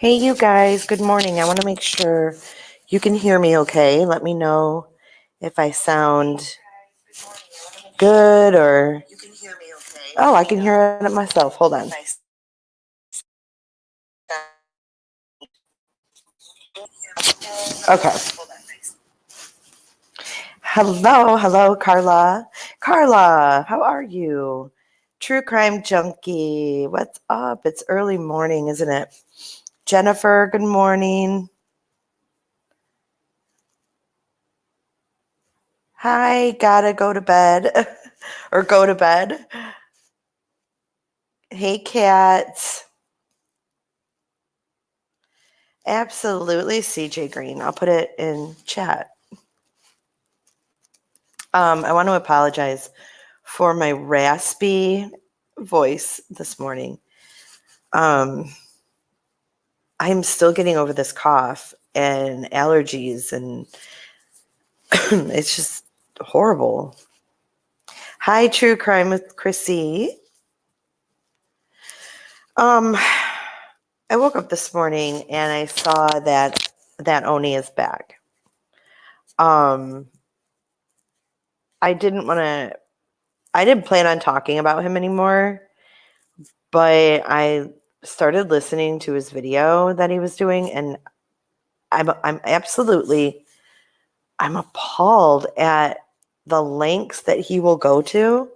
Hey, you guys, good morning. I want to make sure you can hear me okay. Let me know if I sound good or. You can hear me okay. Oh, I can hear it myself. Hold on. Okay. Hello, Carla. Carla, how are you? True crime junkie. What's up? It's early morning, isn't it? Jennifer, good morning. Hi, gotta go to bed or go to bed. Hey, Kat. Absolutely, CJ Green. I'll put it in chat. I want to apologize for my raspy voice this morning. I'm still getting over this cough and allergies, and it's just horrible. Hi, True Crime with Chrissy. I woke up this morning and I saw that Oney is back. I didn't plan on talking about him anymore, but I started listening to his video that he was doing, and I'm appalled at the lengths that he will go to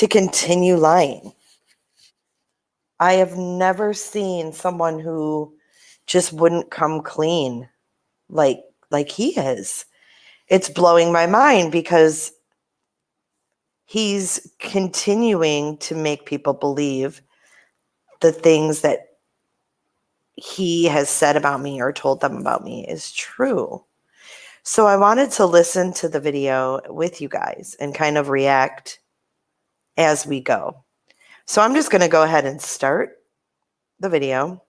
continue lying. I have never seen someone who just wouldn't come clean like he is. It's blowing my mind because he's continuing to make people believe the things that he has said about me or told them about me is true. So I wanted to listen to the video with you guys and kind of react as we go. So I'm just going to go ahead and start the video.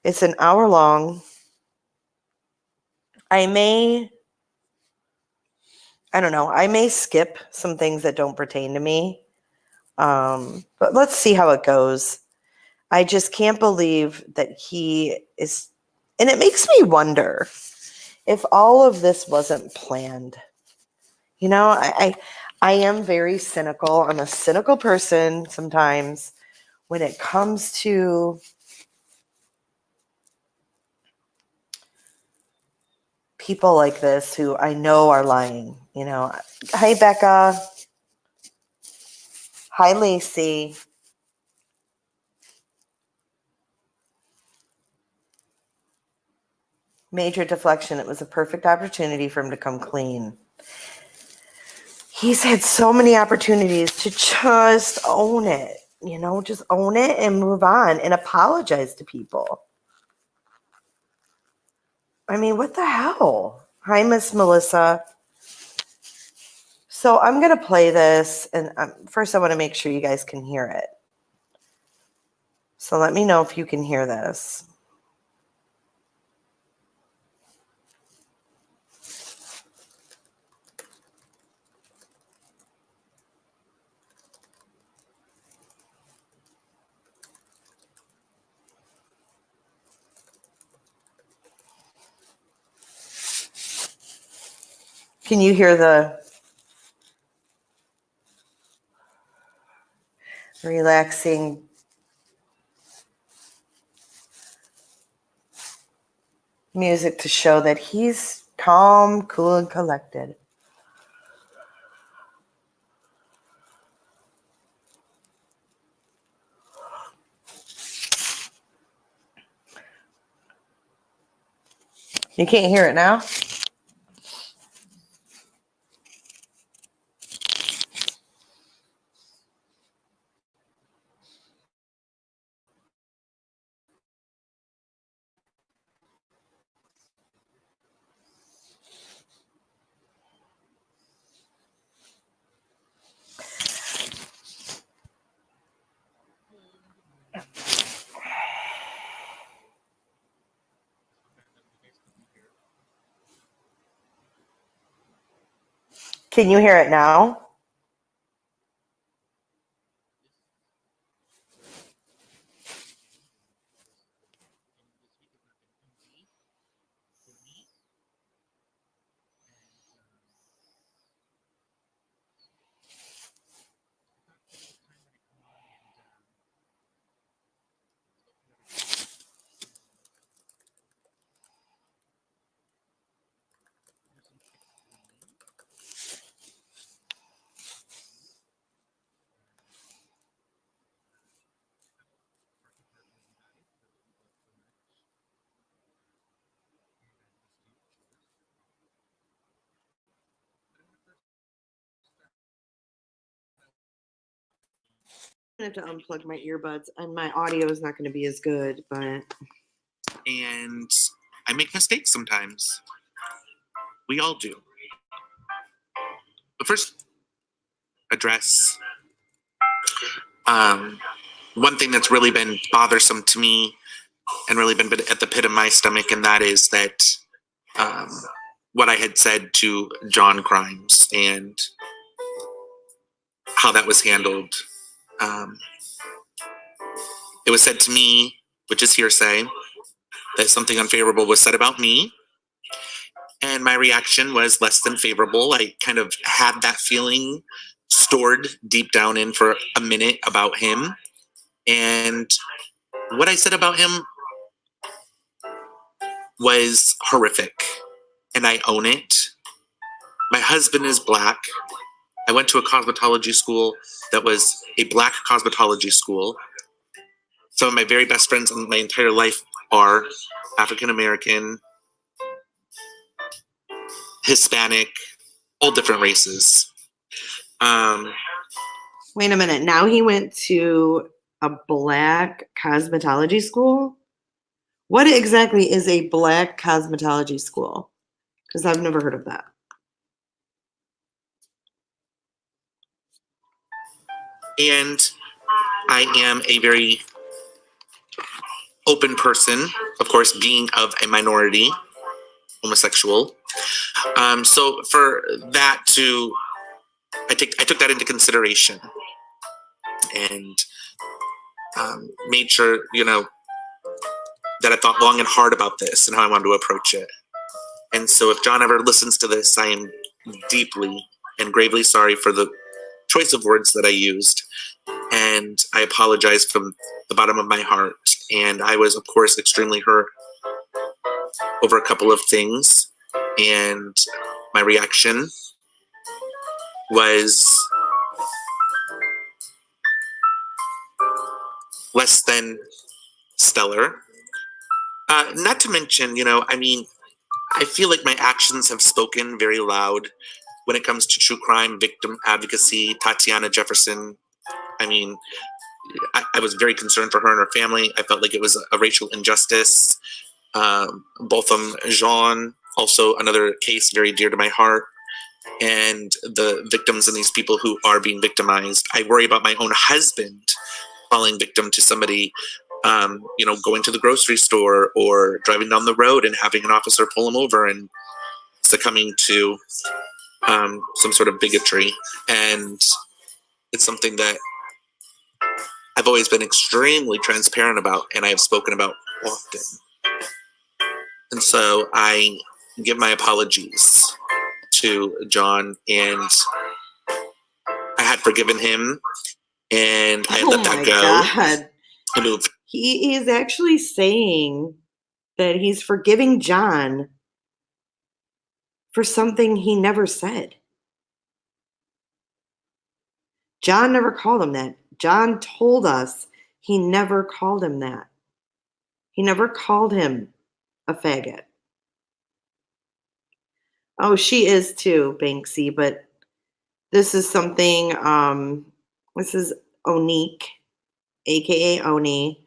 It's an hour long. I may skip some things that don't pertain to me. But let's see how it goes. I just can't believe that he is, and it makes me wonder if all of this wasn't planned. You know, I am very cynical. I'm a cynical person sometimes when it comes to people like this who I know are lying. You know, hi, Becca. Hi, Lacey. Major deflection. It was a perfect opportunity for him to come clean. He's had so many opportunities to just own it, just own it and move on and apologize to people. I mean, what the hell? Hi, Miss Melissa. So I'm going to play this, and first I want to make sure you guys can hear it. So let me know if you can hear this. Can you hear the relaxing music to show that he's calm, cool, and collected? You can't hear it now? Can you hear it now? gonna have to unplug my earbuds, and my audio is not going to be as good. But and I make mistakes sometimes. We all do. But first, address one thing that's really been bothersome to me and really been at the pit of my stomach, and that is that what I had said to John Grimes and how that was handled. It was said to me, which is hearsay, that something unfavorable was said about me, and my reaction was less than favorable. I kind of had that feeling stored deep down in for a minute about him, and what I said about him was horrific, and I own it. My husband is Black. I went to a cosmetology school that was a Black cosmetology school. Some of my very best friends in my entire life are African American, Hispanic, all different races. wait a minute. Now he went to a Black cosmetology school? What exactly is a Black cosmetology school? Because I've never heard of that. And I am a very open person, of course, being of a minority, homosexual. So for that I took that into consideration and made sure, that I thought long and hard about this and how I wanted to approach it. And so if John ever listens to this, I am deeply and gravely sorry for the choice of words that I used. And I apologize from the bottom of my heart. And I was, of course, extremely hurt over a couple of things. And my reaction was less than stellar. Not to mention, I feel like my actions have spoken very loud when it comes to true crime, victim advocacy, Tatiana Jefferson. I was very concerned for her and her family. I felt like it was a racial injustice. Botham Jean, also another case very dear to my heart. And the victims and these people who are being victimized. I worry about my own husband falling victim to somebody, going to the grocery store or driving down the road and having an officer pull him over and succumbing to some sort of bigotry. And it's something that I've always been extremely transparent about, and I have spoken about often. And so I give my apologies to John, and I had forgiven him, and I had let that go. God. I moved. He is actually saying that he's forgiving John for something he never said. John never called him that. John told us he never called him that. He never called him a faggot. Oh, she is too, Banksy, but this is something, this is Onique, aka Oney,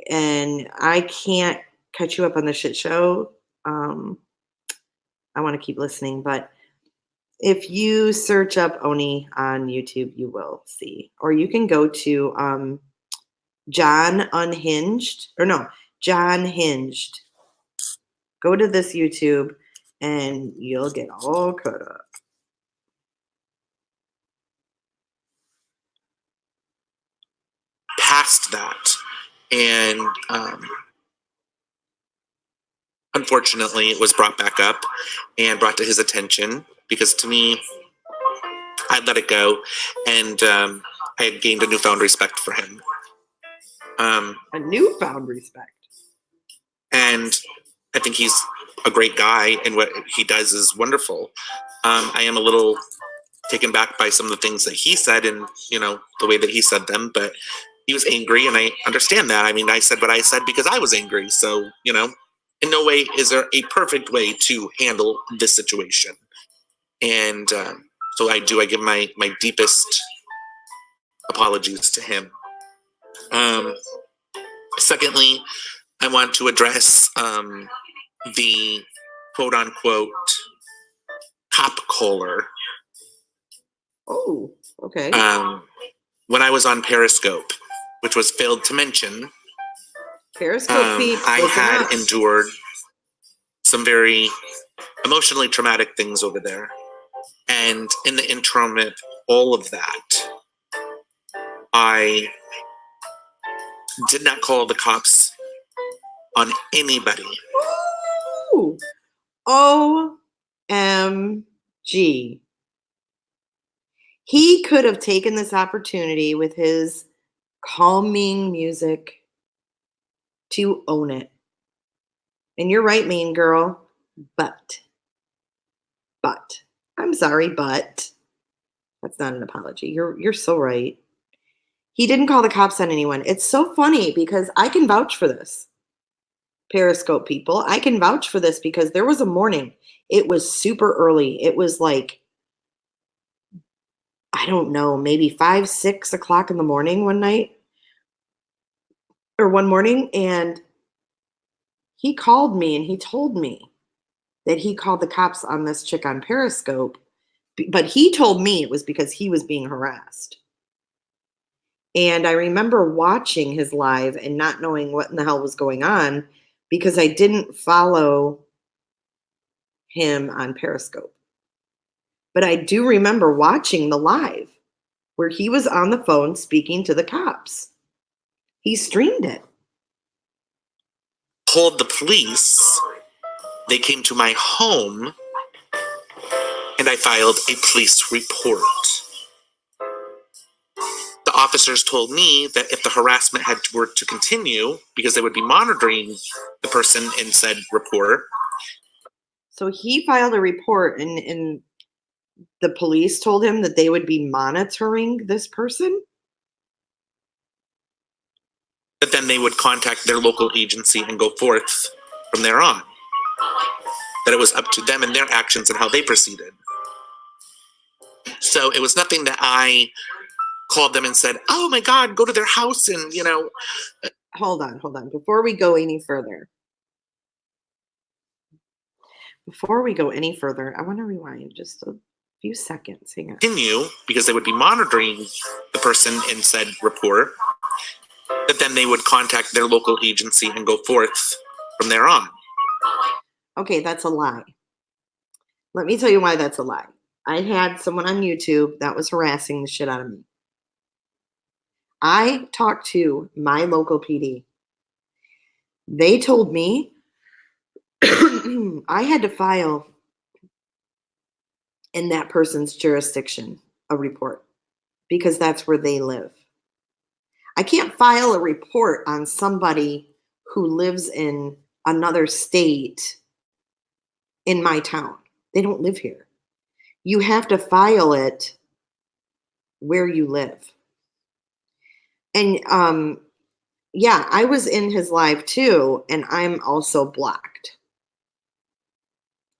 and I can't catch you up on the shit show. I want to keep listening, but if you search up Oney on YouTube, you will see. Or you can go to John Unhinged, or no, John Hinged. Go to this YouTube and you'll get all caught up. Past that. And unfortunately, it was brought back up and brought to his attention because to me, I let it go, and I had gained a newfound respect for him. A newfound respect. And I think he's a great guy, and what he does is wonderful. I am a little taken back by some of the things that he said and, the way that he said them, but he was angry, and I understand that. I said what I said because I was angry. So, in no way is there a perfect way to handle this situation. And so I give my deepest apologies to him. Secondly, I want to address the quote unquote cop caller. Oh, okay. When I was on Periscope, which was failed to mention, Periscope peeps. I listen had up. endured some very emotionally traumatic things over there. And in the interim of all of that, I did not call the cops on anybody. Ooh. OMG. He could have taken this opportunity with his calming music to own it. And you're right, mean girl. But, I'm sorry, but that's not an apology. You're so right. He didn't call the cops on anyone. It's so funny because I can vouch for this. Periscope people, I can vouch for this because there was a morning. It was super early. It was like, I don't know, maybe 5, 6 o'clock in the morning one night or one morning. And he called me and he told me that he called the cops on this chick on Periscope. But he told me it was because he was being harassed. And I remember watching his live and not knowing what in the hell was going on because I didn't follow him on Periscope. But I do remember watching the live where he was on the phone speaking to the cops. He streamed it. Told the police. They came to my home and I filed a police report. The officers told me that if the harassment were to continue, because they would be monitoring the person in said report. So he filed a report and the police told him that they would be monitoring this person? That then they would contact their local agency and go forth from there on. That it was up to them and their actions and how they proceeded. So it was nothing that I called them and said, oh my God, go to their house and, Hold on. Before we go any further, I want to rewind just a few seconds. Hang on. Continue, because they would be monitoring the person in said report. That then they would contact their local agency and go forth from there on. Okay, that's a lie. Let me tell you why that's a lie. I had someone on YouTube that was harassing the shit out of me. I talked to my local PD. They told me I had to file in that person's jurisdiction a report because that's where they live. I can't file a report on somebody who lives in another state in my town. They don't live here. You have to file it where you live. And yeah, I was in his live too, and I'm also blocked.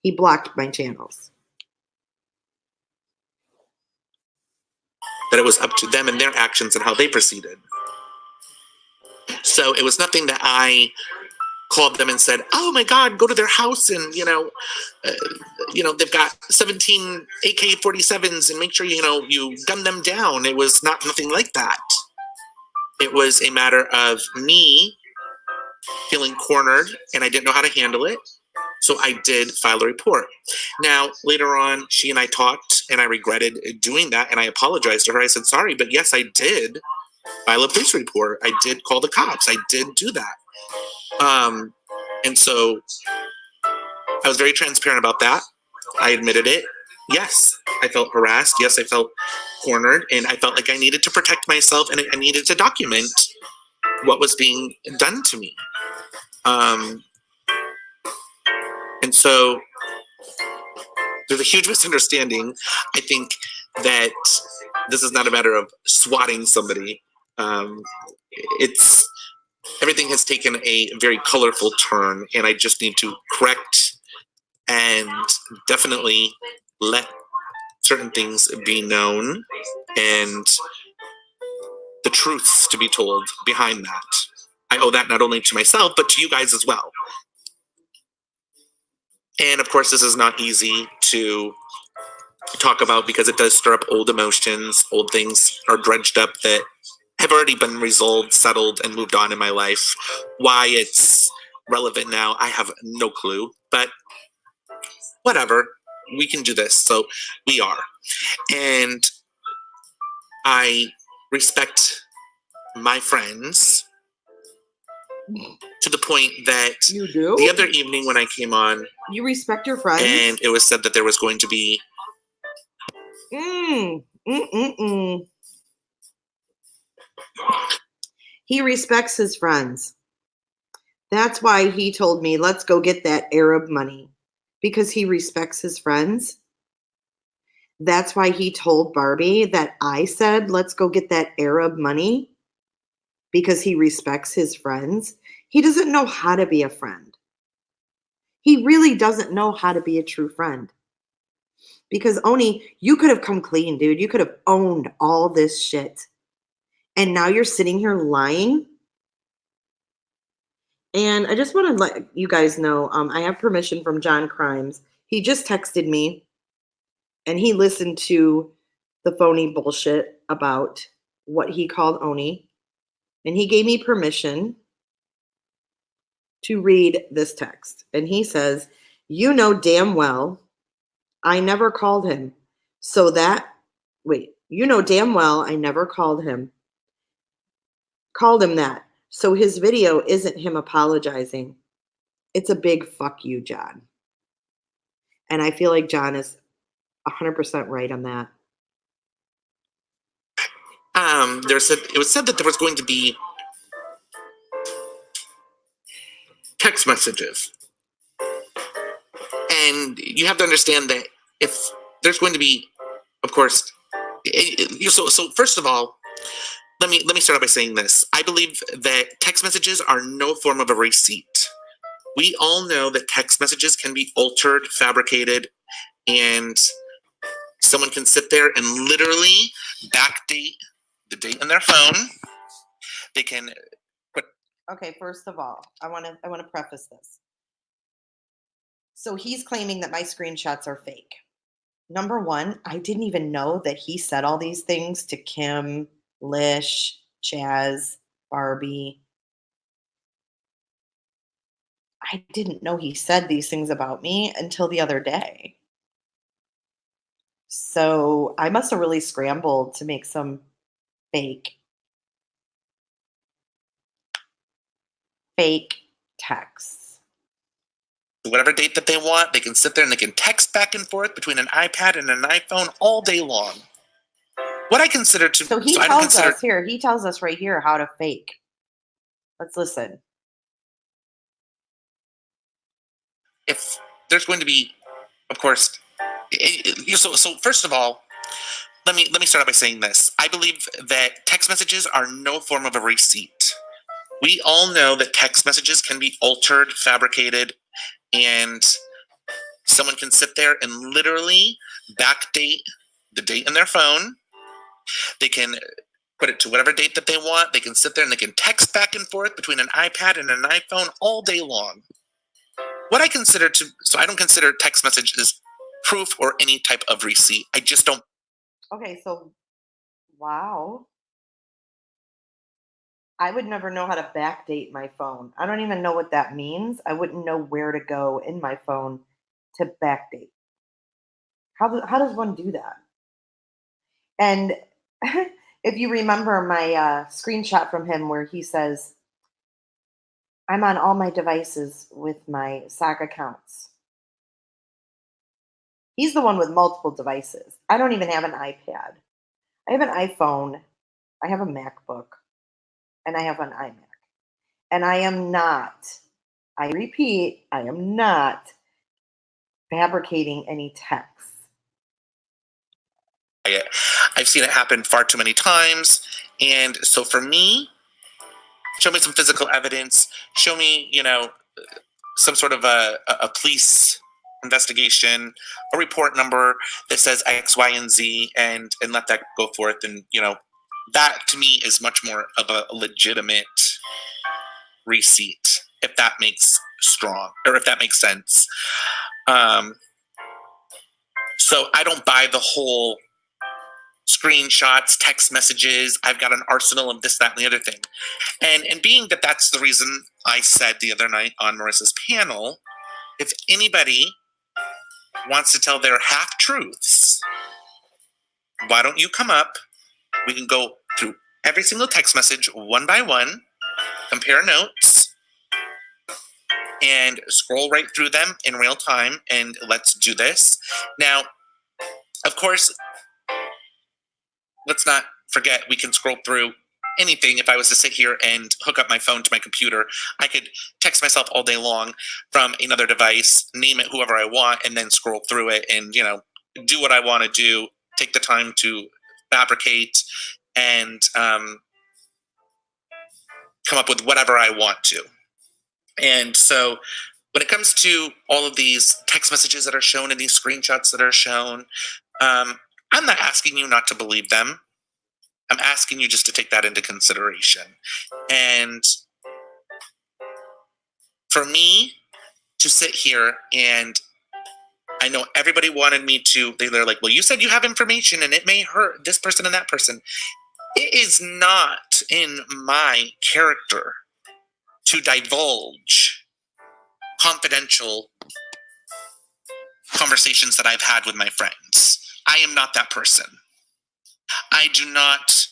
He blocked my channels. That it was up to them and their actions and how they proceeded. So it was nothing that I called them and said, oh my God, go to their house and, they've got 17 AK-47s and make sure, you gun them down. It was nothing like that. It was a matter of me feeling cornered and I didn't know how to handle it. So I did file a report. Now, later on, she and I talked and I regretted doing that. And I apologized to her. I said, sorry, but yes, I did file a police report. I did call the cops. I did do that. And so I was very transparent about that. I admitted it. Yes, I felt harassed. Yes, I felt cornered. And I felt like I needed to protect myself and I needed to document what was being done to me. And so there's a huge misunderstanding. I think that this is not a matter of swatting somebody. Everything has taken a very colorful turn, and I just need to correct and definitely let certain things be known and truths to be told behind that. I owe that not only to myself, but to you guys as well. And of course, this is not easy to talk about because it does stir up old emotions. Old things are dredged up that have already been resolved, settled, and moved on in my life. Why it's relevant now, I have no clue. But whatever, we can do this. So we are. And I respect my friends to the point that You do? the other evening when I came on, You respect your friends? and it was said that there was going to be He respects his friends. That's why he told me, let's go get that Arab money. Because he respects his friends. That's why he told Barbie that I said, let's go get that Arab money. Because he respects his friends. He doesn't know how to be a friend. He really doesn't know how to be a true friend. Because Oney, you could have come clean, dude. You could have owned all this shit. And now you're sitting here lying. And I just want to let you guys know, I have permission from John Crimes. He just texted me and he listened to the phony bullshit about what he called Oney. And he gave me permission to read this text. And he says, you know damn well I never called him. You know damn well I never called him that. So his video isn't him apologizing. It's a big fuck you, John. And I feel like John is 100% right on that. It was said that there was going to be text messages. And you have to understand that if there's going to be, of course, so first of all, let me start out by saying this. I believe that text messages are no form of a receipt. We all know that text messages can be altered, fabricated, and someone can sit there and literally backdate the date on their phone. They can put. Okay, first of all, I want to preface this. So he's claiming that my screenshots are fake. Number one, I didn't even know that he said all these things to Kim, Lish, Chaz, Barbie. I didn't know he said these things about me until the other day. So I must have really scrambled to make some fake texts. Whatever date that they want, they can sit there and they can text back and forth between an iPad and an iPhone all day long. What I consider to... So he tells us right here how to fake. Let's listen. If there's going to be, of course... So first of all, let me start out by saying this. I believe that text messages are no form of a receipt. We all know that text messages can be altered, fabricated, and someone can sit there and literally backdate the date on their phone. They can put it to whatever date that they want. They can sit there and they can text back and forth between an iPad and an iPhone all day long. What I consider so I don't consider text messages proof or any type of receipt. I just don't. Okay, so, wow. I would never know how to backdate my phone. I don't even know what that means. I wouldn't know where to go in my phone to backdate. How does one do that? And if you remember my screenshot from him where he says, I'm on all my devices with my sock accounts. He's the one with multiple devices. I don't even have an iPad. I have an iPhone. I have a MacBook. And I have an iMac. And I am not, I repeat, I am not fabricating any text. I've seen it happen far too many times. And so for me, show me some physical evidence. Show me, some sort of a police investigation, a report number that says X, Y, and Z, and let that go forth. And, that to me is much more of a legitimate receipt, if that makes sense. So I don't buy the whole screenshots, text messages. I've got an arsenal of this, that, and the other thing. And being that that's the reason I said the other night on Marissa's panel, if anybody wants to tell their half truths, why don't you come up? We can go through every single text message one by one, compare notes, and scroll right through them in real time, and let's do this. Now, of course, let's not forget we can scroll through anything. If I was to sit here and hook up my phone to my computer, I could text myself all day long from another device, name it whoever I want, and then scroll through it and, do what I want to do, take the time to fabricate and come up with whatever I want to. And so when it comes to all of these text messages that are shown and these screenshots that are shown, I'm not asking you not to believe them. I'm asking you just to take that into consideration. And for me to sit here, and I know everybody wanted me to, they're like, well, you said you have information and it may hurt this person and that person. It is not in my character to divulge confidential conversations that I've had with my friends. I am not that person. I do not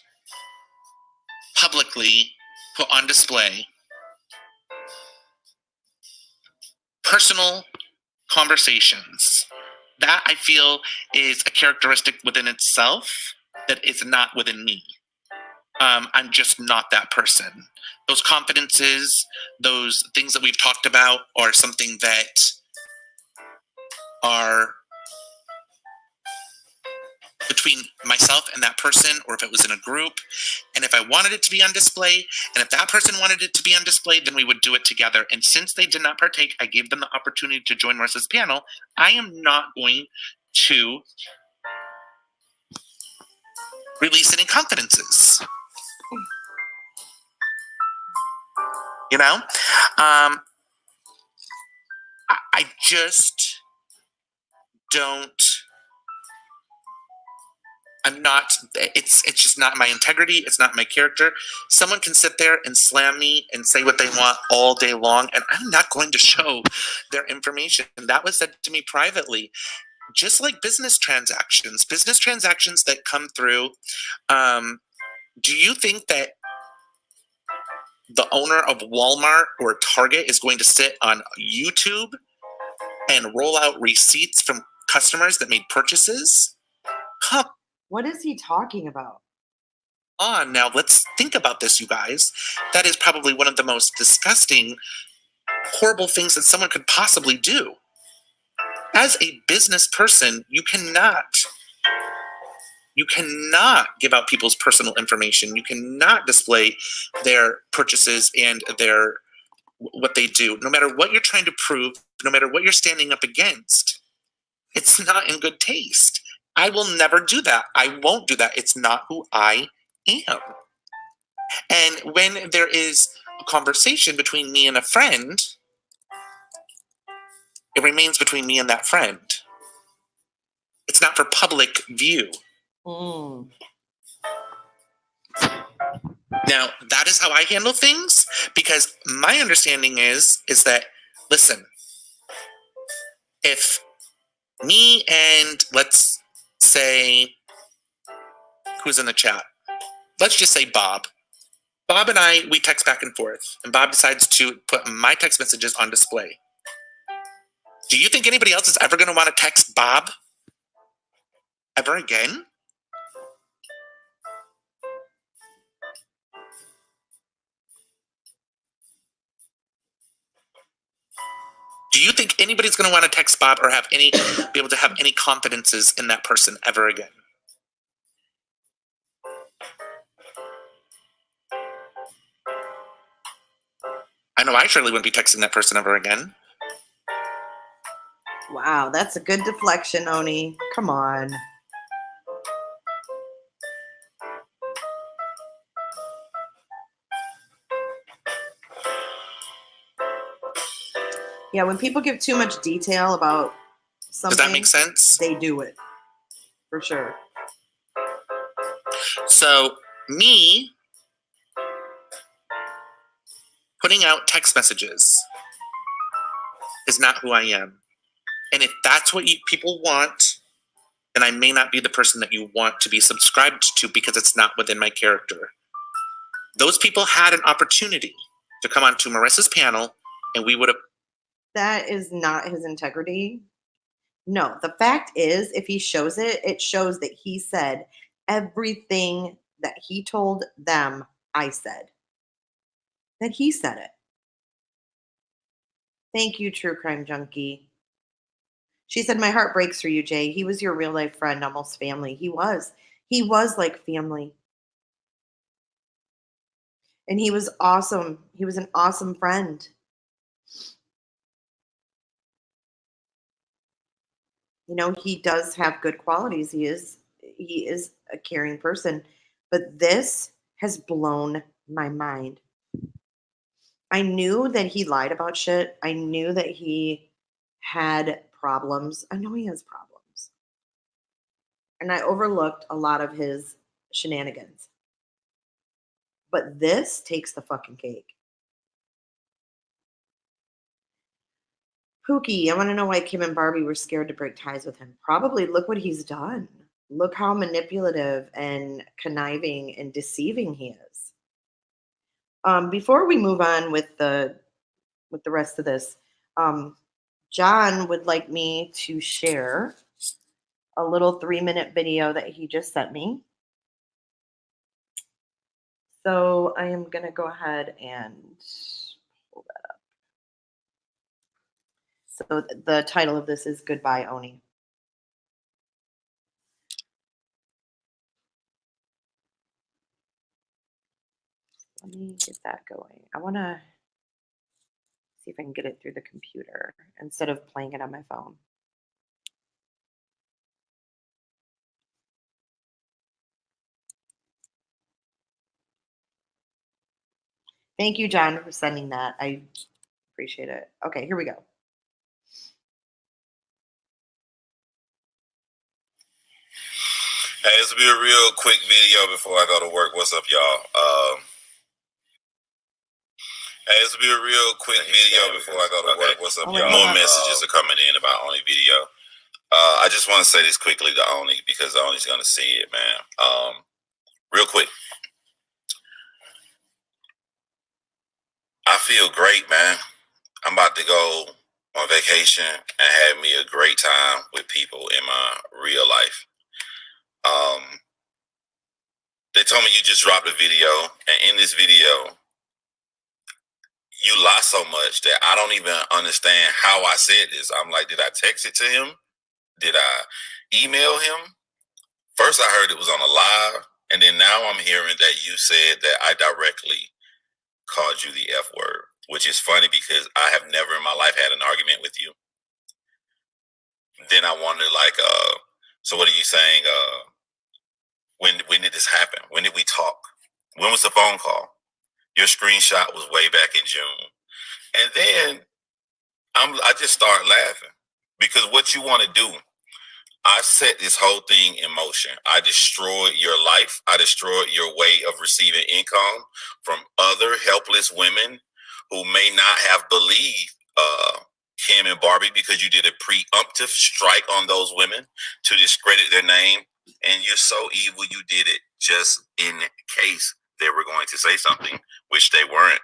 publicly put on display personal conversations. That I feel is a characteristic within itself that is not within me. I'm just not that person. Those confidences, those things that we've talked about are something that are between myself and that person, or if it was in a group. And if I wanted it to be on display, and if that person wanted it to be on display, then we would do it together. And since they did not partake, I gave them the opportunity to join Marissa's panel. I am not going to release any confidences. I just don't. I'm not. It's just not my integrity. It's not my character. Someone can sit there and slam me and say what they want all day long, and I'm not going to show their information. That was said to me privately. Just like business transactions that come through. Do you think that the owner of Walmart or Target is going to sit on YouTube and roll out receipts from customers that made purchases? Come What is he talking about? on, now let's think about this, you guys. That is probably one of the most disgusting, horrible things that someone could possibly do. As a business person, you cannot give out people's personal information. You cannot display their purchases and what they do. No matter what you're trying to prove, no matter what you're standing up against, it's not in good taste. I will never do that. I won't do that. It's not who I am. And when there is a conversation between me and a friend, it remains between me and that friend. It's not for public view. Mm. Now, that is how I handle things, because my understanding is that, listen, if me and, let's say, who's in the chat? Let's just say Bob. Bob and I, we text back and forth, and Bob decides to put my text messages on display. Do you think anybody else is ever going to want to text Bob ever again? Do you think anybody's going to want to text Bob or be able to have any confidences in that person ever again? I know I surely wouldn't be texting that person ever again. Wow, that's a good deflection, Oney. Come on. Yeah, when people give too much detail about something, Does that make sense? They do it for sure. So me putting out text messages is not who I am. And if that's what people want, then I may not be the person that you want to be subscribed to because it's not within my character. Those people had an opportunity to come onto Marissa's panel and we would have. That is not his integrity. No, the fact is, if he shows it, it shows that he said everything that he told them, I said. That he said it. Thank you, True Crime Junkie. She said, my heart breaks for you, Jay. He was your real life friend, almost family. He was. He was like family. And he was awesome. He was an awesome friend. You know, he does have good qualities. He is a caring person. But this has blown my mind. I knew that he lied about shit. I knew that he had problems. I know he has problems. And I overlooked a lot of his shenanigans. But this takes the fucking cake. Pookie, I want to know why Kim and Barbie were scared to break ties with him. Probably look what he's done. Look how manipulative and conniving and deceiving he is. Before we move on with the rest of this, John would like me to share a little 3-minute video that he just sent me. So I am going to go ahead and pull that up. So the title of this is Goodbye, Oney. Let me get that going. I want to see if I can get it through the computer instead of playing it on my phone. Thank you, John, for sending that. I appreciate it. Okay, here we go. Hey, this will be a real quick video before I go to work. What's up, y'all? Hey, this will be a real quick video before I go to work. What's up, y'all? More messages are coming in about Oney video. I just want to say this quickly to Oney because Oney's going to see it, man. Real quick. I feel great, man. I'm about to go on vacation and have me a great time with people in my real life. They told me you just dropped a video, and in this video, you lie so much that I don't even understand how I said this. I'm like, did I text it to him? Did I email him? First, I heard it was on a live, and then now I'm hearing that you said that I directly called you the F word, which is funny because I have never in my life had an argument with you. Then I wonder, like, so what are you saying? When did this happen? When did we talk? When was the phone call? Your screenshot was way back in June. And then I just start laughing because what you want to do, I set this whole thing in motion. I destroyed your life. I destroyed your way of receiving income from other helpless women who may not have believed Kim and Barbie because you did a preemptive strike on those women to discredit their name. And you're so evil, you did it just in case they were going to say something, which they weren't.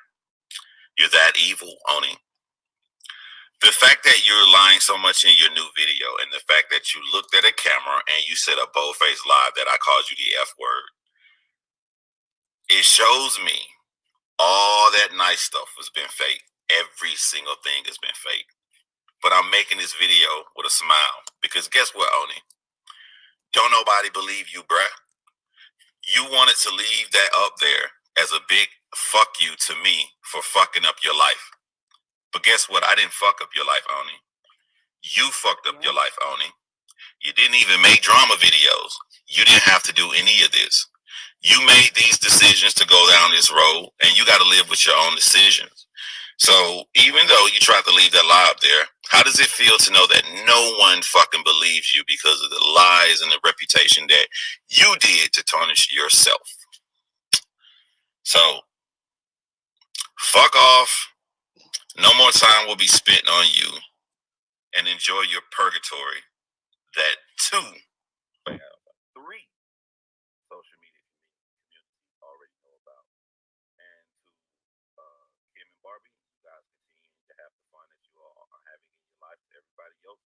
You're that evil, Oney. The fact that you're lying so much in your new video and the fact that you looked at a camera and you said a bold-faced lie that I called you the F word, it shows me all that nice stuff has been fake. Every single thing has been fake. But I'm making this video with a smile because guess what, Oney? Don't nobody believe you, bruh. You wanted to leave that up there as a big fuck you to me for fucking up your life. But guess what? I didn't fuck up your life, Oney. You fucked up your life, Oney. You didn't even make drama videos. You didn't have to do any of this. You made these decisions to go down this road, and you got to live with your own decisions. So even though you tried to leave that lie up there, how does it feel to know that no one fucking believes you because of the lies and the reputation that you did to tarnish yourself? So fuck off. No more time will be spent on you, and enjoy your purgatory. That too. Three social media communities already know about. And to Kim and Barbie, you guys continue to have the fun that you all are having in your life. To everybody else,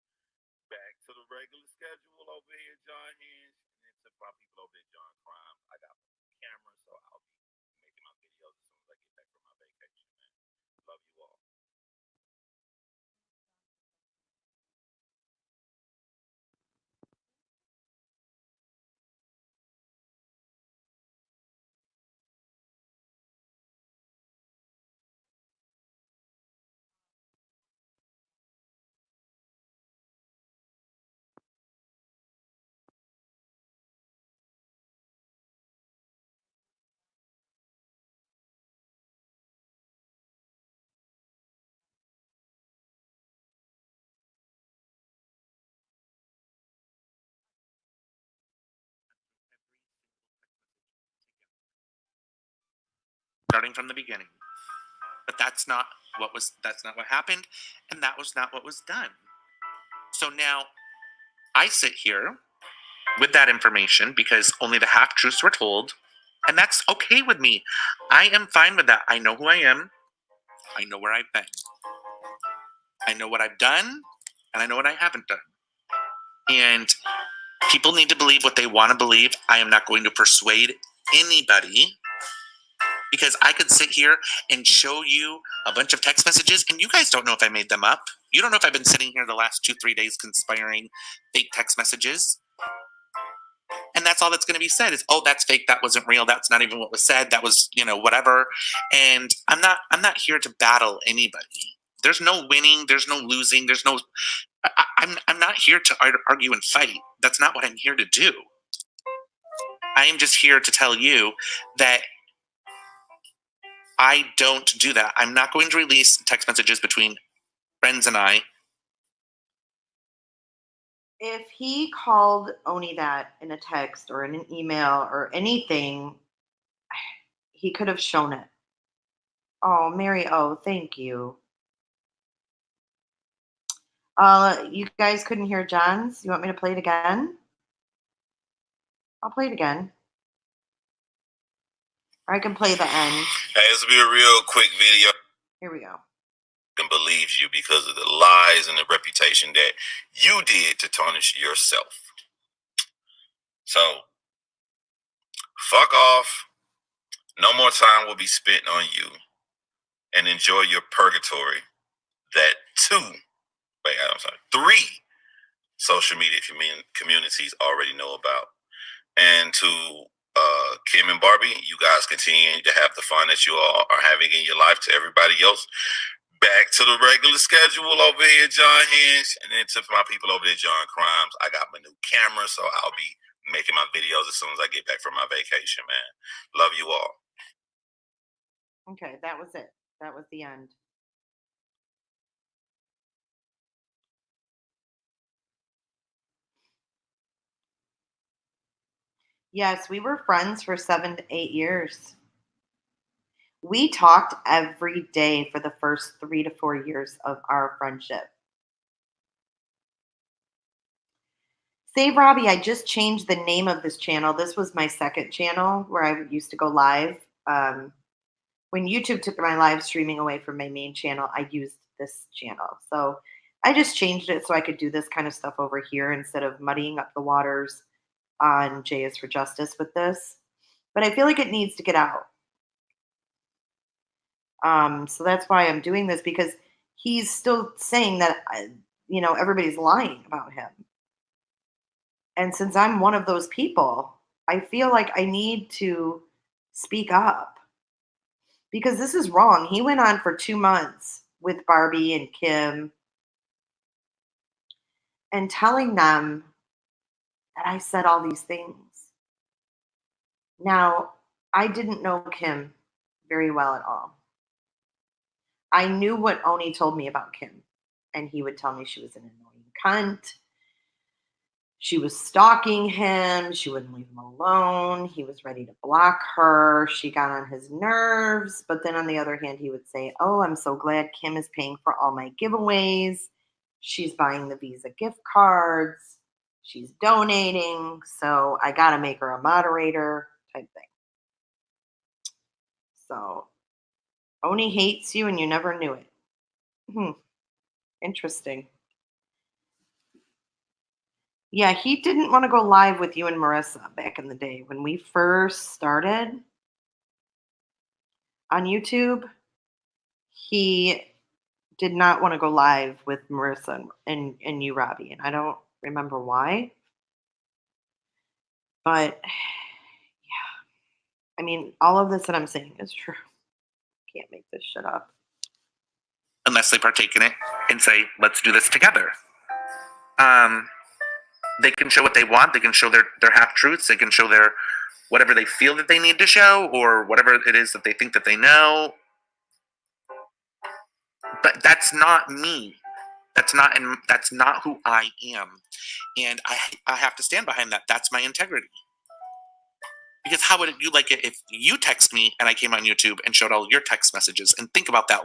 back to the regular schedule over here, John Hinge, and then to my people over there, John Crime. I got my camera, so I'll be making my videos as soon as I get back from my vacation, man. Love you all. Starting from the beginning. But that's not what happened, and that was not what was done. So now I sit here with that information because only the half truths were told, and that's okay with me. I am fine with that. I know who I am. I know where I've been. I know what I've done, and I know what I haven't done. And people need to believe what they want to believe. I am not going to persuade anybody, because I could sit here and show you a bunch of text messages, and you guys don't know if I made them up. You don't know if I've been sitting here the last 2-3 days conspiring fake text messages. And that's all that's going to be said is, oh, that's fake. That wasn't real. That's not even what was said. That was, whatever. And I'm not here to battle anybody. There's no winning. There's no losing. There's no, I'm not here to argue and fight. That's not what I'm here to do. I am just here to tell you that I don't do that. I'm not going to release text messages between friends and I. If he called Oney that in a text or in an email or anything, he could have shown it. Oh, Mary, thank you. You guys couldn't hear John's? You want me to play it again? I'll play it again. Or I can play the end. Hey, this will be a real quick video. Here we go. And believes you because of the lies and the reputation that you did to tarnish yourself. So, fuck off. No more time will be spent on you, and enjoy your purgatory. That three social media communities already know about. And to Kim and Barbie, you guys continue to have the fun that you all are having in your life. To everybody else, back to the regular schedule over here, John Hinge. And then to my people over there, John Crimes, I got my new camera, so I'll be making my videos as soon as I get back from my vacation, man. Love you all. Okay, that was it. That was the end. Yes, we were friends for 7 to 8 years. We talked every day for the first 3 to 4 years of our friendship. Save Robbie, I just changed the name of this channel. This was my second channel where I used to go live. When YouTube took my live streaming away from my main channel, I used this channel. So I just changed it so I could do this kind of stuff over here instead of muddying up the waters on J is for Justice with this. But I feel like it needs to get out. So that's why I'm doing this, because he's still saying that, everybody's lying about him. And since I'm one of those people, I feel like I need to speak up, because this is wrong. He went on for 2 months with Barbie and Kim and telling them that I said all these things. Now, I didn't know Kim very well at all. I knew what Oney told me about Kim, and he would tell me she was an annoying cunt. She was stalking him. She wouldn't leave him alone. He was ready to block her. She got on his nerves. But then on the other hand, he would say, "Oh, I'm so glad Kim is paying for all my giveaways. She's buying the Visa gift cards. She's donating. So I got to make her a moderator," type thing. So Oney hates you and you never knew it. Interesting. Yeah, he didn't want to go live with you and Marissa back in the day when we first started on YouTube. He did not want to go live with Marissa and you, Robbie, and I don't remember why. But yeah, I mean, all of this that I'm saying is true. Can't make this shit up. Unless they partake in it and say, let's do this together. They can show what they want. They can show their half-truths. They can show their whatever they feel that they need to show, or whatever it is that they think that they know. But that's not me. That's not who I am. And I have to stand behind that. That's my integrity. Because how would you like it if you text me and I came on YouTube and showed all your text messages, and think about that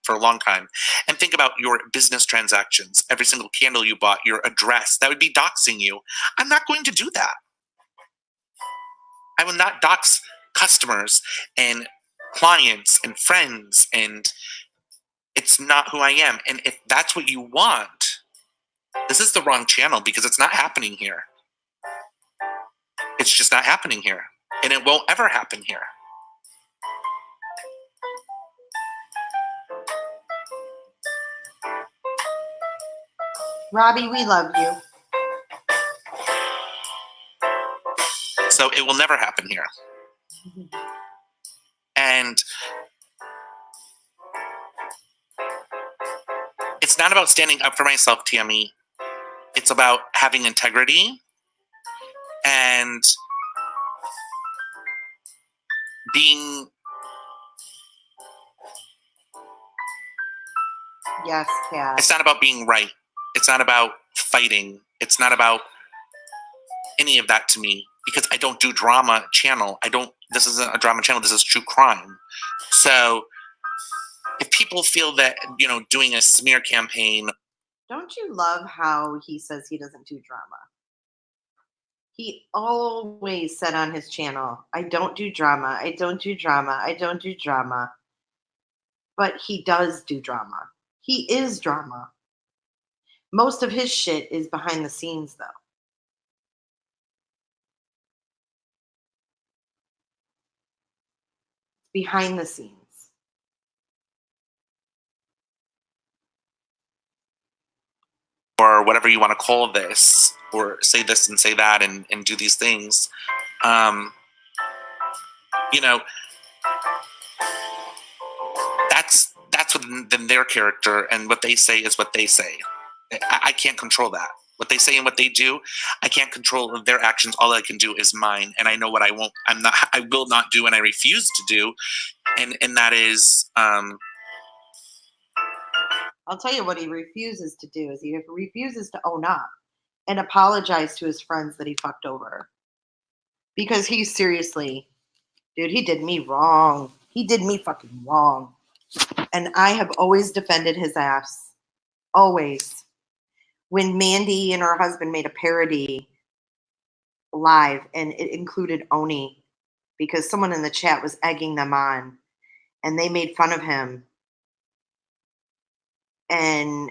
for a long time, and think about your business transactions, every single candle you bought, your address? That would be doxing you. I'm not going to do that. I will not dox customers and clients and friends, and it's not who I am. And if that's what you want, this is the wrong channel, because it's not happening here. It's just not happening here. And it won't ever happen here. Robbie, we love you. So it will never happen here. And it's not about standing up for myself, Tammy. It's about having integrity and being... Yes, Kat. It's not about being right. It's not about fighting. It's not about any of that to me, because I don't do drama channel. This isn't a drama channel. This is true crime. So if people feel that, doing a smear campaign... Don't you love how he says he doesn't do drama? He always said on his channel, "I don't do drama. I don't do drama. I don't do drama." But he does do drama. He is drama. Most of his shit is behind the scenes, though. Behind the scenes. Or whatever you want to call this, or say this and say that, and do these things. That's within their character, and what they say is what they say. I can't control that. What they say and what they do, I can't control their actions. All I can do is mine, and I know what I will not do, and I refuse to do, and that is... I'll tell you what he refuses to do is he refuses to own up and apologize to his friends that he fucked over. Because he seriously, dude, he did me wrong. He did me fucking wrong. And I have always defended his ass. Always. When Mandy and her husband made a parody live, and it included Oney, because someone in the chat was egging them on, and they made fun of him. And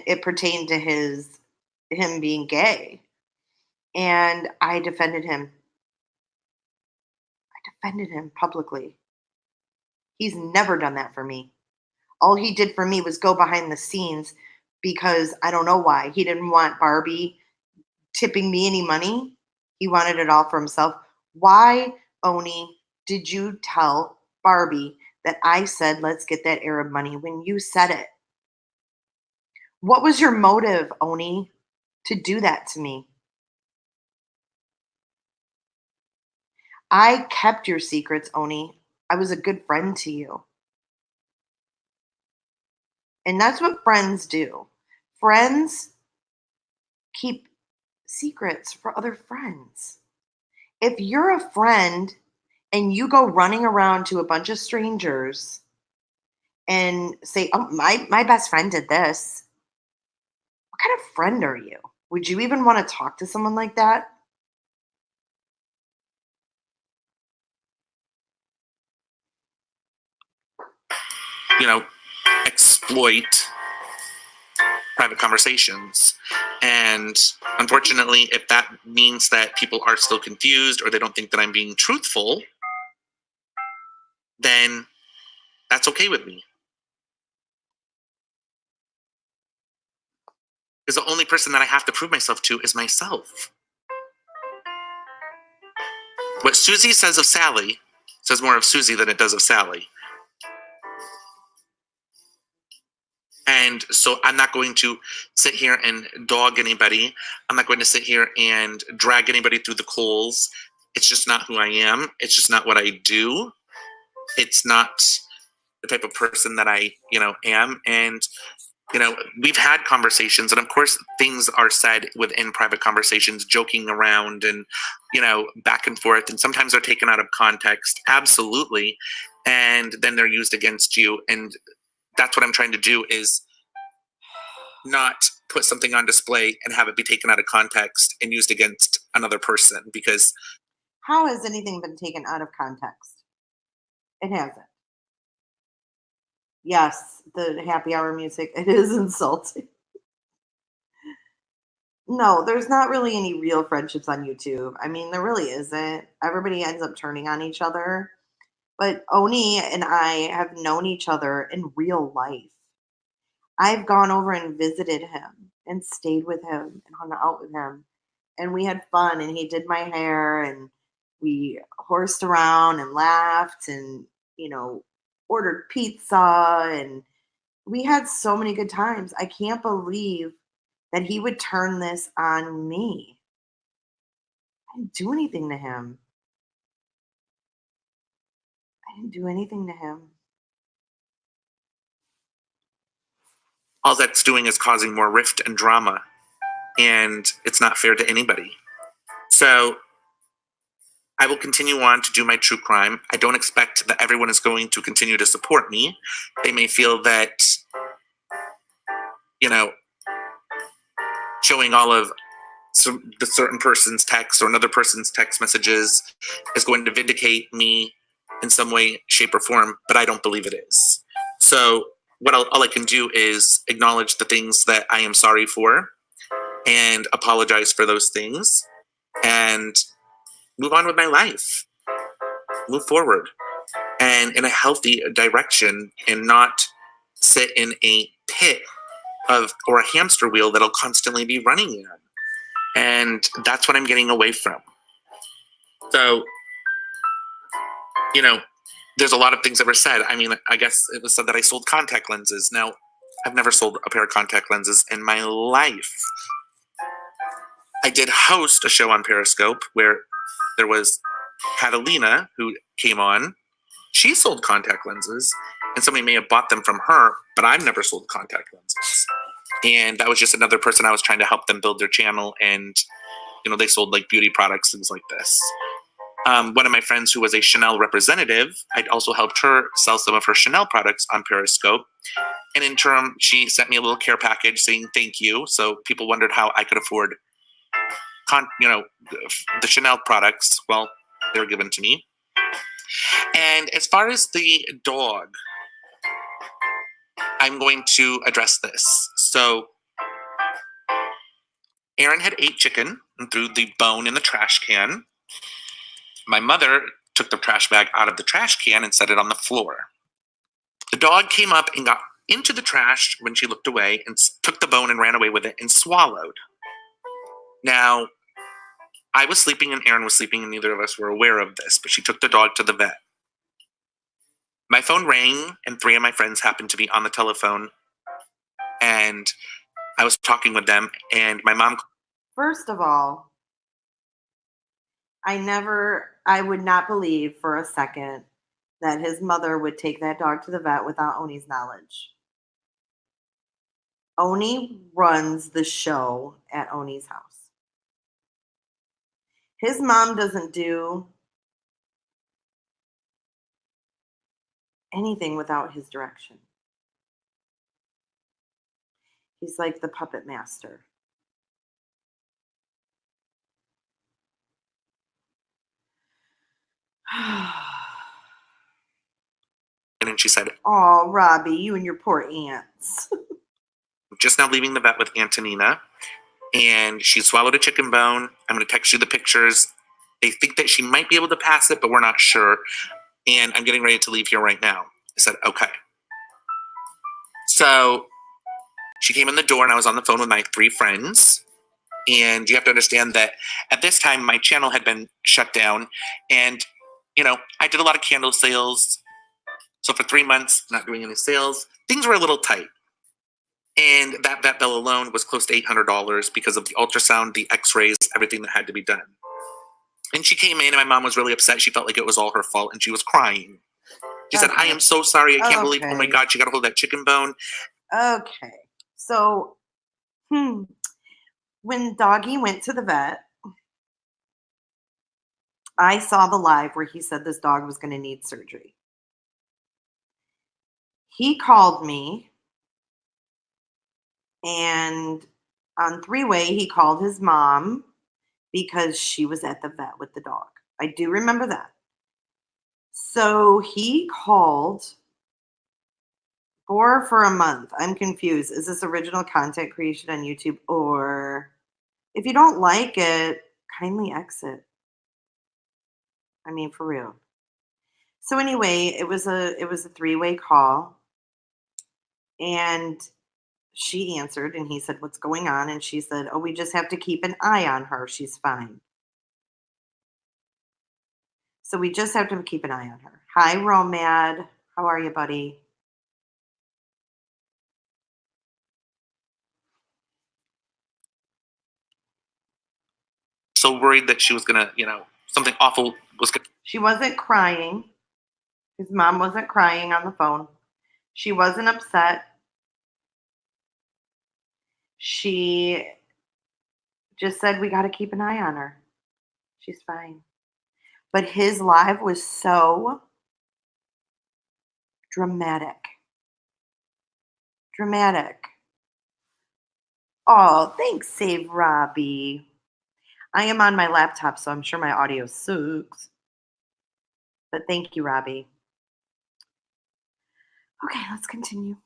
it pertained to him being gay. And I defended him. I defended him publicly. He's never done that for me. All he did for me was go behind the scenes, because I don't know why. He didn't want Barbie tipping me any money. He wanted it all for himself. Why, Oney, did you tell Barbie that I said, let's get that Arab money, when you said it? What was your motive, Oney, to do that to me? I kept your secrets, Oney. I was a good friend to you. And that's what friends do. Friends keep secrets for other friends. If you're a friend and you go running around to a bunch of strangers and say, "Oh, my best friend did this." What kind of friend are you? Would you even want to talk to someone like that? You know, exploit private conversations. And unfortunately, if that means that people are still confused or they don't think that I'm being truthful, then that's okay with me. Because the only person that I have to prove myself to is myself. What Susie says of Sally says more of Susie than it does of Sally. And so I'm not going to sit here and dog anybody. I'm not going to sit here and drag anybody through the coals. It's just not who I am. It's just not what I do. It's not the type of person that I, am. And, we've had conversations, and of course things are said within private conversations, joking around and, back and forth. And sometimes they're taken out of context. Absolutely. And then they're used against you. And that's what I'm trying to do, is not put something on display and have it be taken out of context and used against another person, because How has anything been taken out of context? It hasn't. Yes, the happy hour music, it is insulting. No, there's not really any real friendships on YouTube. I mean, there really isn't. Everybody ends up turning on each other. But Oni and I have known each other in real life. I've gone over and visited him and stayed with him and hung out with him. And we had fun, and he did my hair, and we horsed around and laughed and, ordered pizza, and we had so many good times. I can't believe that he would turn this on me. I didn't do anything to him. I didn't do anything to him. all that's doing is causing more rift and drama. And it's not fair to anybody. So I will continue on to do my true crime. I don't expect that everyone is going to continue to support me. They may feel that, showing all of the certain person's text or another person's text messages is going to vindicate me in some way, shape, or form, but I don't believe it is. So all I can do is acknowledge the things that I am sorry for and apologize for those things and move on with my life, move forward and in a healthy direction, and not sit in a pit or a hamster wheel that I'll constantly be running in. And that's what I'm getting away from. So, there's a lot of things that were said. I mean, I guess it was said that I sold contact lenses. Now, I've never sold a pair of contact lenses in my life. I did host a show on Periscope where there was Catalina who came on. She sold contact lenses, and somebody may have bought them from her, but I've never sold contact lenses. And that was just another person I was trying to help them build their channel, and they sold like beauty products, things like this. One of my friends who was a Chanel representative, I'd also helped her sell some of her Chanel products on Periscope. And in turn, she sent me a little care package saying thank you. So people wondered how I could afford, the Chanel products. Well, they were given to me. And as far as the dog, I'm going to address this. So Aaron had ate chicken and threw the bone in the trash can. My mother took the trash bag out of the trash can and set it on the floor. The dog came up and got into the trash when she looked away and took the bone and ran away with it and swallowed. Now, I was sleeping and Aaron was sleeping, and neither of us were aware of this, but she took the dog to the vet. My phone rang, and 3 of my friends happened to be on the telephone, and I was talking with them, and my mom... First of all, I would not believe for a second that his mother would take that dog to the vet without Oney's knowledge. Oney runs the show at Oney's house. His mom doesn't do anything without his direction. He's like the puppet master. And she said, "Oh, Robbie, you and your poor aunts." just now leaving the vet with Antonina, and she swallowed a chicken bone. I'm going to text you the pictures. They think that she might be able to pass it, but we're not sure. And I'm getting ready to leave here right now. I said, okay. So she came in the door, and I was on the phone with my 3 friends. And you have to understand that at this time, my channel had been shut down. And, you know, I did a lot of candle sales. So for 3 months, not doing any sales, things were a little tight. And that vet bill alone was close to $800 because of the ultrasound, the x-rays, everything that had to be done. And she came in, and my mom was really upset. She felt like it was all her fault, and she was crying. She said, I am so sorry. I can't believe, oh my God, she got a hold of that chicken bone. Okay. So, when Doggy went to the vet, I saw the live where he said this dog was going to need surgery. He called me, and on 3-way, he called his mom because she was at the vet with the dog. I do remember that. So he called for a month. I'm confused. Is this original content creation on YouTube? Or if you don't like it, kindly exit. I mean, for real. So anyway, it was a 3-way call, and she answered, and he said, what's going on? And she said, oh, we just have to keep an eye on her. She's fine. So we just have to keep an eye on her. Hi, Romad. How are you, buddy? So worried that she was going to, something awful was going to. She wasn't crying. His mom wasn't crying on the phone. She wasn't upset. She just said, we got to keep an eye on her. She's fine. But his live was so dramatic. Dramatic. Oh, thanks, Save Robbie. I am on my laptop, so I'm sure my audio sucks. But thank you, Robbie. Okay, let's continue.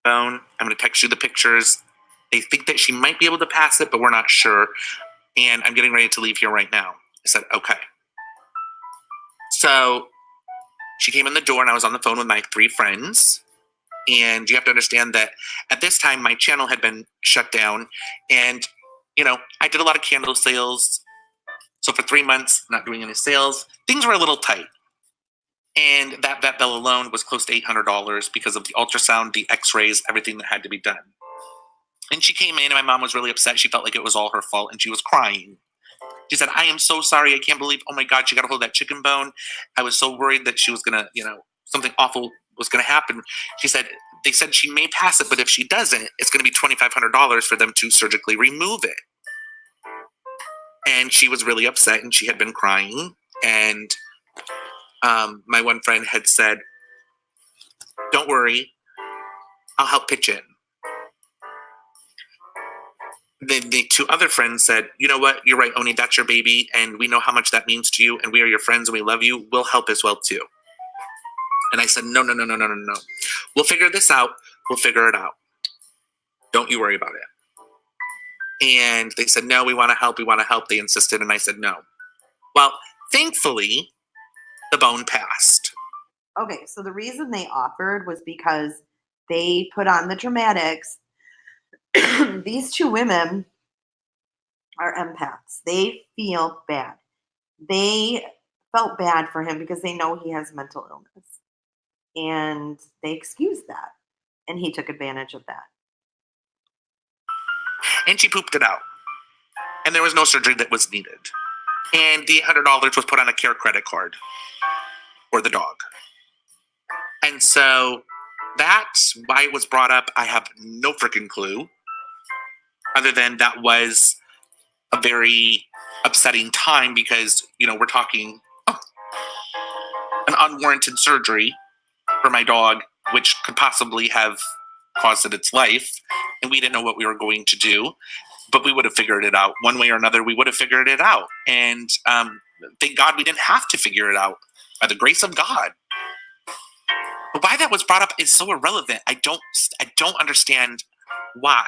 Phone. I'm going to text you the pictures. They think that she might be able to pass it, but we're not sure. And I'm getting ready to leave here right now. I said, okay. So she came in the door, and I was on the phone with my 3 friends. And you have to understand that at this time, my channel had been shut down. And, I did a lot of candle sales. So for 3 months, not doing any sales, things were a little tight. And that vet bill alone was close to $800 because of the ultrasound, the x-rays, everything that had to be done. And she came in, and my mom was really upset. She felt like it was all her fault, and she was crying. She said, I am so sorry. I can't believe, oh my God, she got a hold of that chicken bone. I was so worried that she was going to, something awful was going to happen. She said, they said she may pass it, but if she doesn't, it's going to be $2,500 for them to surgically remove it. And she was really upset, and she had been crying. And my one friend had said, don't worry, I'll help pitch in. The 2 other friends said, you know what, you're right, Oney, that's your baby, and we know how much that means to you, and we are your friends, and we love you. We'll help as well, too. And I said, no. We'll figure this out. We'll figure it out. Don't you worry about it. And they said, no, we want to help. They insisted, and I said, no. Well, thankfully, the bone passed. Okay, so the reason they offered was because they put on the dramatics. These 2 women are empaths. They feel bad. They felt bad for him because they know he has mental illness. And they excused that. And he took advantage of that. And she pooped it out. And there was no surgery that was needed. And the $800 was put on a care credit card for the dog. And so That's why it was brought up. I have no freaking clue. Other than that was a very upsetting time because, we're talking an unwarranted surgery for my dog, which could possibly have caused its life. And we didn't know what we were going to do, but we would have figured it out. One way or another, we would have figured it out. And thank God we didn't have to figure it out by the grace of God. But why that was brought up is so irrelevant. I don't understand why.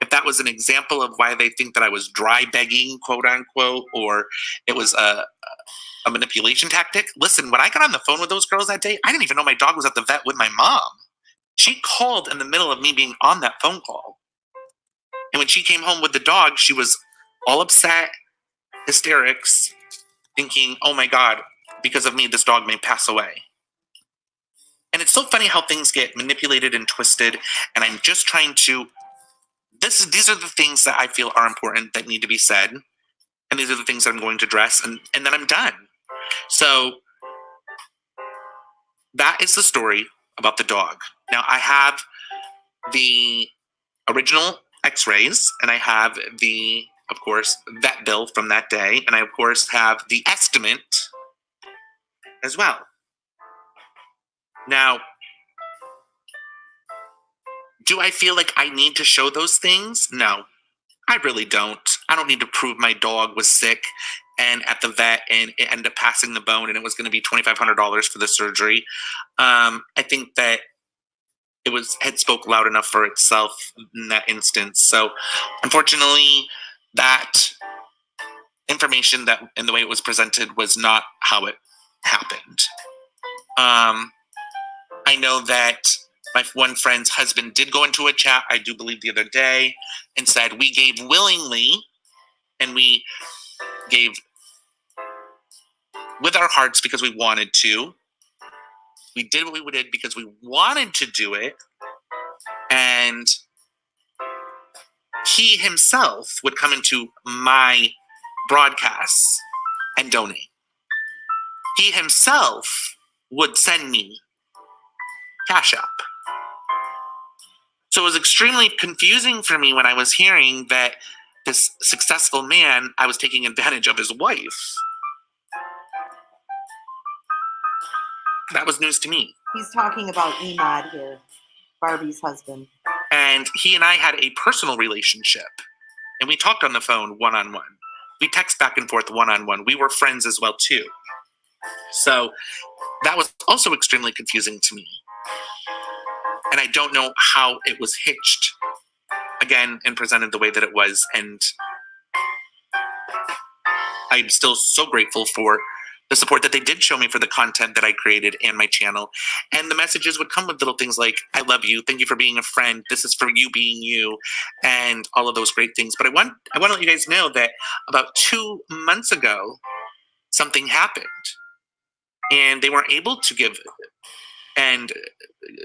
If that was an example of why they think that I was dry begging, quote unquote, or it was a manipulation tactic. Listen, when I got on the phone with those girls that day, I didn't even know my dog was at the vet with my mom. She called in the middle of me being on that phone call. And when she came home with the dog, she was all upset, hysterics, thinking, oh my God, because of me, this dog may pass away. And it's so funny how things get manipulated and twisted. And I'm just trying to, these are the things that I feel are important that need to be said. And these are the things that I'm going to address. And then I'm done. So that is the story about the dog. Now I have the original x-rays and I have the, of course, vet bill from that day. And I, of course, have the estimate as well. Now, do I feel like I need to show those things? No, I really don't. I don't need to prove my dog was sick and at the vet and it ended up passing the bone and it was going to be $2,500 for the surgery. I think that it spoke loud enough for itself in that instance. So unfortunately, that information that and the way it was presented was not how it happened. I know that my one friend's husband did go into a chat, I do believe the other day, and said we gave willingly and we gave with our hearts because we wanted to. We did what we did because we wanted to do it. And he himself would come into my broadcasts and donate. He himself would send me Cash App. So it was extremely confusing for me when I was hearing that this successful man, I was taking advantage of his wife. That was news to me. He's talking about Emad here, Barbie's husband. And he and I had a personal relationship. And we talked on the phone one-on-one. We text back and forth one-on-one. We were friends as well, too. So that was also extremely confusing to me. And I don't know how it was hitched, again, and presented the way that it was. And I'm still so grateful for the support that they did show me for the content that I created and my channel. And the messages would come with little things like, I love you, thank you for being a friend, this is for you being you, and all of those great things. But I want to let you guys know that about 2 months ago, something happened. And they weren't able to give and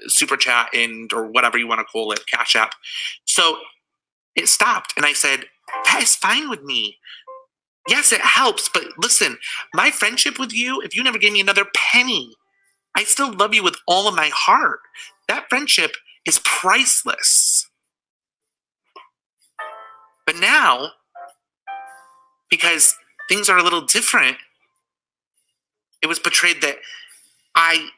super chat and or whatever you want to call it, Cash App. So it stopped. And I said, that is fine with me. Yes, it helps, but listen, my friendship with you, if you never gave me another penny, I still love you with all of my heart. That friendship is priceless. But now, because things are a little different, it was portrayed that I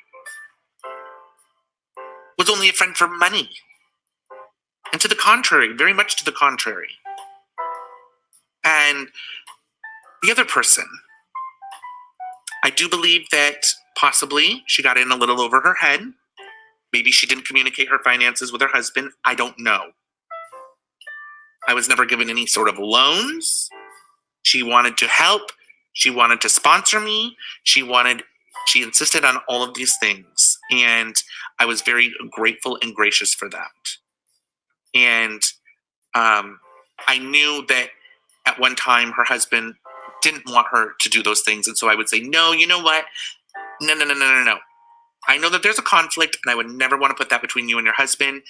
was only a friend for money. And to the contrary, very much to the contrary. And the other person, I do believe that possibly she got in a little over her head. Maybe she didn't communicate her finances with her husband. I don't know. I was never given any sort of loans. She wanted to help. She wanted to sponsor me. She insisted on all of these things. And I was very grateful and gracious for that. And I knew that at one time her husband didn't want her to do those things. And so I would say, no, you know what? No. I know that there's a conflict and I would never want to put that between you and your husband.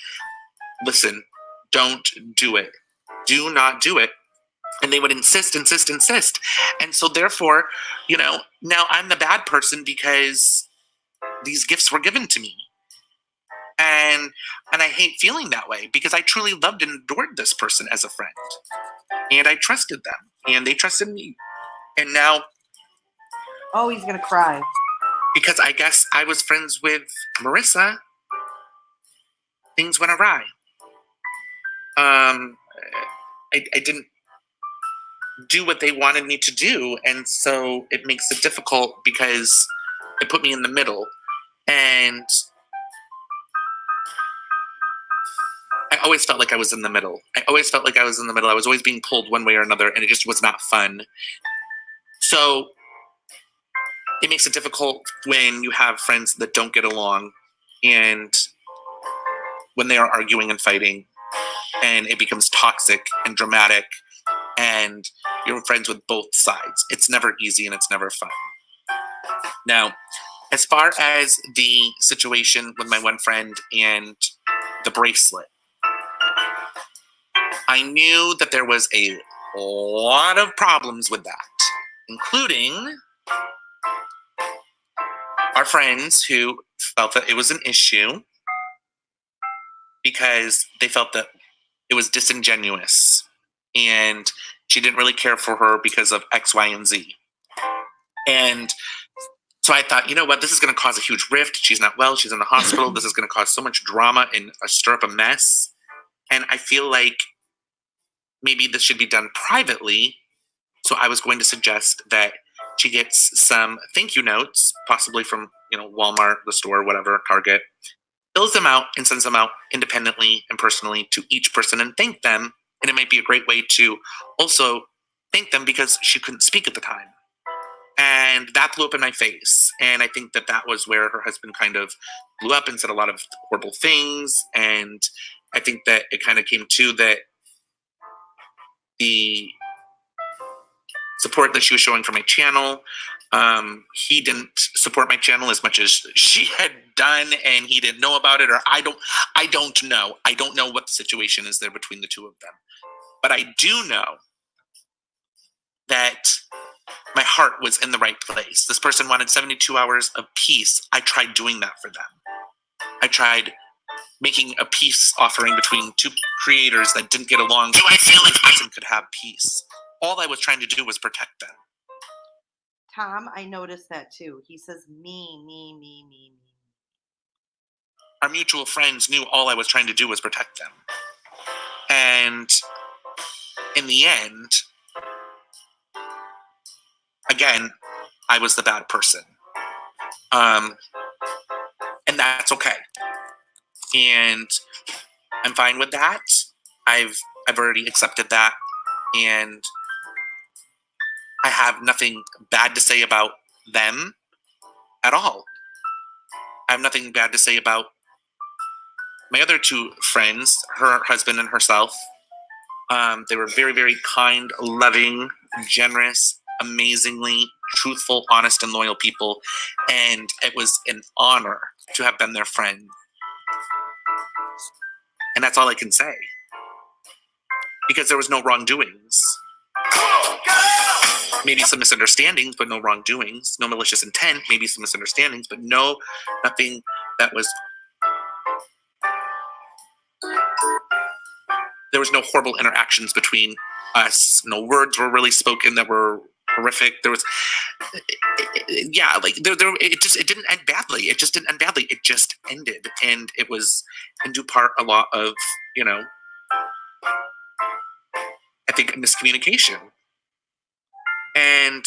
Listen, don't do it. Do not do it. And they would insist. And so therefore, now I'm the bad person because these gifts were given to me. And I hate feeling that way because I truly loved and adored this person as a friend. And I trusted them and they trusted me. And now, Oh, he's going to cry. because I guess I was friends with Marissa, things went awry. I didn't do what they wanted me to do. And so it makes it difficult because it put me in the middle. And I always felt like I was in the middle. I was always being pulled one way or another, and it just was not fun. So it makes it difficult when you have friends that don't get along and when they are arguing and fighting and it becomes toxic and dramatic and you're friends with both sides. It's never easy and it's never fun. Now, as far as the situation with my one friend and the bracelet, I knew that there was a lot of problems with that, including our friends who felt that it was an issue because they felt that it was disingenuous and she didn't really care for her because of X, Y, and Z. And so I thought, you know what, this is going to cause a huge rift. She's not well. She's in the hospital. This is going to cause so much drama and stir up a mess. And I feel like maybe this should be done privately. So I was going to suggest that she gets some thank you notes, possibly from, Walmart, the store, whatever, Target, fills them out and sends them out independently and personally to each person and thank them. And it might be a great way to also thank them because she couldn't speak at the time. And that blew up in my face. And I think that that was where her husband kind of blew up and said a lot of horrible things. And I think that it kind of came to that the support that she was showing for my channel, he didn't support my channel as much as she had done, and he didn't know about it, or I don't know. I don't know what the situation is there between the two of them. But I do know that my heart was in the right place. This person wanted 72 hours of peace. I tried doing that for them. I tried making a peace offering between two creators that didn't get along. Do I feel like this person could have peace? All I was trying to do was protect them. Tom, I noticed that too. He says me. Our mutual friends knew all I was trying to do was protect them. And in the end, again, I was the bad person. And that's okay. And I'm fine with that. I've already accepted that. And I have nothing bad to say about them at all. I have nothing bad to say about my other two friends, her husband and herself. They were very, very kind, loving, generous, amazingly truthful, honest, and loyal people. And it was an honor to have been their friend. And that's all I can say. Because there was no wrongdoings. Maybe some misunderstandings, but no wrongdoings. No malicious intent, maybe some misunderstandings, but nothing that was... There was no horrible interactions between us. No words were really spoken that were horrific. There was... Yeah, like, it didn't end badly. It just didn't end badly. It just ended. And it was, in due part, a lot of, I think, miscommunication. And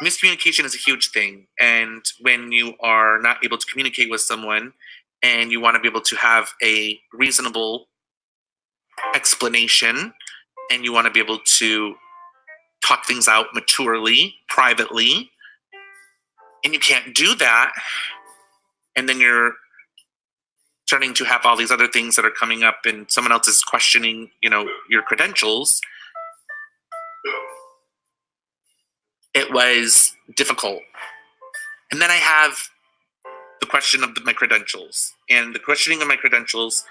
miscommunication is a huge thing. And when you are not able to communicate with someone and you want to be able to have a reasonable explanation and you want to be able to talk things out maturely, privately, and you can't do that, and then you're starting to have all these other things that are coming up and someone else is questioning, your credentials, it was difficult. And then I have the question of my credentials. And the questioning of my credentials,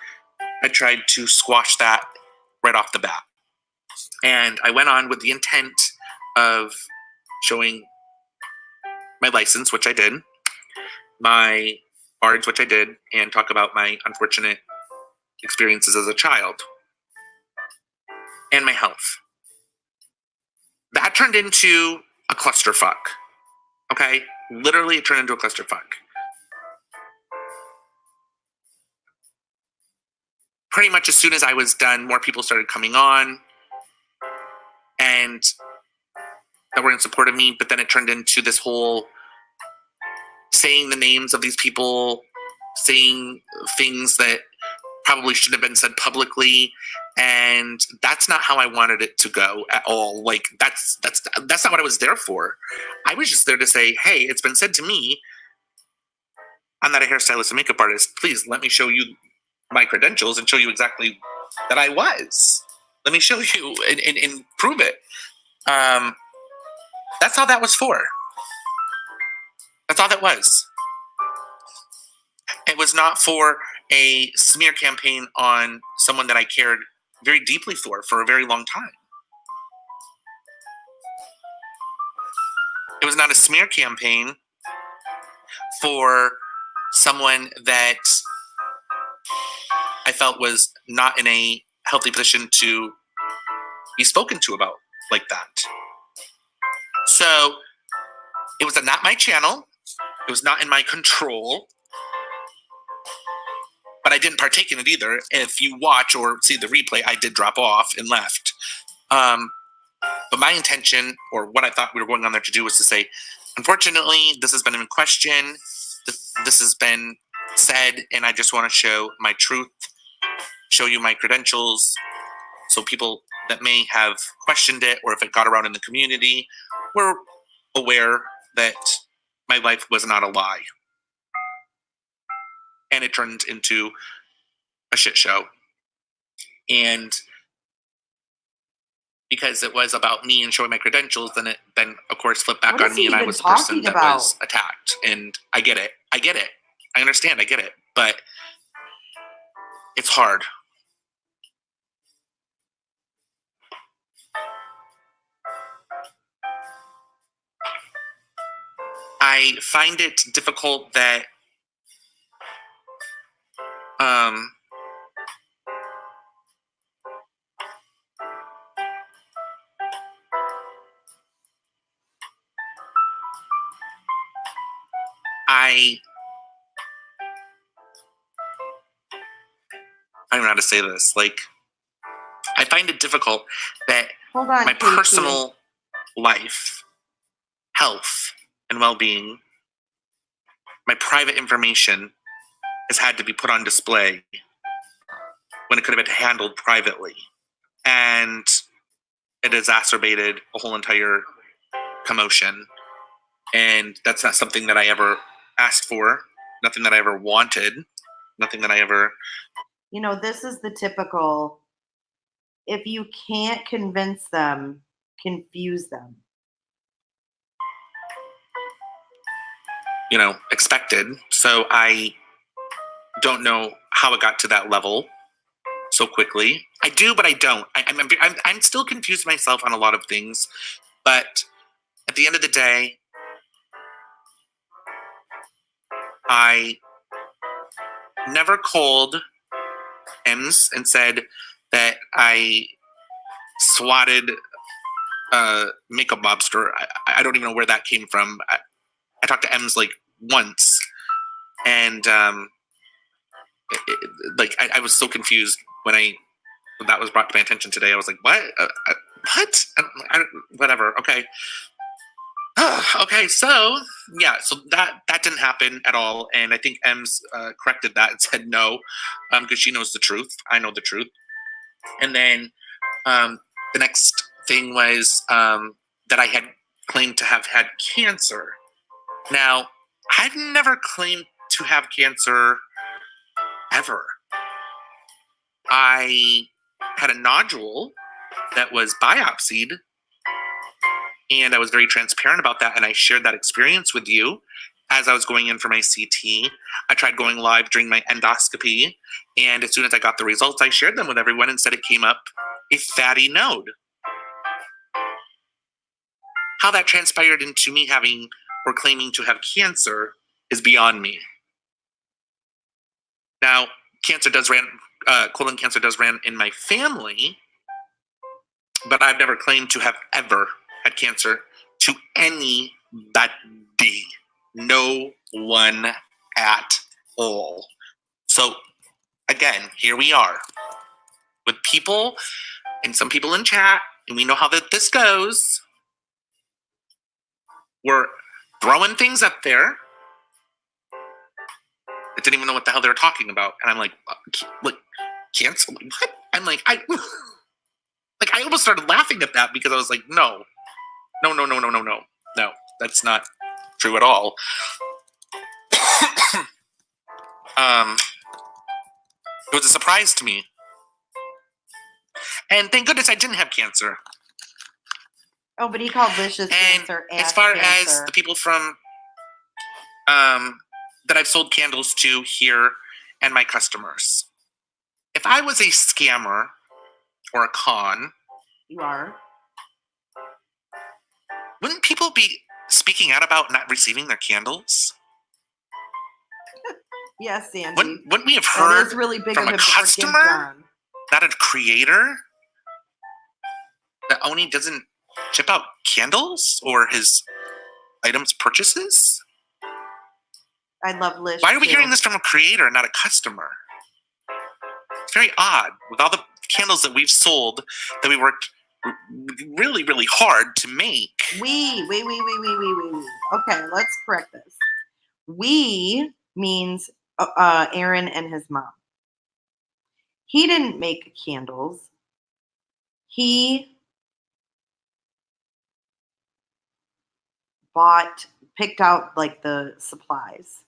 I tried to squash that right off the bat. And I went on with the intent of showing my license, which I did, my cards, which I did, and talk about my unfortunate experiences as a child and my health. That turned into a clusterfuck. Okay? Literally, it turned into a clusterfuck. Pretty much as soon as I was done, more people started coming on and that were in support of me, but then it turned into this whole saying the names of these people, saying things that probably shouldn't have been said publicly, and that's not how I wanted it to go at all. Like that's not what I was there for. I was just there to say, hey, it's been said to me, I'm not a hairstylist and makeup artist. Please let me show you my credentials and show you exactly that I was. Let me show you and prove it. That's all that was for. That's all that was. It was not for a smear campaign on someone that I cared very deeply for a very long time. It was not a smear campaign for someone that I felt was not in a healthy position to be spoken to about like that. So it was not my channel. It was not in my control. But I didn't partake in it either. If you watch or see the replay, I did drop off and left. But my intention, or what I thought we were going on there to do, was to say, unfortunately, this has been in question. This has been said, and I just want to show my truth, show you my credentials, so people that may have questioned it, or if it got around in the community, were aware that my life was not a lie. And it turned into a shit show. And because it was about me and showing my credentials, then it of course flipped back on me, and I was the person that was attacked. And I get it. I understand. I get it. But it's hard. I find it difficult that I don't know how to say this. Like, I find it difficult that my personal life, health, and well-being, my private information has had to be put on display when it could have been handled privately. And it exacerbated a whole entire commotion. And that's not something that I ever asked for, nothing that I ever wanted, nothing that I ever... You know, this is the typical, if you can't convince them, confuse them. You know, expected. So I don't know how it got to that level so quickly. I do, but I don't. I'm still confused myself on a lot of things. But at the end of the day, I never called Ems and said that I swatted a makeup mobster. I don't even know where that came from. I talked to Ems like once, and I was so confused when that was brought to my attention today. I was like, what? What? Whatever. Okay. Okay, so yeah, so that didn't happen at all, and I think Ems corrected that and said no, because she knows the truth. I know the truth. And then the next thing was that I had claimed to have had cancer. Now, I've never claimed to have cancer ever. I had a nodule that was biopsied, and I was very transparent about that, and I shared that experience with you as I was going in for my CT. I tried going live during my endoscopy, and as soon as I got the results, I shared them with everyone and said it came up a fatty node. How that transpired into me having or claiming to have cancer is beyond me. Now, colon cancer does run in my family, but I've never claimed to have ever had cancer to anybody. No one at all. So, again, here we are with people and some people in chat, and we know how this goes. We're throwing things up there. I didn't even know what the hell they were talking about. And I'm like cancer? What? I'm like, I almost started laughing at that because I was like, no, that's not true at all. It was a surprise to me. And thank goodness I didn't have cancer. Oh, but he called vicious cancer as far cancer. as the people from that I've sold candles to here and my customers, if I was a scammer or a con, you are. Wouldn't people be speaking out about not receiving their candles? Yes, Sandy. Wouldn't we have heard really big from a customer, not a creator, that Oney doesn't ship out candles or his items purchases? I love Lish. Why are we hearing this from a creator and not a customer? It's very odd. With all the candles that we've sold, that we worked really, really hard to make. We. Okay, let's correct this. We means Aaron and his mom. He didn't make candles. He picked out like the supplies.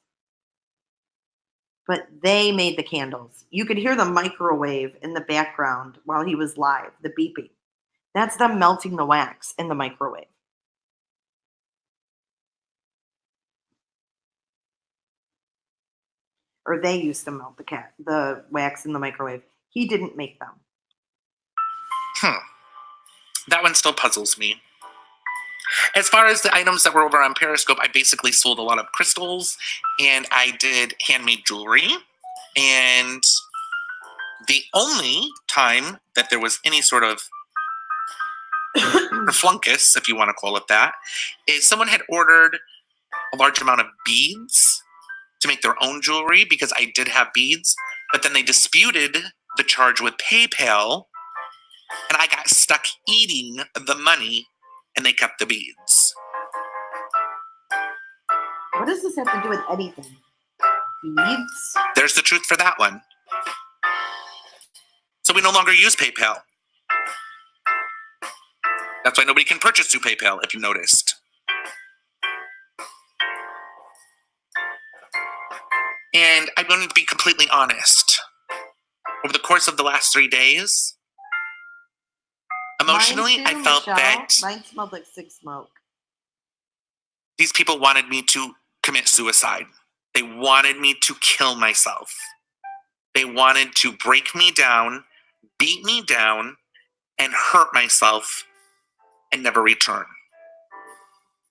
But they made the candles. You could hear the microwave in the background while he was live, the beeping. That's them melting the wax in the microwave. Or they used to melt the wax in the microwave. He didn't make them. That one still puzzles me. As far as the items that were over on Periscope, I basically sold a lot of crystals, and I did handmade jewelry. And the only time that there was any sort of flunkus, if you want to call it that, is someone had ordered a large amount of beads to make their own jewelry, because I did have beads, but then they disputed the charge with PayPal, and I got stuck eating the money, and they kept the beads. What does this have to do with anything? Beads? There's the truth for that one. So we no longer use PayPal. That's why nobody can purchase through PayPal, if you noticed. And I'm going to be completely honest. Over the course of the last 3 days, emotionally, I felt that mine smelled like sick smoke. These people wanted me to commit suicide. They wanted me to kill myself. They wanted to break me down, beat me down, and hurt myself and never return.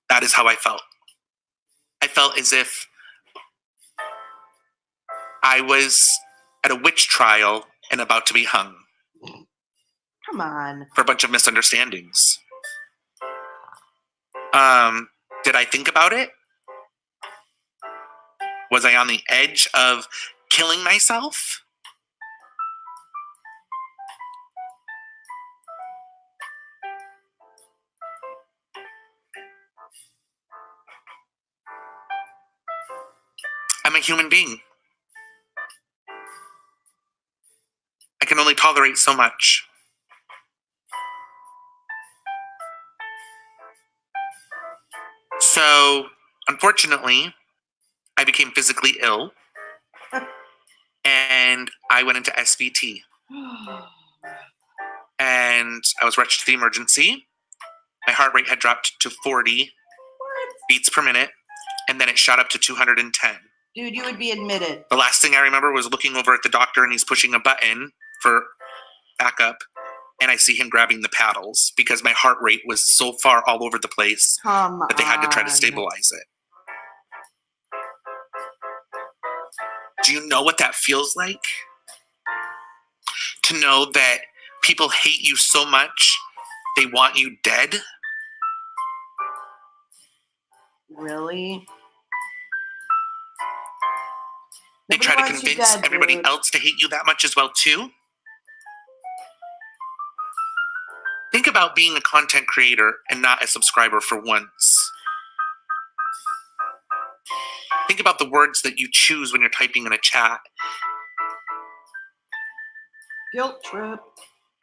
That is how I felt. I felt as if I was at a witch trial and about to be hung. Come on. For a bunch of misunderstandings. Did I think about it? Was I on the edge of killing myself? I'm a human being. I can only tolerate so much. So, unfortunately, I became physically ill, and I went into SVT. And I was rushed to the emergency. My heart rate had dropped to 40 beats per minute, and then it shot up to 210. Dude, you would be admitted. The last thing I remember was looking over at the doctor, and he's pushing a button for backup, and I see him grabbing the paddles because my heart rate was so far all over the place that they had to try to stabilize it. Do you know what that feels like? To know that people hate you so much, they want you dead? Really? They Nobody try to wants you convince dead, everybody dude. else to hate you that much as well, too? Think about being a content creator and not a subscriber for once. Think about the words that you choose when you're typing in a chat. Guilt trip.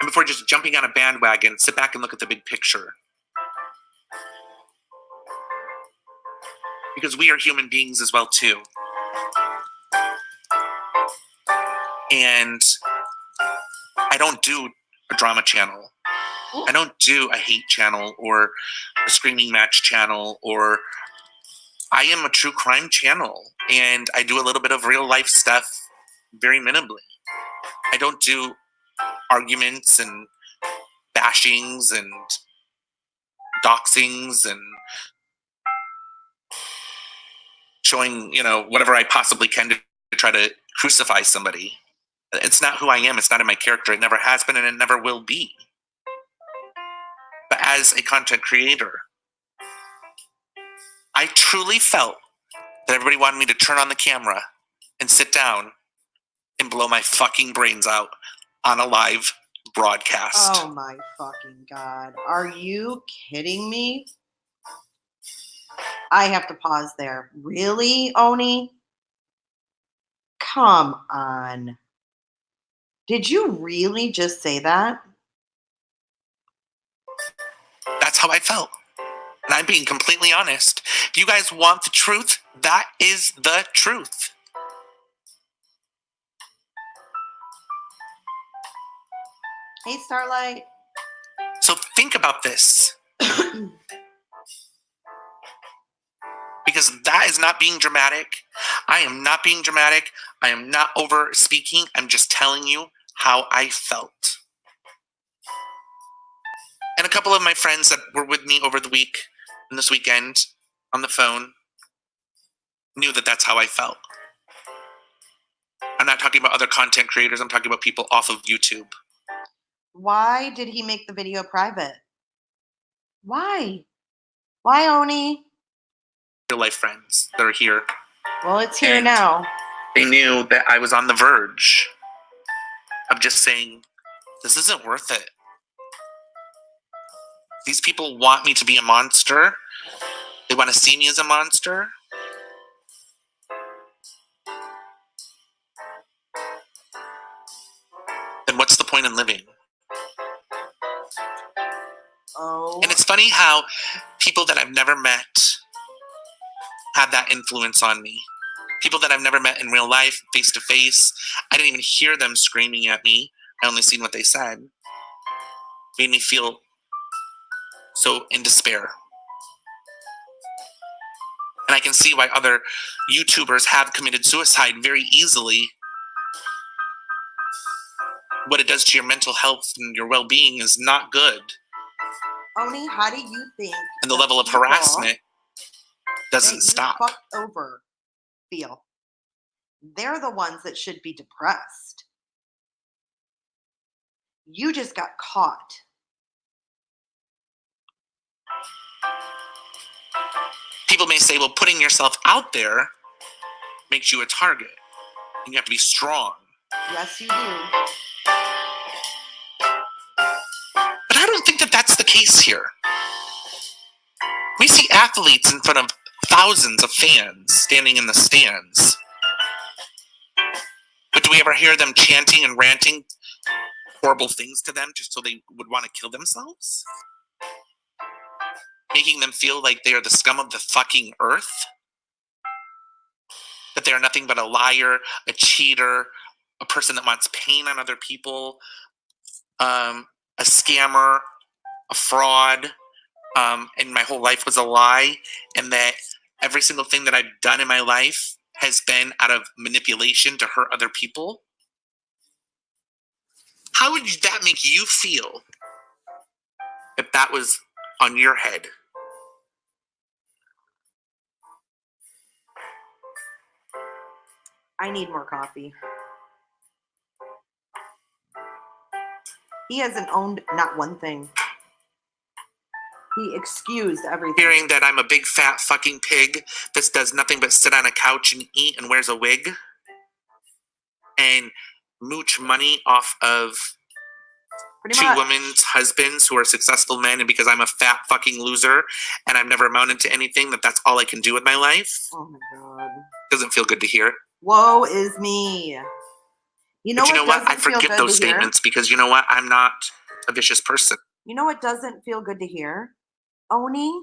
And before just jumping on a bandwagon, sit back and look at the big picture. Because we are human beings as well, too. And I don't do a drama channel. I don't do a hate channel or a screaming match channel, or I am a true crime channel. And I do a little bit of real life stuff very minimally. I don't do arguments and bashings and doxings and showing, whatever I possibly can to try to crucify somebody. It's not who I am. It's not in my character. It never has been and it never will be. But as a content creator, I truly felt that everybody wanted me to turn on the camera and sit down and blow my fucking brains out on a live broadcast. Oh my fucking God. Are you kidding me? I have to pause there. Really, Oney? Come on. Did you really just say that? That's how I felt. And I'm being completely honest. If you guys want the truth, that is the truth. Hey, Starlight. So think about this. Because that is not being dramatic. I am not being dramatic. I am not over speaking. I'm just telling you how I felt. And a couple of my friends that were with me over the week and this weekend on the phone knew that that's how I felt. I'm not talking about other content creators. I'm talking about people off of YouTube. Why did he make the video private? Why? Why, Oney? Real life friends that are here. Well, it's here And now. they knew that I was on the verge of just saying, this isn't worth it. These people want me to be a monster. They want to see me as a monster. Then what's the point in living? Oh. And it's funny how people that I've never met have that influence on me. People that I've never met in real life, face to face. I didn't even hear them screaming at me. I only seen what they said. Made me feel so in despair. And I can see why other YouTubers have committed suicide very easily. What it does to your mental health and your well-being is not good. Oney, how do you think And the level of harassment that doesn't you stop. fucked over feel? They're the ones that should be depressed. You just got caught. People may say, well, putting yourself out there makes you a target. And you have to be strong. Yes, you do. But I don't think that that's the case here. We see athletes in front of thousands of fans standing in the stands. But do we ever hear them chanting and ranting horrible things to them just so they would want to kill themselves? Making them feel like they are the scum of the fucking earth? That they are nothing but a liar, a cheater, a person that wants pain on other people, a scammer, a fraud, and my whole life was a lie, and that every single thing that I've done in my life has been out of manipulation to hurt other people? How would that make you feel if that was on your head? I need more coffee. He hasn't owned not one thing. He excused everything. Hearing that I'm a big fat fucking pig that does nothing but sit on a couch and eat and wears a wig and mooch money off of Pretty two much. women's husbands who are successful men, and because I'm a fat fucking loser and I've never amounted to anything, that's all I can do with my life. Oh my God. Doesn't feel good to hear. Woe is me. You know, but you know what? I doesn't feel forgive good those to hear? statements because you know what? I'm not a vicious person. You know what doesn't feel good to hear, Oney,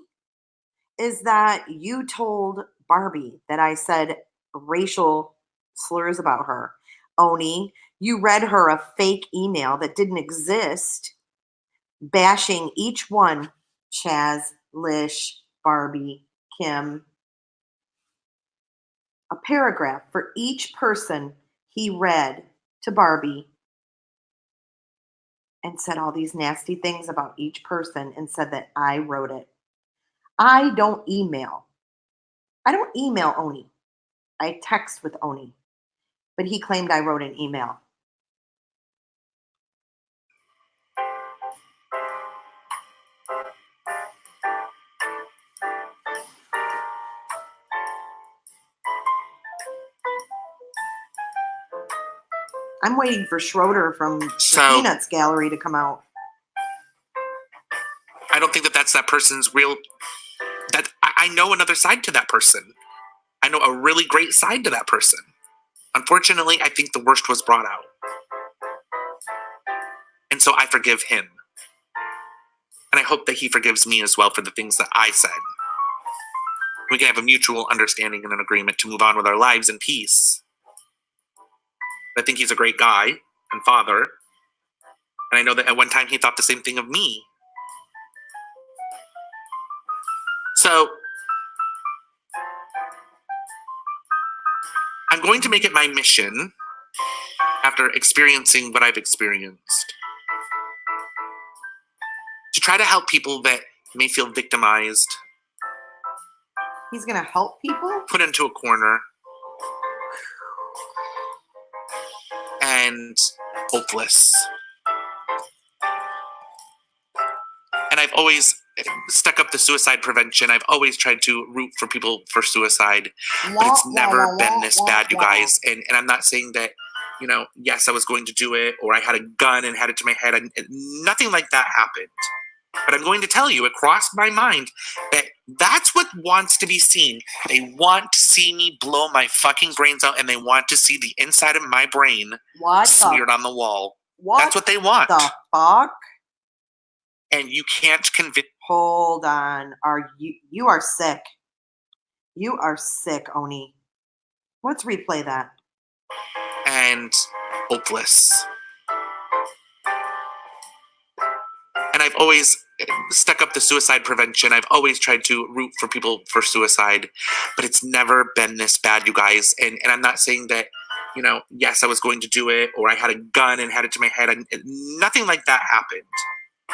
is that you told Barbie that I said racial slurs about her. Oney, you read her a fake email that didn't exist, bashing each one, Chaz, Lish, Barbie, Kim, a paragraph for each person he read to Barbie and said all these nasty things about each person and said that I wrote it. I don't email. I don't email Oney. I text with Oney. But he claimed I wrote an email. I'm waiting for Schroeder from the Peanuts Gallery to come out. I don't think that's that person's real. That I know another side to that person. I know a really great side to that person. Unfortunately, I think the worst was brought out. And so I forgive him. And I hope that he forgives me as well for the things that I said. We can have a mutual understanding and an agreement to move on with our lives in peace. I think he's a great guy and father. And I know that at one time he thought the same thing of me. So I'm going to make it my mission, after experiencing what I've experienced, to try to help people that may feel victimized. He's going to help people? Put into a corner. And hopeless. And I've always stuck up the suicide prevention. I've always tried to root for people for suicide. But it's never been this bad, you guys. And I'm not saying that, you know, yes, I was going to do it, or I had a gun and had it to my head. Nothing like that happened. But I'm going to tell you, it crossed my mind that that's what wants to be seen. They want to see me blow my fucking brains out, and they want to see the inside of my brain smeared on the wall. That's what they want. The fuck? And you can't convince. Hold on. You are sick. You are sick, Oney. Let's replay that. And hopeless. And I've always stuck up the suicide prevention. I've always tried to root for people for suicide, but it's never been this bad, you guys. And I'm not saying that, you know, yes, I was going to do it, or I had a gun and had it to my head. Nothing like that happened.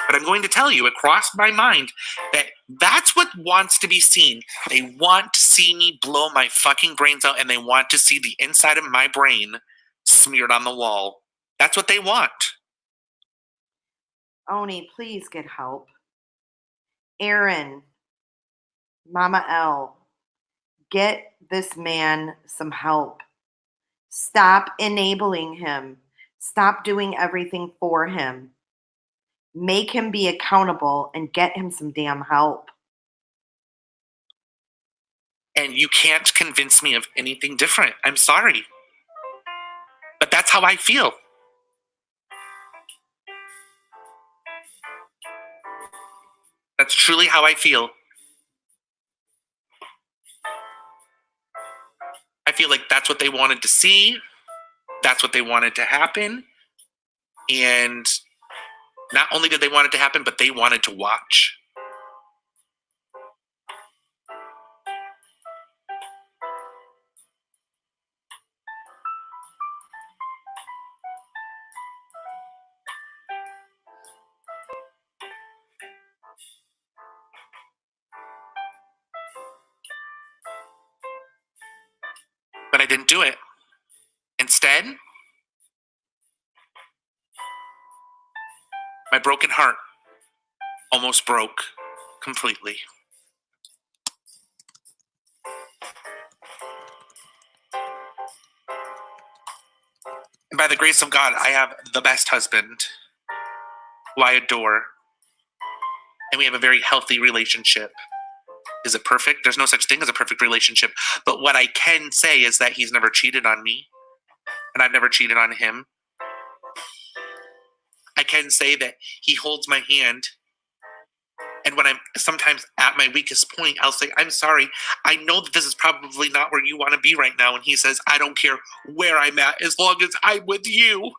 But I'm going to tell you, it crossed my mind that that's what wants to be seen. They want to see me blow my fucking brains out, and they want to see the inside of my brain smeared on the wall. That's what they want. Oney, please get help. Aaron, Mama L, get this man some help. Stop enabling him. Stop doing everything for him. Make him be accountable and get him some damn help. And you can't convince me of anything different. I'm sorry. But that's how I feel. That's truly how I feel. I feel like that's what they wanted to see. That's what they wanted to happen. And not only did they want it to happen, but they wanted to watch. But I didn't do it. Instead, my broken heart almost broke completely. And by the grace of God, I have the best husband who I adore, and we have a very healthy relationship. Is it perfect? There's no such thing as a perfect relationship. But what I can say is that he's never cheated on me, and I've never cheated on him. I can say that he holds my hand, and when I'm sometimes at my weakest point, I'll say, I'm sorry. I know that this is probably not where you want to be right now. And he says, I don't care where I'm at as long as I'm with you.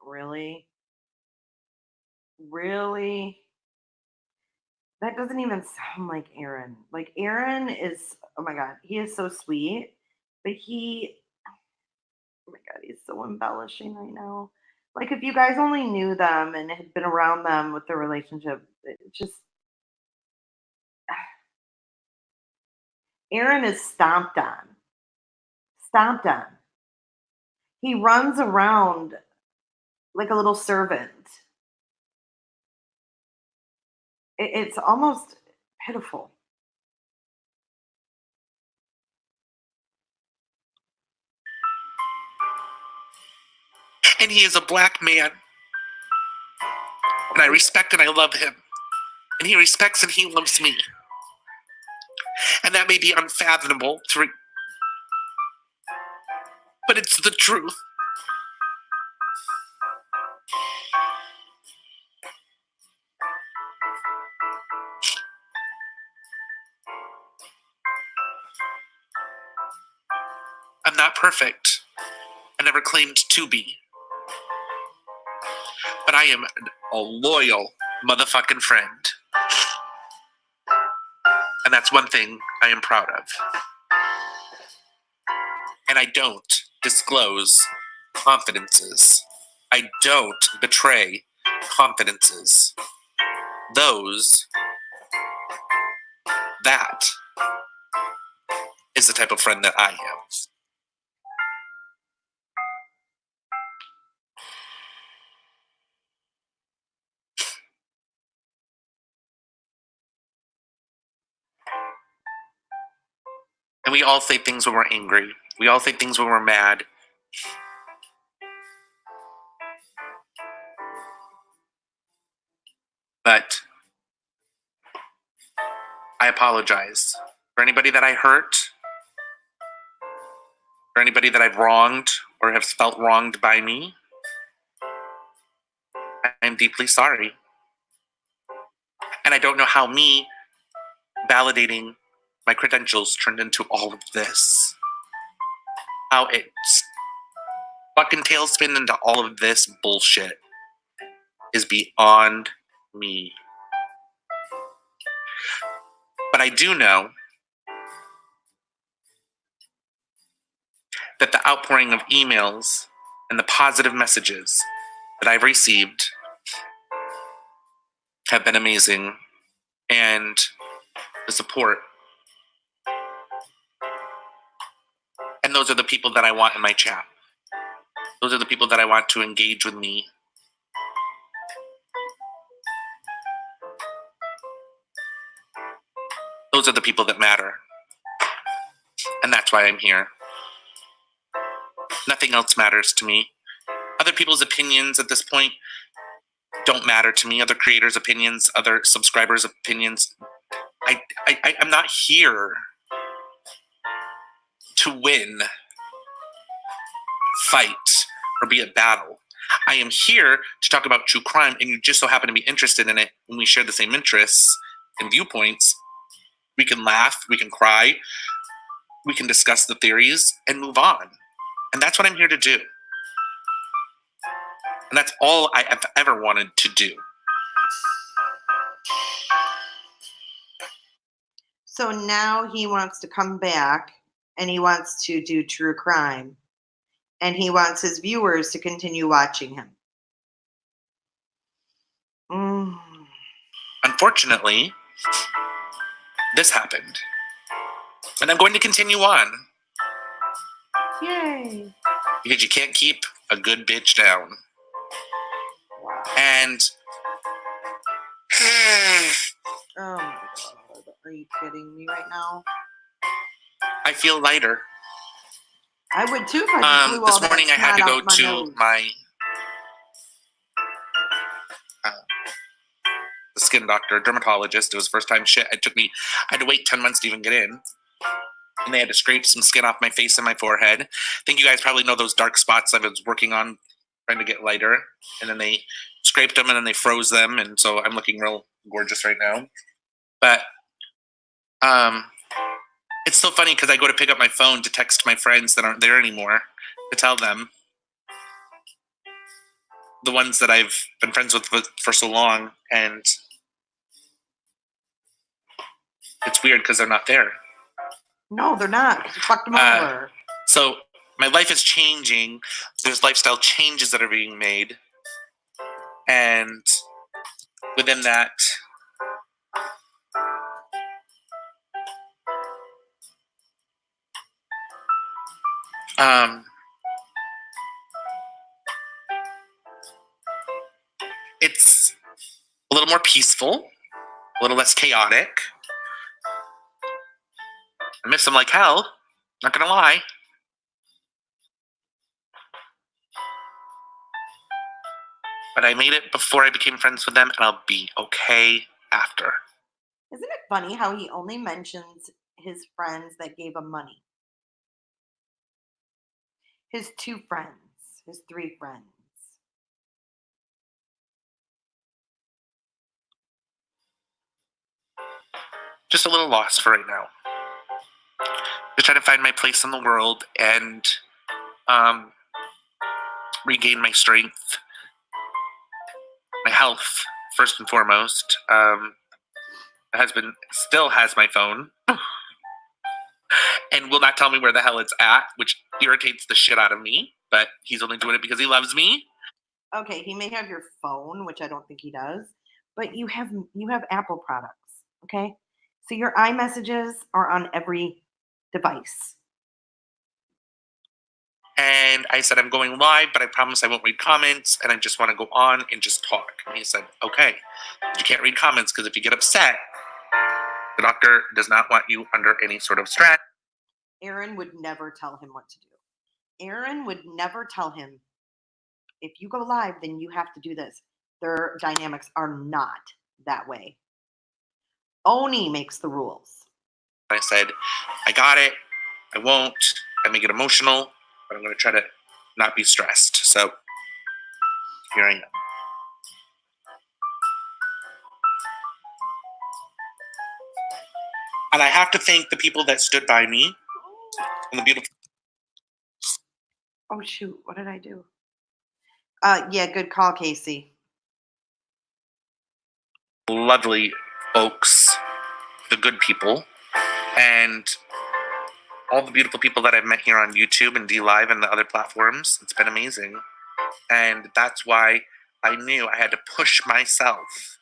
Really? Really? That doesn't even sound like Aaron. Like, Aaron is, oh my God, he is so sweet. But oh my God, he's so embellishing right now. Like, if you guys only knew them and had been around them with their relationship, it just, Aaron is stomped on. Stomped on. He runs around like a little servant. It's almost pitiful. And he is a black man. And I respect and I love him. And he respects and he loves me. And that may be unfathomable but it's the truth. I'm not perfect. I never claimed to be. But I am a loyal motherfucking friend. And that's one thing I am proud of. And I don't disclose confidences. I don't betray confidences. That is the type of friend that I am. And we all say things when we're angry. We all say things when we're mad. But I apologize for anybody that I hurt, for anybody that I've wronged or have felt wronged by me. I'm deeply sorry. And I don't know how me validating my credentials turned into all of this. How it fucking tailspin into all of this bullshit is beyond me. But I do know that the outpouring of emails and the positive messages that I've received have been amazing. And the support. And those are the people that I want in my chat. Those are the people that I want to engage with me. Those are the people that matter. And that's why I'm here. Nothing else matters to me. Other people's opinions at this point don't matter to me. Other creators' opinions, other subscribers' opinions. I'm not here to win, fight, or be at battle. I am here to talk about true crime, and you just so happen to be interested in it when we share the same interests and viewpoints. We can laugh, we can cry, we can discuss the theories, and move on. And that's what I'm here to do. And that's all I have ever wanted to do. So now he wants to come back and he wants to do true crime. And he wants his viewers to continue watching him. Unfortunately, this happened. And I'm going to continue on. Yay. Because you can't keep a good bitch down. Wow. And Oh my god. Are you kidding me right now? I feel lighter. I would too if I just blew all This that morning I had to snot go out my to nose. my the skin doctor, dermatologist. It was the first time shit. I had to wait 10 months to even get in. And they had to scrape some skin off my face and my forehead. I think you guys probably know those dark spots I was working on trying to get lighter. And then they scraped them and then they froze them. And so I'm looking real gorgeous right now. But it's so funny because I go to pick up my phone to text my friends that aren't there anymore to tell them. The ones that I've been friends with for so long. And it's weird because they're not there. No, they're not. You fucked them over. So my life is changing. There's lifestyle changes that are being made. And within that, it's a little more peaceful, a little less chaotic. I miss them like hell, not gonna lie. But I made it before I became friends with them, and I'll be okay after. Isn't it funny how he only mentions his friends that gave him money? His 2 friends, his 3 friends. Just a little lost for right now. Just trying to find my place in the world and regain my strength, my health, first and foremost. My husband still has my phone and will not tell me where the hell it's at, which irritates the shit out of me, but he's only doing it because he loves me. Okay, he may have your phone, which I don't think he does, but you have Apple products, okay? So your iMessages are on every device. And I said, I'm going live, but I promise I won't read comments, and I just want to go on and just talk. And he said, okay, you can't read comments because if you get upset, the doctor does not want you under any sort of stress. Aaron would never tell him what to do. Aaron would never tell him, if you go live, then you have to do this. Their dynamics are not that way. Oney makes the rules. I said, I got it. I won't. I may get emotional, but I'm going to try to not be stressed. So here I am. And I have to thank the people that stood by me and the beautiful. Oh shoot, what did I do? Yeah, good call, Casey. Lovely folks, the good people, and all the beautiful people that I've met here on YouTube and D Live and the other platforms. It's been amazing. And that's why I knew I had to push myself,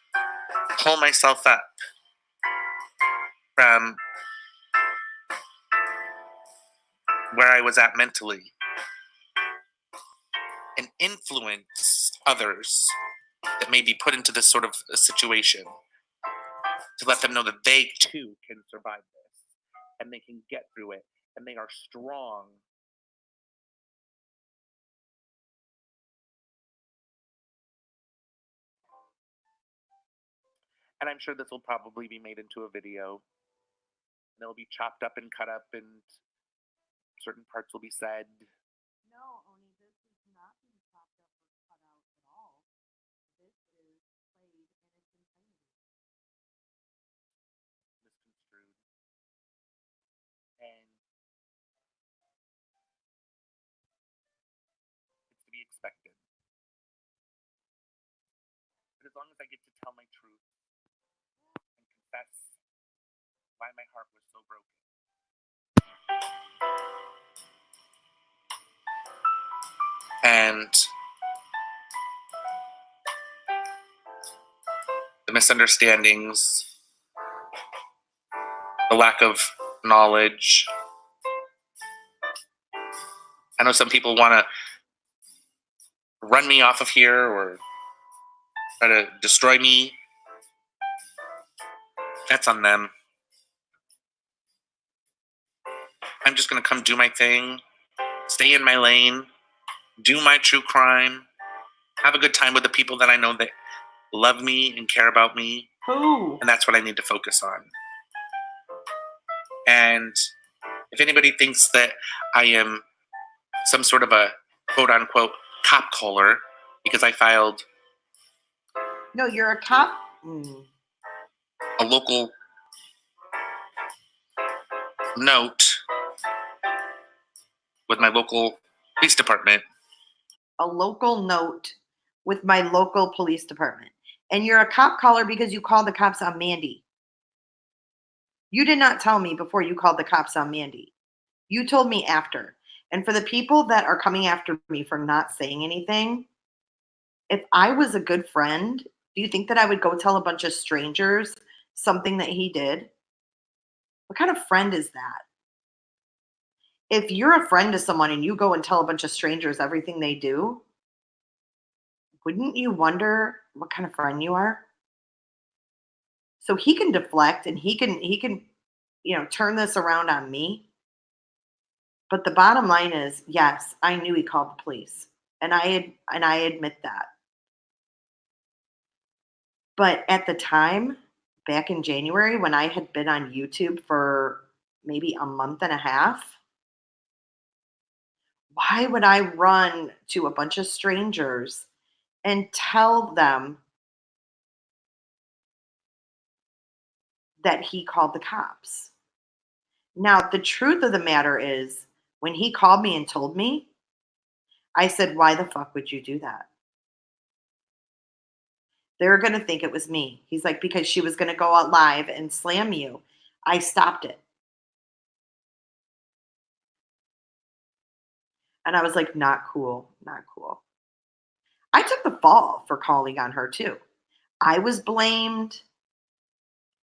pull myself up from where I was at mentally and influence others that may be put into this sort of a situation to let them know that they too can survive this and they can get through it and they are strong. And I'm sure this will probably be made into a video. And it'll be chopped up and cut up and certain parts will be said. No, Oney, this is not being chopped up or cut out at all. This is played in its entirety. Misconstrued. And it's to be expected. But as long as I get to tell my truth and confess why my heart was so broken. And the misunderstandings, the lack of knowledge. I know some people want to run me off of here or try to destroy me. That's on them. I'm just going to come do my thing, stay in my lane, do my true crime, have a good time with the people that I know that love me and care about me. Who? And that's what I need to focus on. And if anybody thinks that I am some sort of a quote-unquote cop caller because I filed No, you're a cop. a local note with my local police department. A local note with my local police department. And you're a cop caller because you called the cops on Mandy. You did not tell me before you called the cops on Mandy. You told me after. And for the people that are coming after me for not saying anything, if I was a good friend, do you think that I would go tell a bunch of strangers something that he did? What kind of friend is that? If you're a friend to someone and you go and tell a bunch of strangers everything they do, wouldn't you wonder what kind of friend you are? So he can deflect and he can turn this around on me. But the bottom line is, yes, I knew he called the police. And I admit that. But at the time, back in January, when I had been on YouTube for maybe a month and a half, why would I run to a bunch of strangers and tell them that he called the cops? Now, the truth of the matter is, when he called me and told me, I said, why the fuck would you do that? They're going to think it was me. He's like, because she was going to go out live and slam you. I stopped it. And I was like, not cool, not cool. I took the fall for calling on her too. I was blamed.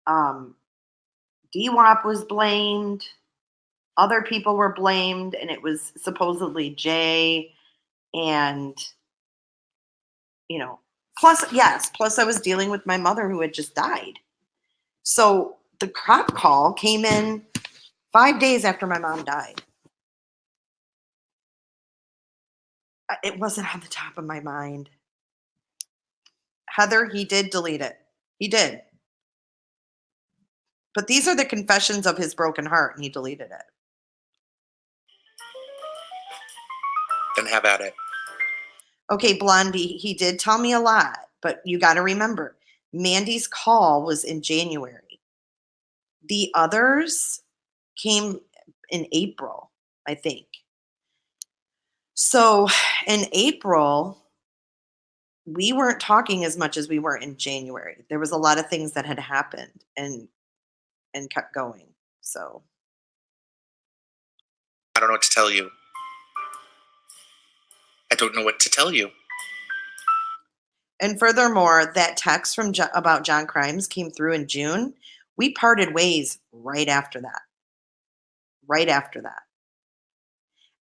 DWAP was blamed. Other people were blamed. And it was supposedly Jay. And, plus I was dealing with my mother who had just died. So the cop call came in 5 days after my mom died. It wasn't on the top of my mind. Heather, he did delete it. He did. But these are the confessions of his broken heart, and he deleted it. Then have at it. Okay, Blondie, he did tell me a lot, but you got to remember, Mandy's call was in January. The others came in April, I think. So in April, we weren't talking as much as we were in January. There was a lot of things that had happened and kept going. So I don't know what to tell you. I don't know what to tell you. And furthermore, that text from about John Crimes came through in June. We parted ways right after that. Right after that.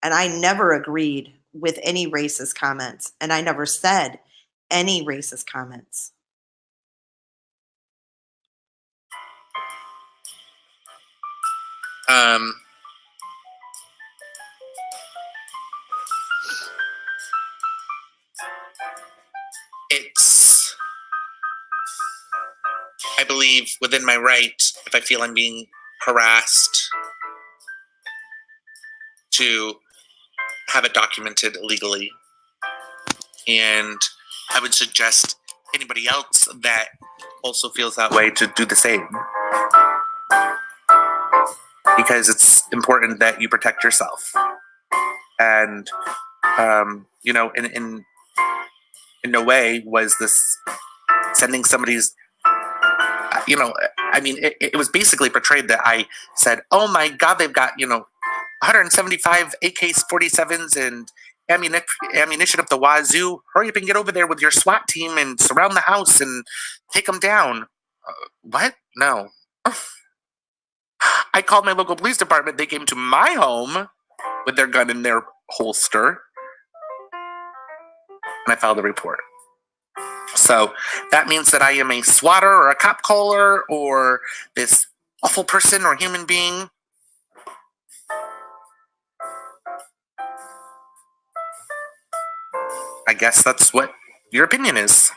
And I never agreed with any racist comments. And I never said any racist comments. It's, I believe, within my right, if I feel I'm being harassed, to have it documented legally. And I would suggest anybody else that also feels that way to do the same. Because it's important that you protect yourself. And, in no way was this sending somebody's, it was basically portrayed that I said, oh my God, they've got, 175 AK-47s and ammunition up the wazoo. Hurry up and get over there with your SWAT team and surround the house and take them down. What? No. I called my local police department. They came to my home with their gun in their holster. And I filed a report. So that means that I am a swatter or a cop caller or this awful person or human being. I guess that's what your opinion is.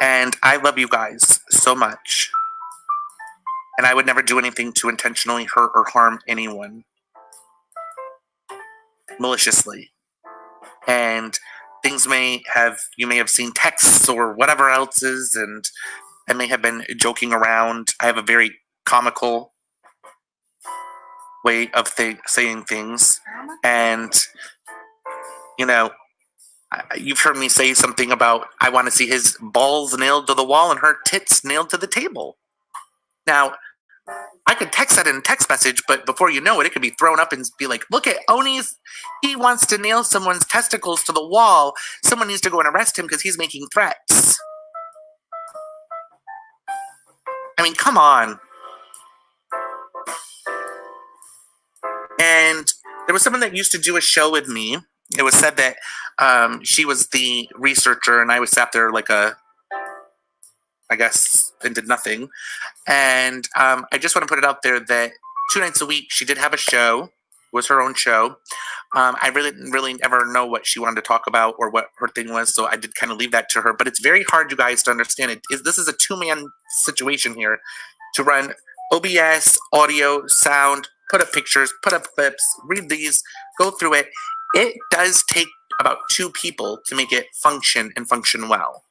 And I love you guys so much. And I would never do anything to intentionally hurt or harm anyone maliciously. And things you may have seen texts or whatever else is, and I may have been joking around. I have a very comical way of saying things. And, you know, you've heard me say something about I want to see his balls nailed to the wall and her tits nailed to the table. Now, I could text that in a text message, but before you know it, it could be thrown up and be like, look at Oney's, he wants to nail someone's testicles to the wall. Someone needs to go and arrest him because he's making threats. I mean, come on. And there was someone that used to do a show with me. It was said that she was the researcher and I was sat there like I guess, and did nothing. And I just want to put it out there that 2 nights a week, she did have a show. It was her own show. I really didn't really ever know what she wanted to talk about or what her thing was, so I did kind of leave that to her. But it's very hard, you guys, to understand it. This is a 2-man situation here to run OBS, audio, sound, put up pictures, put up clips, read these, go through it. It does take about 2 people to make it function and function well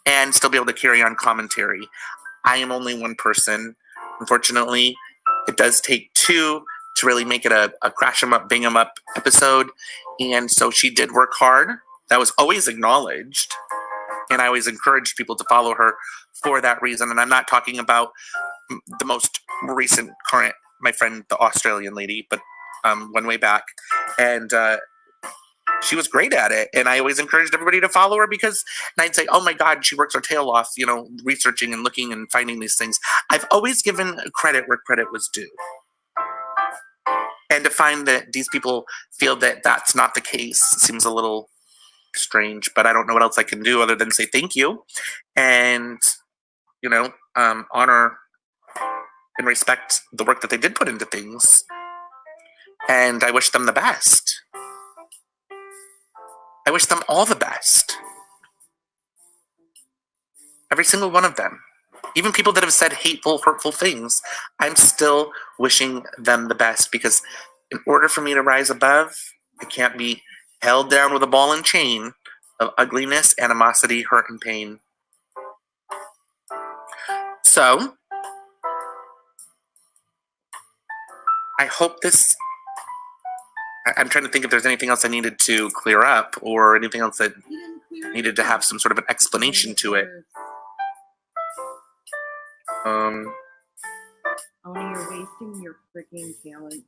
and still be able to carry on commentary. I am only one person. Unfortunately, it does take 2 to really make it a crash 'em up, bang 'em up episode. And so she did work hard. That was always acknowledged. And I always encouraged people to follow her for that reason. And I'm not talking about the most recent current, my friend, the Australian lady, but one way back. And she was great at it. And I always encouraged everybody to follow her because I'd say, oh my God, she works her tail off, researching and looking and finding these things. I've always given credit where credit was due. And to find that these people feel that that's not the case seems a little strange, but I don't know what else I can do other than say thank you and, honor and respect the work that they did put into things. And I wish them the best. I wish them all the best. Every single one of them. Even people that have said hateful, hurtful things, I'm still wishing them the best because in order for me to rise above, I can't be held down with a ball and chain of ugliness, animosity, hurt, and pain. So, I hope I'm trying to think if there's anything else I needed to clear up or anything else that needed to have some sort of an explanation to it. Oney, you're wasting your freaking talent.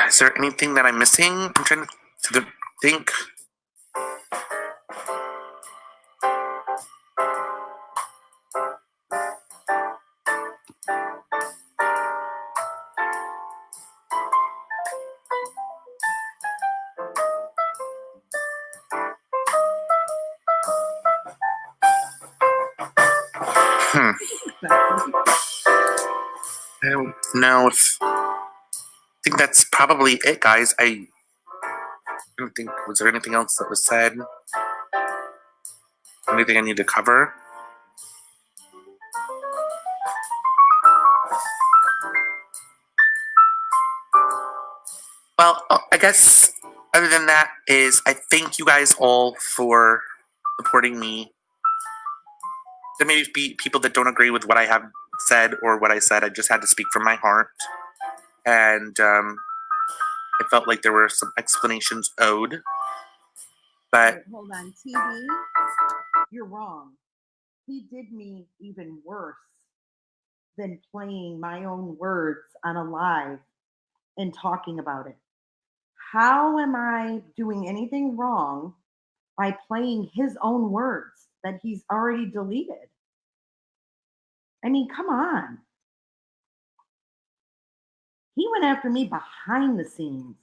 Is there anything that I'm missing? I'm trying to think. I don't know if I think that's probably it, guys. I don't think, was there anything else that was said? Anything I need to cover? Well, I guess other than that is I thank you guys all for supporting me. There may be people that don't agree with what I have said or what I said. I just had to speak from my heart. And I felt like there were some explanations owed. But Hold on, TV, you're wrong. He did me even worse than playing my own words on a live and talking about it. How am I doing anything wrong by playing his own words that he's already deleted? I mean, come on. He went after me behind the scenes.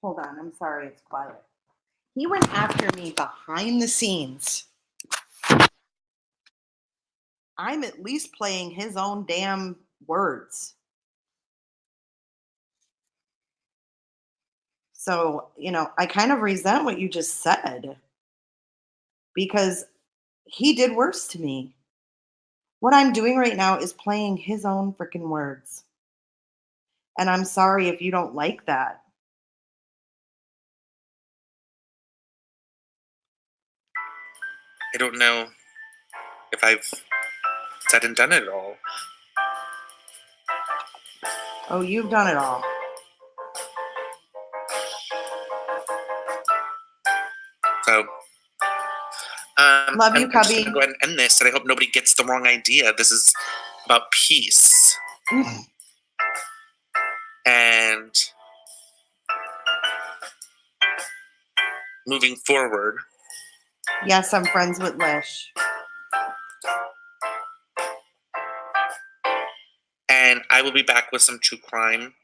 Hold on, I'm sorry, it's quiet. He went after me behind the scenes. I'm at least playing his own damn words. So, I kind of resent what you just said because he did worse to me. What I'm doing right now is playing his own freaking words. And I'm sorry if you don't like that. I don't know if I've said and done it all. Oh, you've done it all. So, Love you, I'm just Cubby. going to go ahead and end this, and I hope nobody gets the wrong idea. This is about peace. And moving forward. Yes, I'm friends with Lish. And I will be back with some true crime.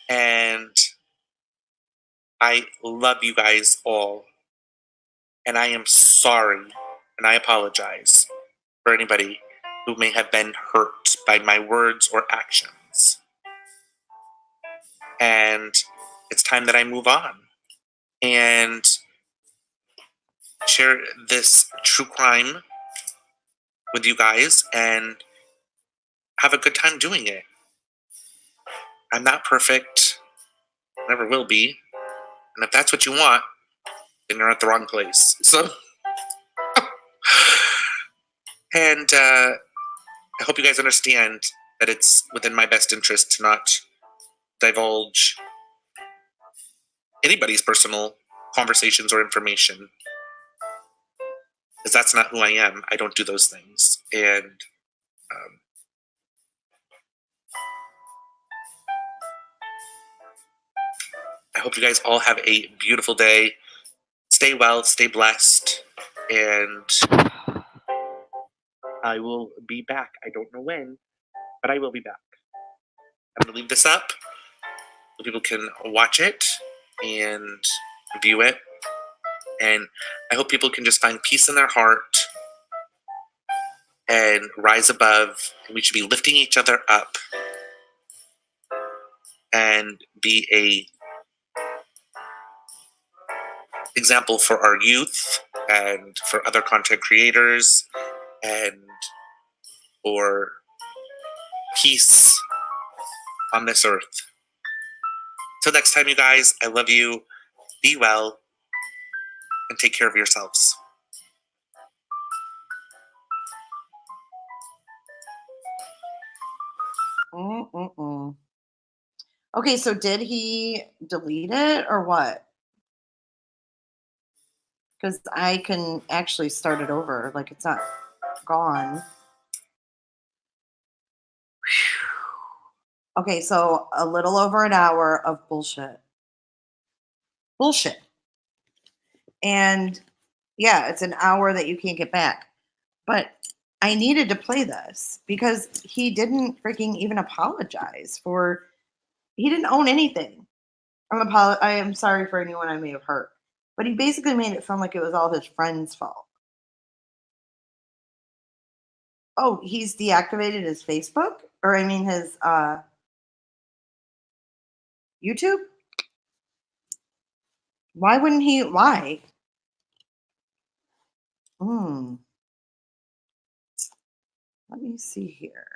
And I love you guys all. And I am sorry, and I apologize for anybody who may have been hurt by my words or actions. And it's time that I move on and share this true crime with you guys and have a good time doing it. I'm not perfect, never will be. And if that's what you want, then you're at the wrong place. So, and I hope you guys understand that it's within my best interest to not divulge anybody's personal conversations or information, because that's not who I am. I don't do those things. And I hope you guys all have a beautiful day. Stay well, stay blessed, and I will be back. I don't know when, but I will be back. I'm going to leave this up so people can watch it and view it. And I hope people can just find peace in their heart and rise above. And we should be lifting each other up and be a example for our youth and for other content creators and for peace on this earth. Till next time, you guys, I love you. Be well and take care of yourselves. Okay, so did he delete it or what? Because I can actually start it over. Like, it's not gone. Okay, so a little over an hour of bullshit. Bullshit. And yeah, it's an hour that you can't get back. But I needed to play this because he didn't freaking even apologize for, he didn't own anything. I am sorry for anyone I may have hurt. But he basically made it sound like it was all his friend's fault. Oh, he's deactivated his Facebook? Or I mean his YouTube? Why wouldn't he? Why? Let me see here.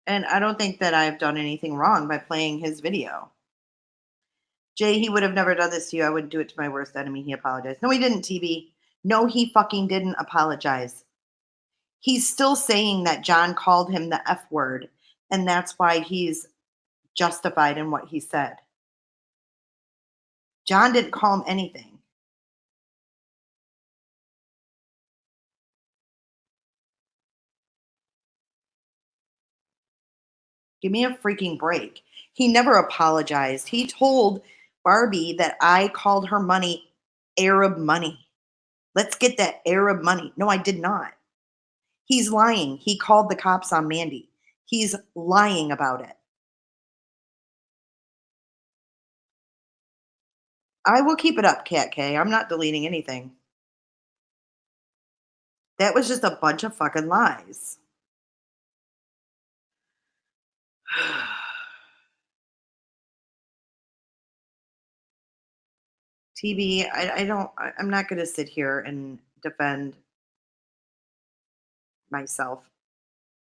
And I don't think that I've done anything wrong by playing his video. Jay, he would have never done this to you. I wouldn't do it to my worst enemy. He apologized. No, he didn't, TB. No, he fucking didn't apologize. He's still saying that John called him the F word, and that's why he's justified in what he said. John didn't call him anything. Give me a freaking break. He never apologized. He told Barbie that I called her money Arab money. Let's get that Arab money. No, I did not. He's lying. He called the cops on Mandy. He's lying about it. I will keep it up, Cat K. I'm not deleting anything. That was just a bunch of fucking lies. TB, I'm not going to sit here and defend myself.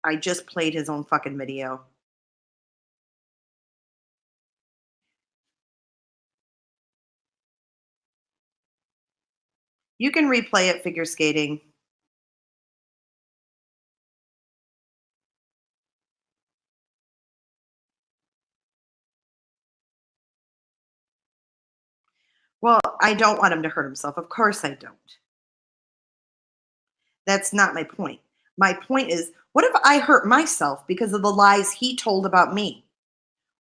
I just played his own fucking video. You can replay it, figure skating. Well, I don't want him to hurt himself. Of course I don't. That's not my point. My point is, what if I hurt myself because of the lies he told about me?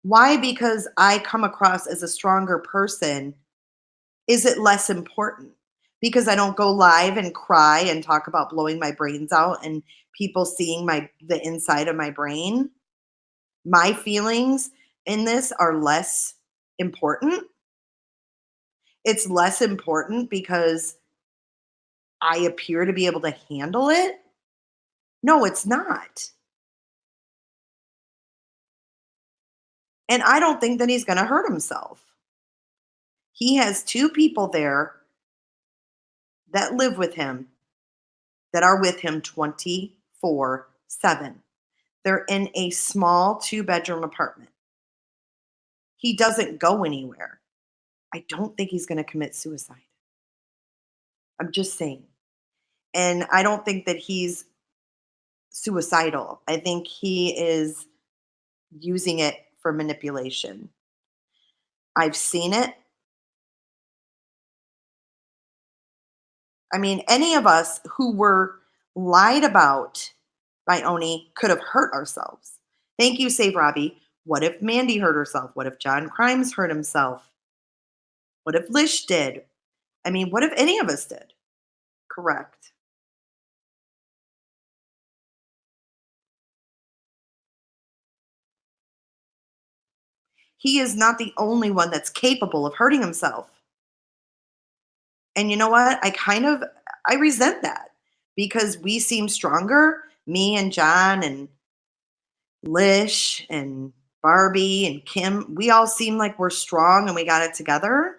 Why, because I come across as a stronger person, is it less important? Because I don't go live and cry and talk about blowing my brains out and people seeing the inside of my brain? My feelings in this are less important. It's less important because I appear to be able to handle it. No, it's not. And I don't think that he's going to hurt himself. He has two people there that live with him, that are with him 24/7. They're in a small 2-bedroom apartment. He doesn't go anywhere. I don't think he's going to commit suicide. I'm just saying. And I don't think that he's suicidal. I think he is using it for manipulation. I've seen it. I mean, any of us who were lied about by Oney could have hurt ourselves. Thank you, Save Robbie. What if Mandy hurt herself? What if John Crimes hurt himself? What if Lish did? I mean, what if any of us did? Correct. He is not the only one that's capable of hurting himself. And you know what? I resent that because we seem stronger, me and John and Lish and Barbie and Kim, we all seem like we're strong and we got it together.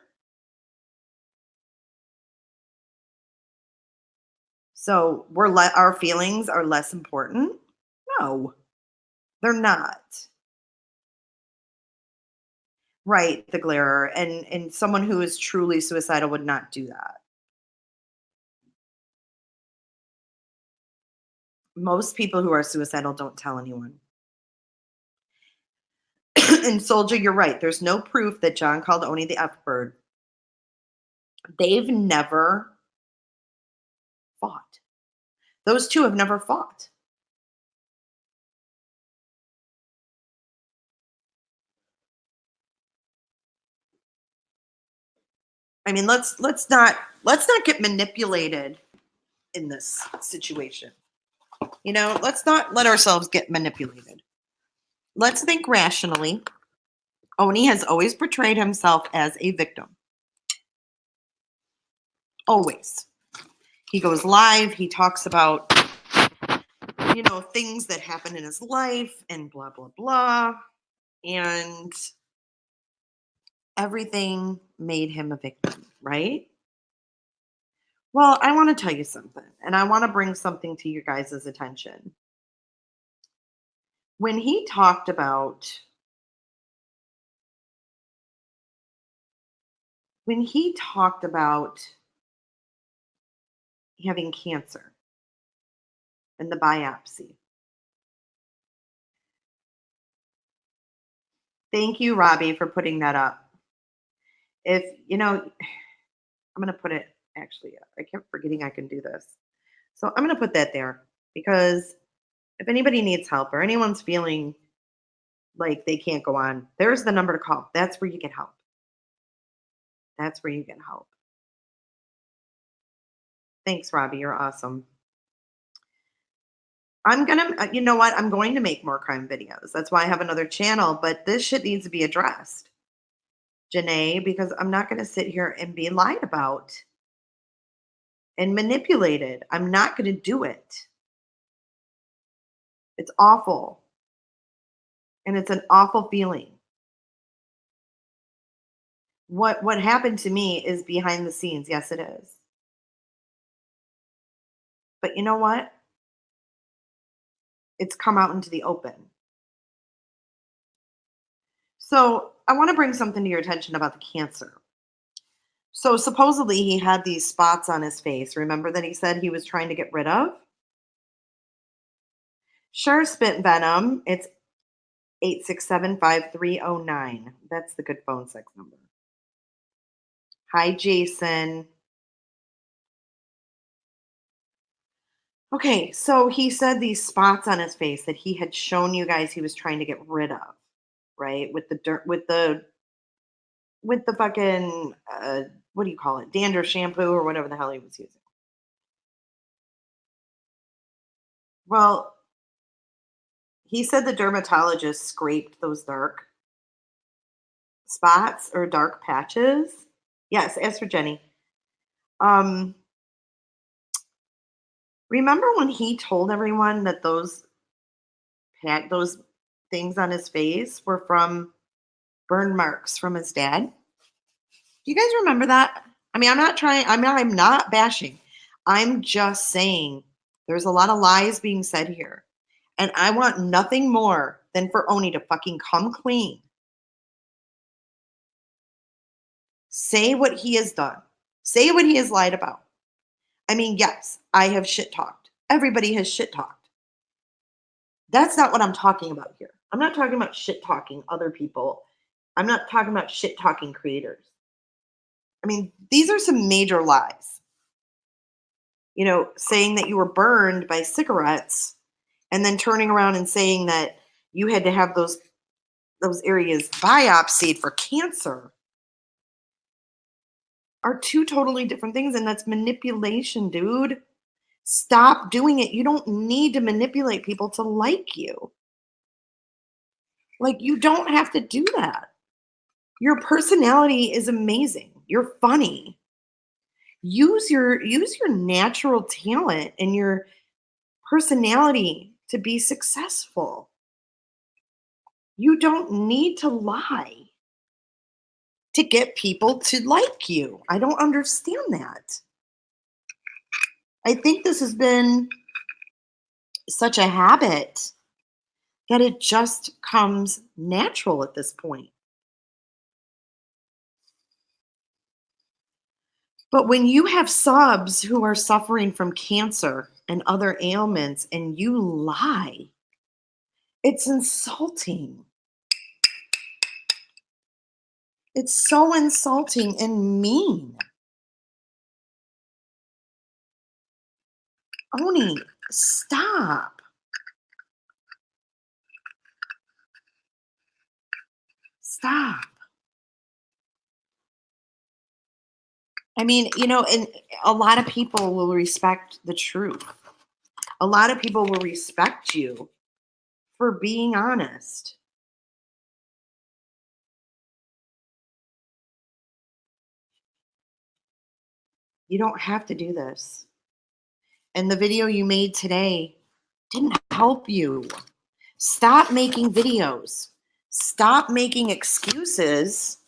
So our feelings are less important? No, they're not. Right, the glarer, and someone who is truly suicidal would not do that. Most people who are suicidal don't tell anyone. And Soldier, you're right. There's no proof that John called Oney the F word. They've never fought. Those two have never fought. I mean, let's not get manipulated in this situation. You know, let's not let ourselves get manipulated. Let's think rationally. Oney has always portrayed himself as a victim. Always. He goes live, he talks about, things that happen in his life and blah, blah, blah. And everything made him a victim, right? Well, I want to tell you something, and I want to bring something to your guys' attention. When he talked about having cancer and the biopsy. Thank you, Robbie, for putting that up. I'm going to put it, actually, I kept forgetting I can do this. So I'm going to put that there because if anybody needs help or anyone's feeling like they can't go on. There's the number to call. That's where you get help. That's where you get help. Thanks, Robbie. You're awesome. I'm gonna, you know what? I'm going to make more crime videos. That's why I have another channel, but this shit needs to be addressed, Janae, because I'm not gonna sit here and be lied about and manipulated. I'm not gonna do it. It's awful. And it's an awful feeling. What happened to me is behind the scenes. Yes, it is. But you know what? It's come out into the open. So I want to bring something to your attention about the cancer. So supposedly he had these spots on his face. Remember that he said he was trying to get rid of? Sure, spit venom. It's 867-5309. That's the good phone sex number. Hi, Jason. Okay, so he said these spots on his face that he had shown you guys he was trying to get rid of, right? With the dirt, with the fucking what do you call it? Dander shampoo or whatever the hell he was using. Well, he said the dermatologist scraped those dark spots or dark patches. Yes, as for Jenny. Remember when he told everyone that those things on his face were from burn marks from his dad? Do you guys remember that? I mean, I'm not bashing. I'm just saying there's a lot of lies being said here. And I want nothing more than for Oney to fucking come clean. Say what he has done. Say what he has lied about. I mean, yes, I have shit talked. Everybody has shit talked. That's not what I'm talking about here. I'm not talking about shit talking other people. I'm not talking about shit talking creators. I mean, these are some major lies. You know, saying that you were burned by cigarettes and then turning around and saying that you had to have those areas biopsied for cancer are two totally different things, and that's manipulation, dude. Stop doing it. You don't need to manipulate people to like you. Like, you don't have to do that. Your personality is amazing. You're funny. Use your natural talent and your personality to be successful. You don't need to lie to get people to like you. I don't understand that. I think this has been such a habit that it just comes natural at this point. But when you have subs who are suffering from cancer and other ailments and you lie, it's insulting. It's so insulting and mean. Oney, stop. Stop. I mean, you know, and a lot of people will respect the truth. A lot of people will respect you for being honest. You don't have to do this. And the video you made today didn't help you. Stop making videos. Stop making excuses.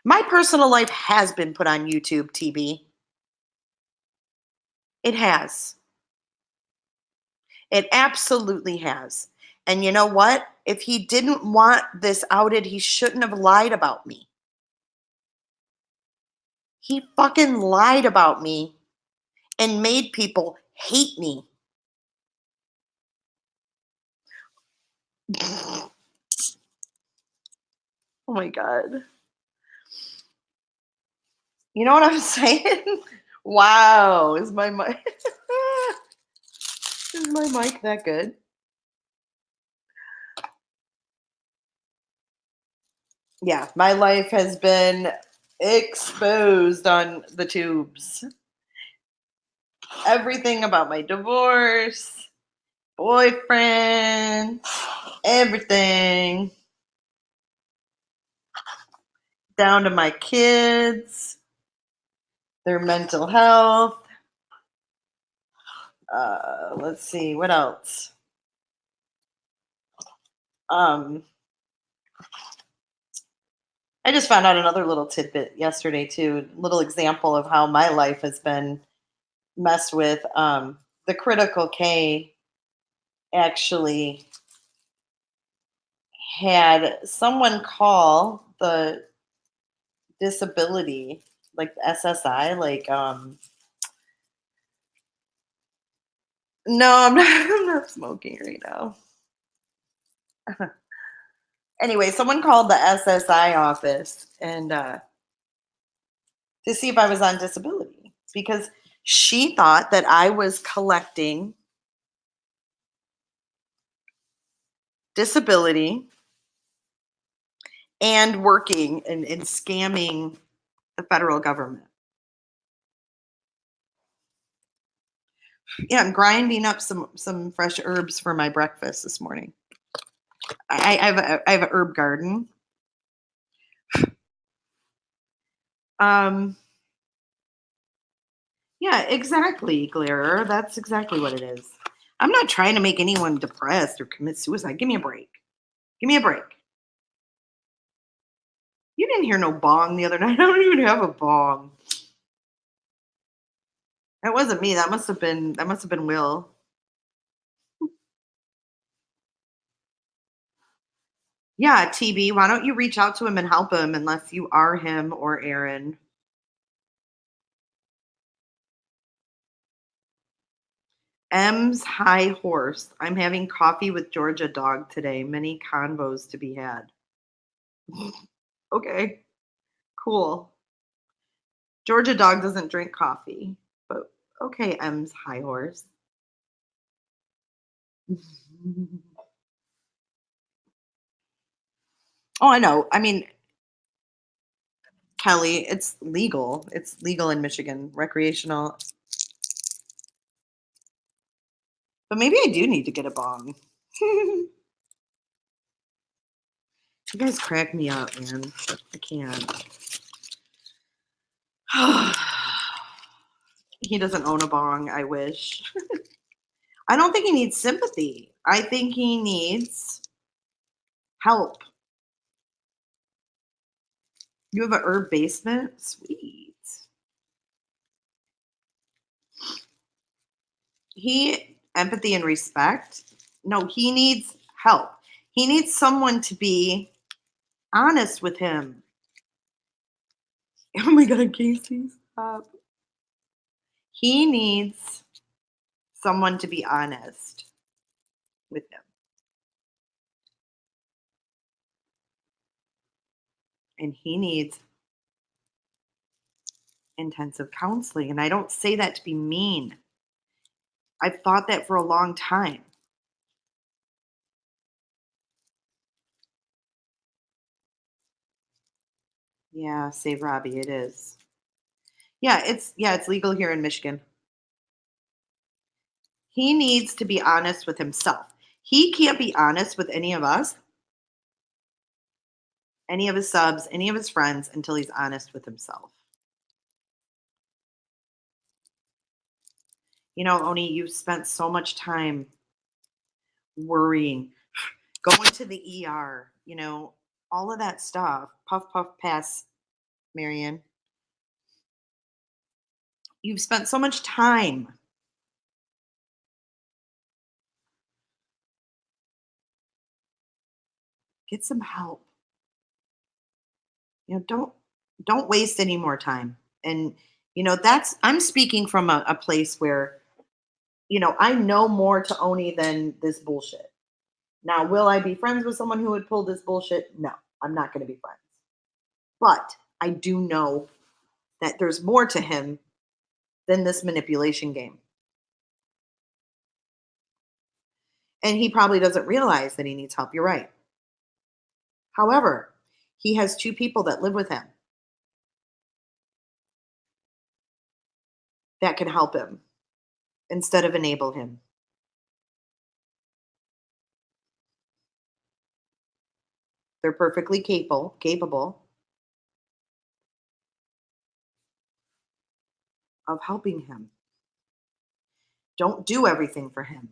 My personal life has been put on YouTube TV. It has. It absolutely has. And you know what? If he didn't want this outed, he shouldn't have lied about me. He fucking lied about me and made people hate me. Oh my God. You know what I'm saying? Wow, is my mic is my mic that good? Yeah, my life has been exposed on the tubes. Everything about my divorce, boyfriend, everything. Down to my kids, their mental health. Let's see, what else? I just found out another little tidbit yesterday too, a little example of how my life has been messed with. The critical K actually had someone call the disability, like the SSI, like no, I'm not I'm not smoking right now. Anyway, someone called the SSI office and to see if I was on disability because she thought that I was collecting disability and working and scamming the federal government. Yeah, I'm grinding up some fresh herbs for my breakfast this morning. I have a herb garden. Um, yeah, exactly, Glare. That's exactly what it is. I'm not trying to make anyone depressed or commit suicide. Give me a break. Give me a break. You didn't hear no bong the other night. I don't even have a bong. That wasn't me. That must have been Will. Yeah, TB, why don't you reach out to him and help him unless you are him or Aaron? M's High Horse. I'm having coffee with Georgia Dog today. Many convos to be had. Okay, cool. Georgia Dog doesn't drink coffee, but okay, M's High Horse. Oh, I know. I mean, Kelly, it's legal. It's legal in Michigan, recreational. But maybe I do need to get a bong. You guys crack me up, man. I can't. He doesn't own a bong. I wish. I don't think he needs sympathy. I think he needs help. You have a herb basement? Sweet. He empathy and respect. No, he needs help. He needs someone to be honest with him. Oh my god, Casey, stop. He needs someone to be honest with him. And he needs intensive counseling. And I don't say that to be mean. I've thought that for a long time. Yeah, save Robbie, it is. Yeah, it's legal here in Michigan. He needs to be honest with himself. He can't be honest with any of us, any of his subs, any of his friends until he's honest with himself. You know, Oni, you've spent so much time worrying, going to the ER, all of that stuff. Puff, puff, pass, Marion. You've spent so much time. Get some help. Don't waste any more time. And that's I'm speaking from a place where I know more to Oni than this bullshit. Now, will I be friends with someone who would pull this bullshit? No, I'm not going to be friends. But I do know that there's more to him than this manipulation game. And he probably doesn't realize that he needs help. You're right. However, he has 2 people that live with him that can help him instead of enable him. They're perfectly capable of helping him. Don't do everything for him.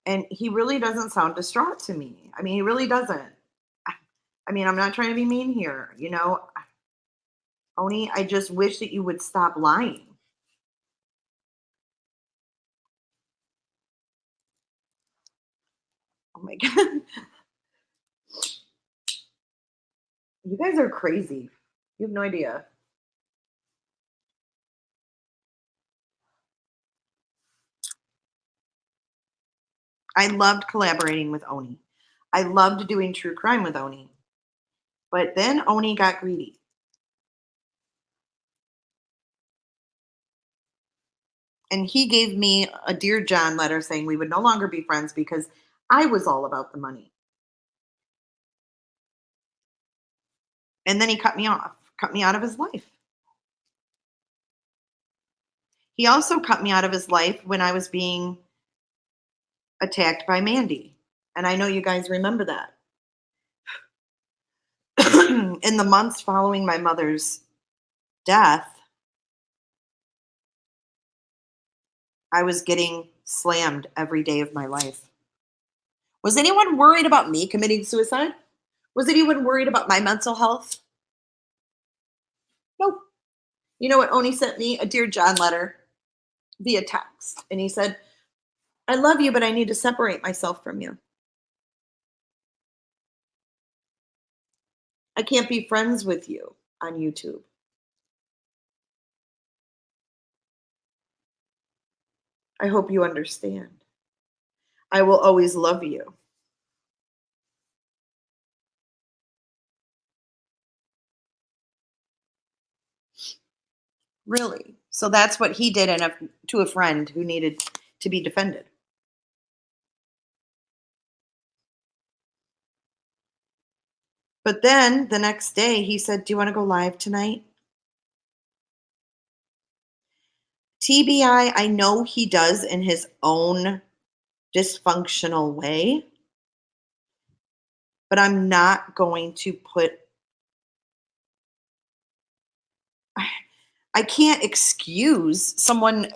And he really doesn't sound distraught to me. I mean, he really doesn't. I mean, I'm not trying to be mean here, you know. Oney, I just wish that you would stop lying. Oh my God. You guys are crazy. You have no idea. I loved collaborating with Oney. I loved doing true crime with Oney. But then Oney got greedy. And he gave me a Dear John letter saying we would no longer be friends because I was all about the money. And then he cut me off, cut me out of his life. He also cut me out of his life when I was being attacked by Mandy. And I know you guys remember that. In the months following my mother's death, I was getting slammed every day of my life. Was anyone worried about me committing suicide? Was anyone worried about my mental health? Nope. You know what? Oney sent me a Dear John letter via text. And he said, I love you, but I need to separate myself from you. I can't be friends with you on YouTube. I hope you understand. I will always love you. Really? So that's what he did to a friend who needed to be defended. But then the next day he said, do you want to go live tonight? TBI, I know he does in his own dysfunctional way, but I'm not going to put, I can't excuse someone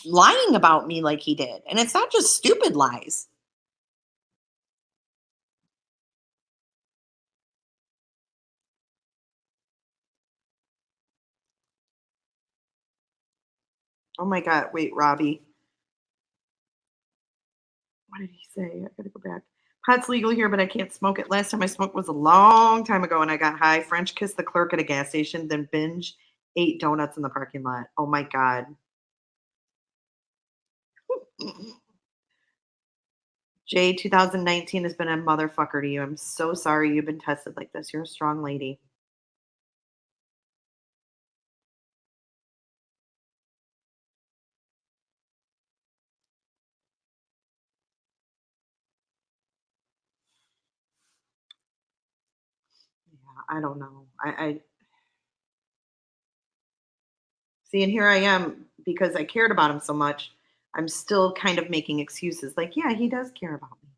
lying about me like he did. And it's not just stupid lies. Oh my God. Wait, Robbie. What did he say? I gotta go back. Pot's legal here, but I can't smoke it. Last time I smoked was a long time ago and I got high. French kissed the clerk at a gas station, then binge ate donuts in the parking lot. Oh my God. Jay, 2019 has been a motherfucker to you. I'm so sorry you've been tested like this. You're a strong lady. Yeah, I don't know. I see, and here I am because I cared about him so much. I'm still kind of making excuses. Like, yeah, he does care about me.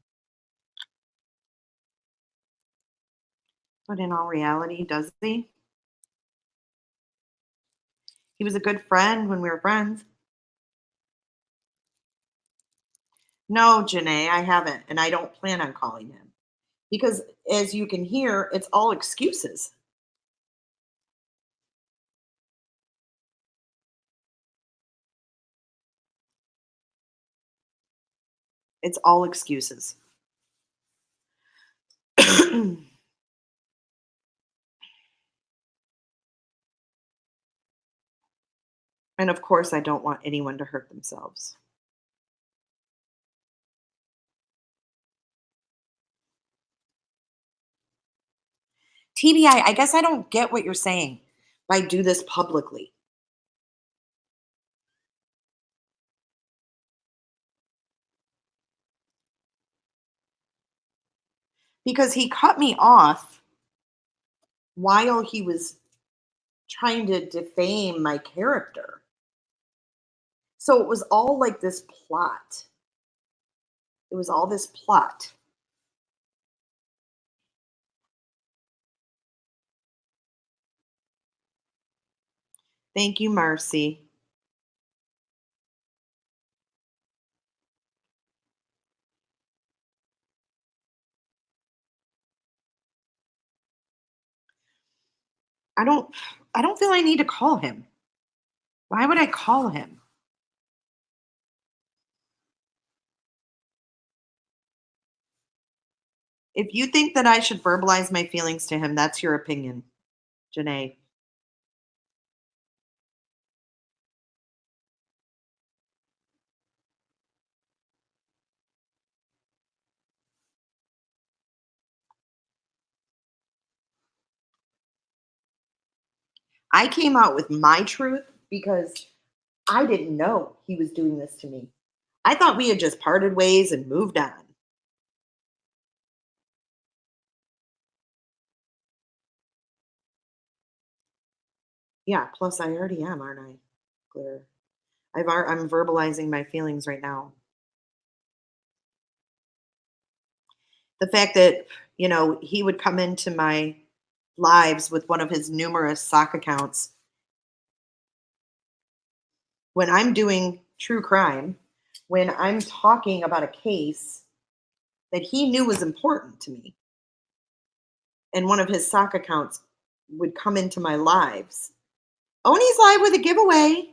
But in all reality, does he? He was a good friend when we were friends. No, Janae, I haven't, and I don't plan on calling him. Because as you can hear, it's all excuses. It's all excuses. And of course, I don't want anyone to hurt themselves. TBI, I guess I don't get what you're saying by do this publicly. Because he cut me off while he was trying to defame my character. So it was all like this plot. It was all this plot. Thank you, Marcy. I don't feel I need to call him. Why would I call him? If you think that I should verbalize my feelings to him, that's your opinion, Janae. I came out with my truth because I didn't know he was doing this to me. I thought we had just parted ways and moved on. Yeah, plus I already am, aren't I? Clear. I'm verbalizing my feelings right now. The fact that, he would come into my lives with one of his numerous sock accounts when I'm doing true crime, when I'm talking about a case that he knew was important to me, and one of his sock accounts would come into my lives. Oney's live with a giveaway.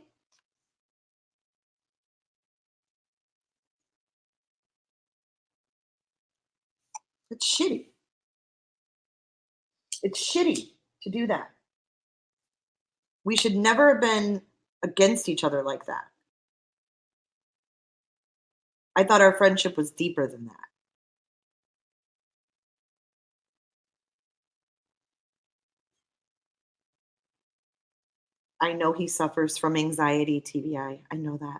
It's shitty. It's shitty to do that. We should never have been against each other like that. I thought our friendship was deeper than that. I know he suffers from anxiety, TBI. I know that.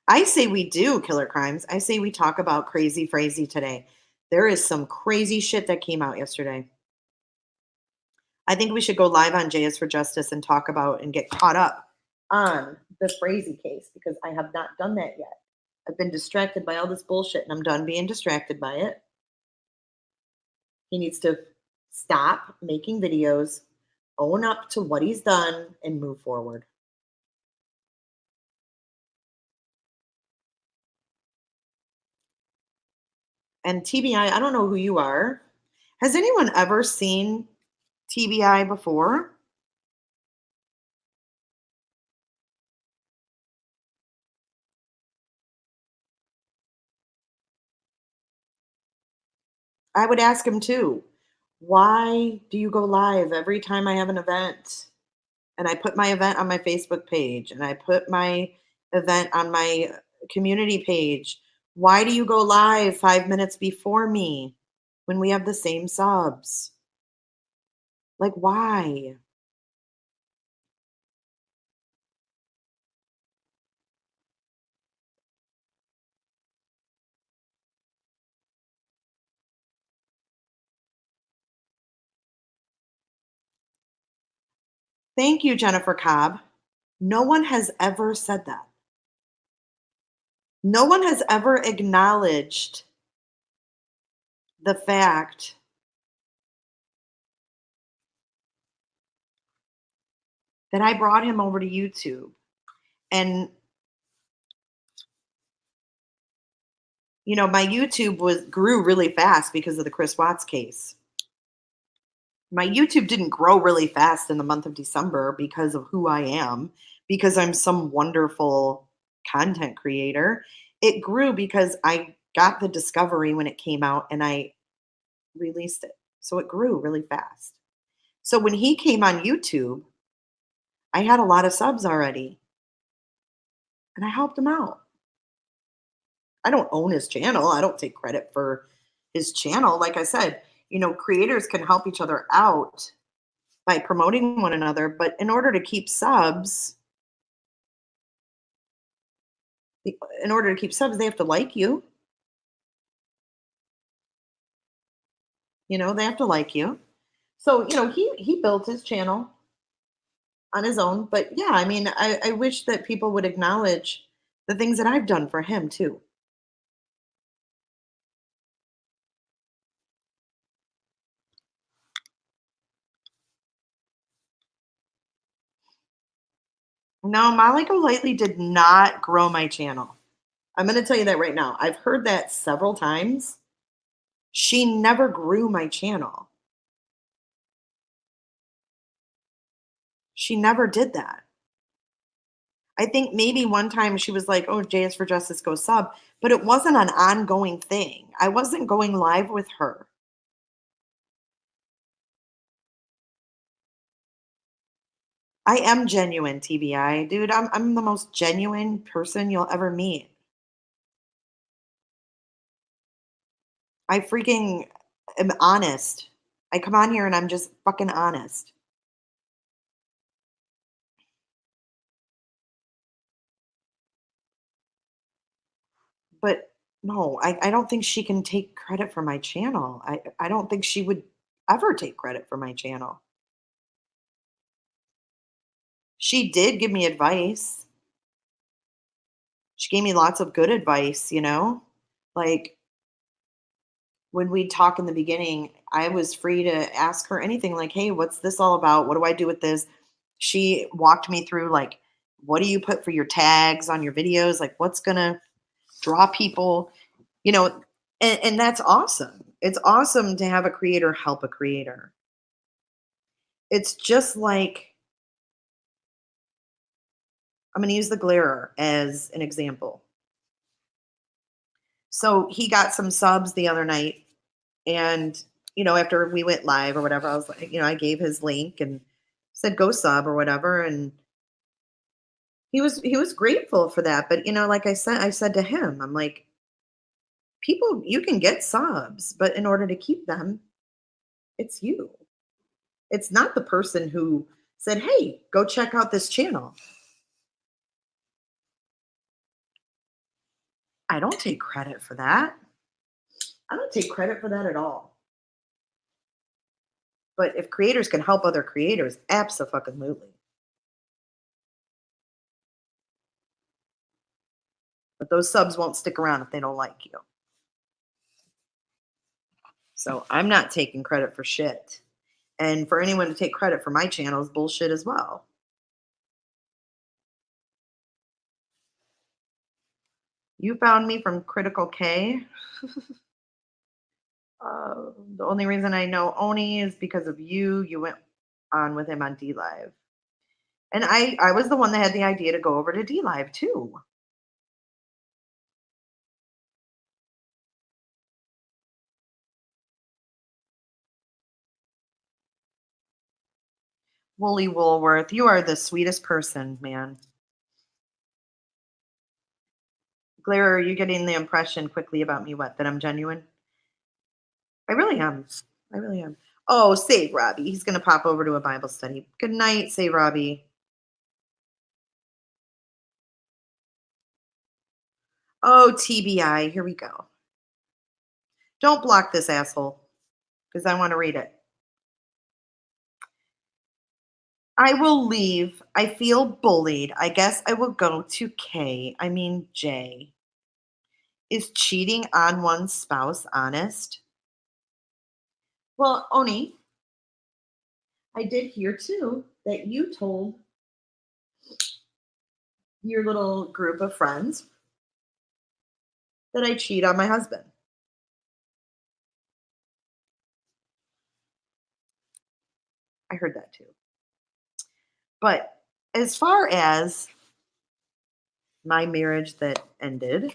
I say we do killer crimes. I say we talk about crazy Frazee today. There is some crazy shit that came out yesterday. I think we should go live on Jay is for Justice and talk about and get caught up on the Frazee case because I have not done that yet. I've been distracted by all this bullshit and I'm done being distracted by it. He needs to stop making videos, own up to what he's done, and move forward. And TBI, I don't know who you are. Has anyone ever seen TBI before? I would ask him too. Why do you go live every time I have an event? And I put my event on my Facebook page and I put my event on my community page. Why do you go live 5 minutes before me when we have the same subs? Like, why? Thank you, Jennifer Cobb. No one has ever said that. No one has ever acknowledged the fact that I brought him over to YouTube. And, my YouTube grew really fast because of the Chris Watts case. My YouTube didn't grow really fast in the month of December because of who I am, because I'm some wonderful content creator. It grew because I got the discovery when it came out and I released it. So it grew really fast. So when he came on YouTube, I had a lot of subs already. And I helped him out. I don't own his channel. I don't take credit for his channel. Like I said, creators can help each other out by promoting one another, but in order to keep subs, they have to like you. They have to like you. So, he built his channel on his own. But yeah, I mean, I wish that people would acknowledge the things that I've done for him too. No, Molly Golightly did not grow my channel. I'm going to tell you that right now. I've heard that several times. She never grew my channel. She never did that. I think maybe one time she was like, oh, JS for Justice, go sub. But it wasn't an ongoing thing. I wasn't going live with her. I am genuine, TBI. Dude, I'm the most genuine person you'll ever meet. I freaking am honest. I come on here and I'm just fucking honest. But no, I don't think she can take credit for my channel. I don't think she would ever take credit for my channel. She did give me advice. She gave me lots of good advice, Like when we talk in the beginning, I was free to ask her anything like, hey, what's this all about? What do I do with this? She walked me through, like, what do you put for your tags on your videos? Like, what's going to draw people, and that's awesome. It's awesome to have a creator help a creator. It's just like, I'm going to use the Glarer as an example. So he got some subs the other night, and after we went live or whatever, I was like, I gave his link and said go sub or whatever, and he was grateful for that. But like I said to him, I'm like, people, you can get subs, but in order to keep them, it's you. It's not the person who said, hey, go check out this channel. I don't take credit for that. I don't take credit for that at all. But if creators can help other creators, abso-fucking-lutely. But those subs won't stick around if they don't like you. So I'm not taking credit for shit. And for anyone to take credit for my channel is bullshit as well. You found me from Critical K. The only reason I know Oney is because of you. You went on with him on D Live. And I was the one that had the idea to go over to D Live too. Wooly Woolworth, you are the sweetest person, man. Glarer, are you getting the impression quickly about me, what, that I'm genuine? I really am. I really am. Oh, Save Robbie. He's going to pop over to a Bible study. Good night, Save Robbie. Oh, TBI. Here we go. Don't block this asshole because I want to read it. I will leave. I feel bullied. I guess I will go to J. Is cheating on one's spouse honest? Well, Oney, I did hear too that you told your little group of friends that I cheat on my husband. I heard that too. But as far as my marriage that ended, I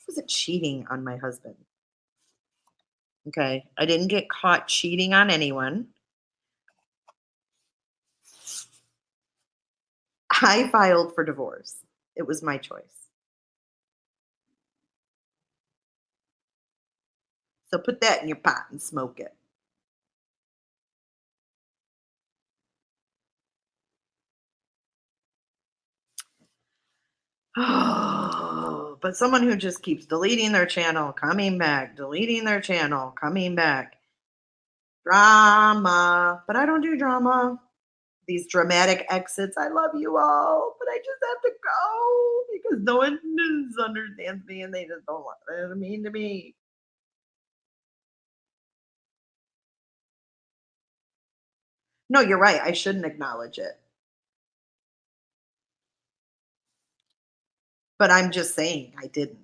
wasn't cheating on my husband. Okay. I didn't get caught cheating on anyone. I filed for divorce. It was my choice. So put that in your pot and smoke it. But someone who just keeps deleting their channel, coming back, deleting their channel, coming back. Drama. But I don't do drama. These dramatic exits. I love you all, but I just have to go because no one understands me and they just don't want to mean to me. No, you're right. I shouldn't acknowledge it. But I'm just saying I didn't.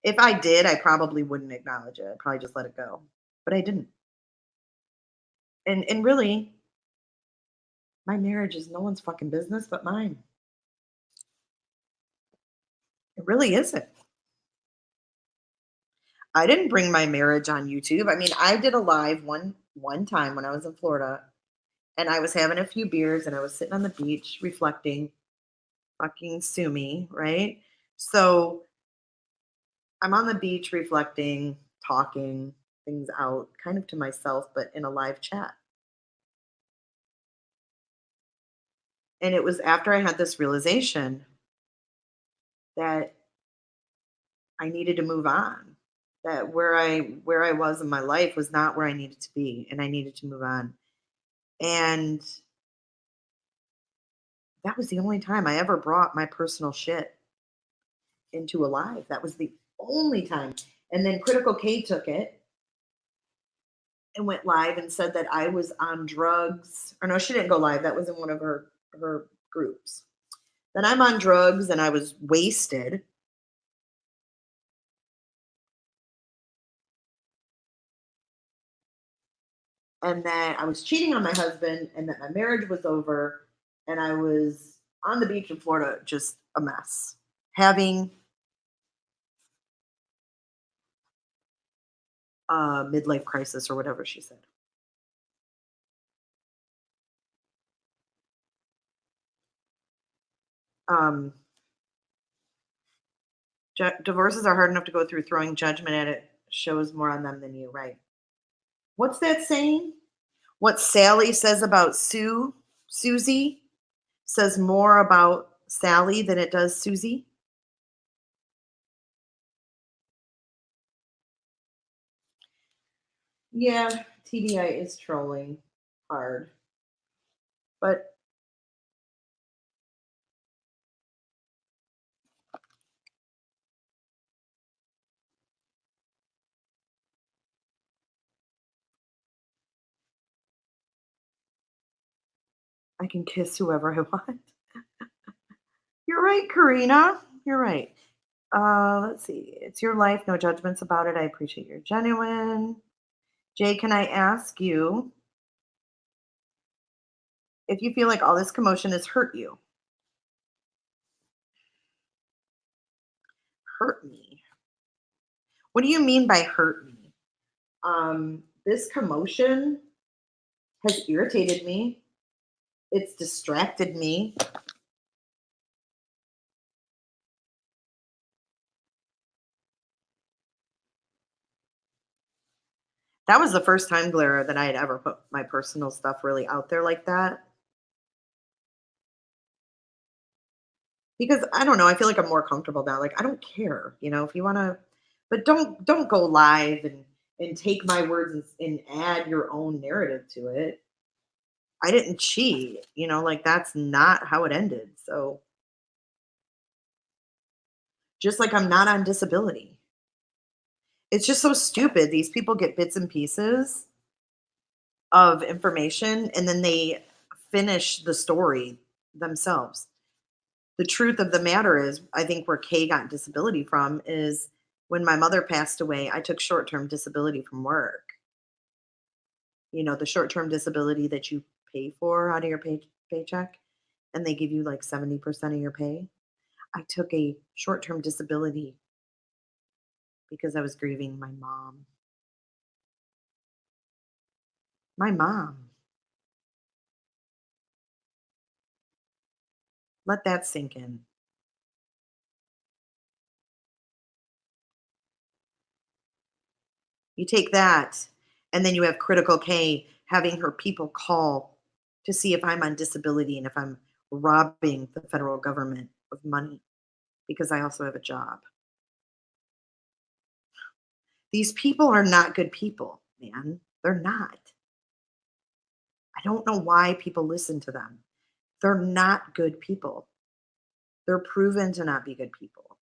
If I did, I probably wouldn't acknowledge it. I'd probably just let it go. But I didn't. And really, my marriage is no one's fucking business but mine. It really isn't. I didn't bring my marriage on YouTube. I mean, I did a live one time when I was in Florida and I was having a few beers and I was sitting on the beach reflecting, fucking sue me, right? So I'm on the beach reflecting, talking things out kind of to myself, but in a live chat. And it was after I had this realization that I needed to move on. That where I was in my life was not where I needed to be and I needed to move on. And that was the only time I ever brought my personal shit into a live. That was the only time. And then Critical K took it and went live and said that I was on drugs. Or no, she didn't go live. That was in one of her groups. Then I'm on drugs and I was wasted. And that I was cheating on my husband and that my marriage was over and I was on the beach in Florida, just a mess. Having a midlife crisis or whatever she said. Um, Divorces are hard enough to go through. Throwing judgment at it shows more on them than you, right? What's that saying? What Sally says about Susie says more about Sally than it does Susie. Yeah, TBI is trolling hard. But I can kiss whoever I want. You're right, Karina. You're right. Let's see. It's your life, no judgments about it. I appreciate you're genuine. Jay, can I ask you if you feel like all this commotion has hurt you? Hurt me? What do you mean by hurt me? This commotion has irritated me. It's distracted me. That was the first time, Glara, that I had ever put my personal stuff really out there like that. Because I don't know, I feel like I'm more comfortable now. Like I don't care, if you want to, but don't go live and take my words and add your own narrative to it. I didn't cheat, like that's not how it ended. So just like I'm not on disability. It's just so stupid. These people get bits and pieces of information and then they finish the story themselves. The truth of the matter is, I think where Kay got disability from is when my mother passed away, I took short term disability from work. The short term disability that you pay for out of your paycheck, and they give you like 70% of your pay. I took a short term disability because I was grieving my mom. My mom. Let that sink in. You take that, and then you have Critical K having her people call to see if I'm on disability and if I'm robbing the federal government of money because I also have a job. These people are not good people, man. They're not. I don't know why people listen to them. They're not good people. They're proven to not be good people.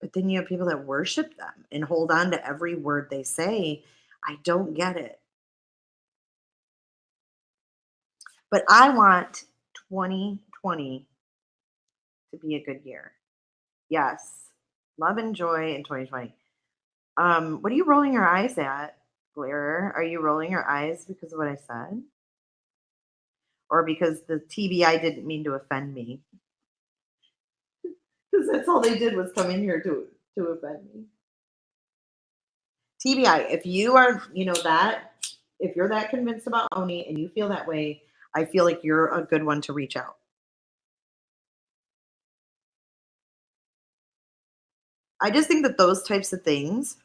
But then you have people that worship them and hold on to every word they say. I don't get it. But I want 2020 to be a good year. Yes. Love and joy in 2020. What are you rolling your eyes at, Blair? Are you rolling your eyes because of what I said? Or because the TBI didn't mean to offend me? Because that's all they did was come in here to offend me. TBI, if you are, if you're that convinced about Oney and you feel that way, I feel like you're a good one to reach out. I just think that those types of things,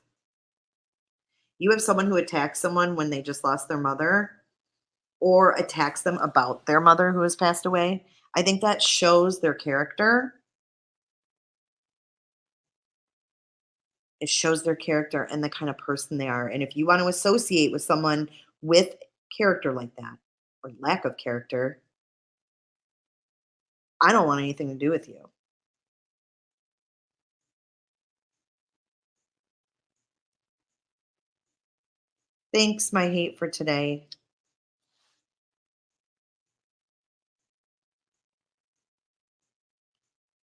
you have someone who attacks someone when they just lost their mother or attacks them about their mother who has passed away. I think that shows their character. It shows their character and the kind of person they are. And if you want to associate with someone with character like that or lack of character, I don't want anything to do with you. Thanks, my hate for today.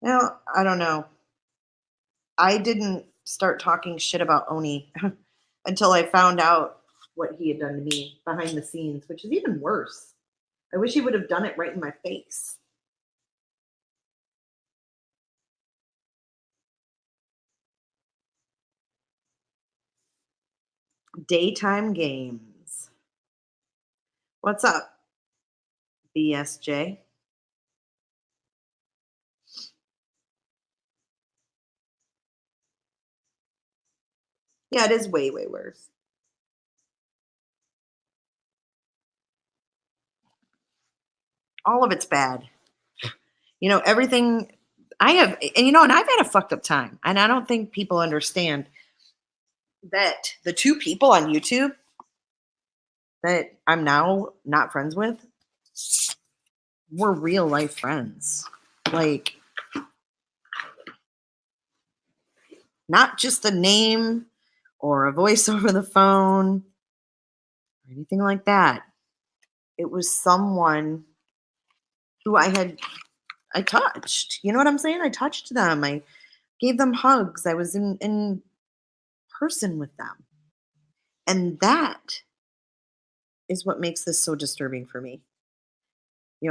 Well, I don't know. I didn't start talking shit about Oney until I found out what he had done to me behind the scenes, which is even worse. I wish he would have done it right in my face. Daytime games. What's up, BSJ? Yeah, it is way, way worse. All of it's bad. Everything I have, and I've had a fucked up time. And I don't think people understand that the two people on YouTube that I'm now not friends with were real life friends. Like, not just a name or a voice over the phone or anything like that. It was someone who I touched. You know what I'm saying? I touched them. I gave them hugs. I was in person with them. And that is what makes this so disturbing for me.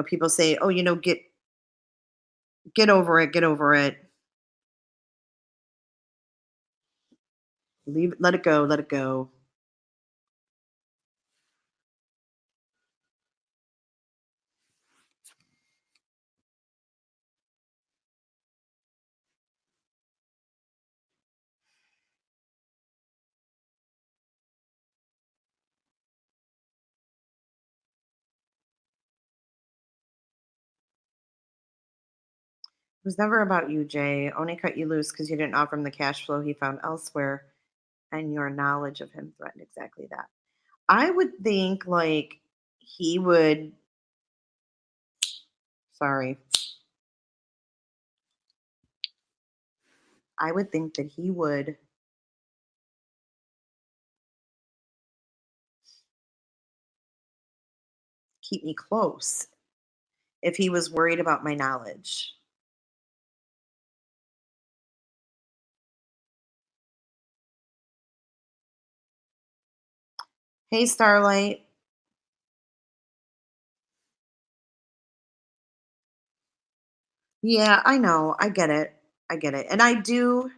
People say, "Oh, get over it, get over it. Leave it, let it go, let it go." It was never about you, Jay. Only cut you loose because you didn't offer him the cash flow he found elsewhere, and your knowledge of him threatened exactly that. I would think like he would. Sorry. I would think that he would keep me close if he was worried about my knowledge. Hey, Starlight. Yeah, I know. I get it. I get it. And I do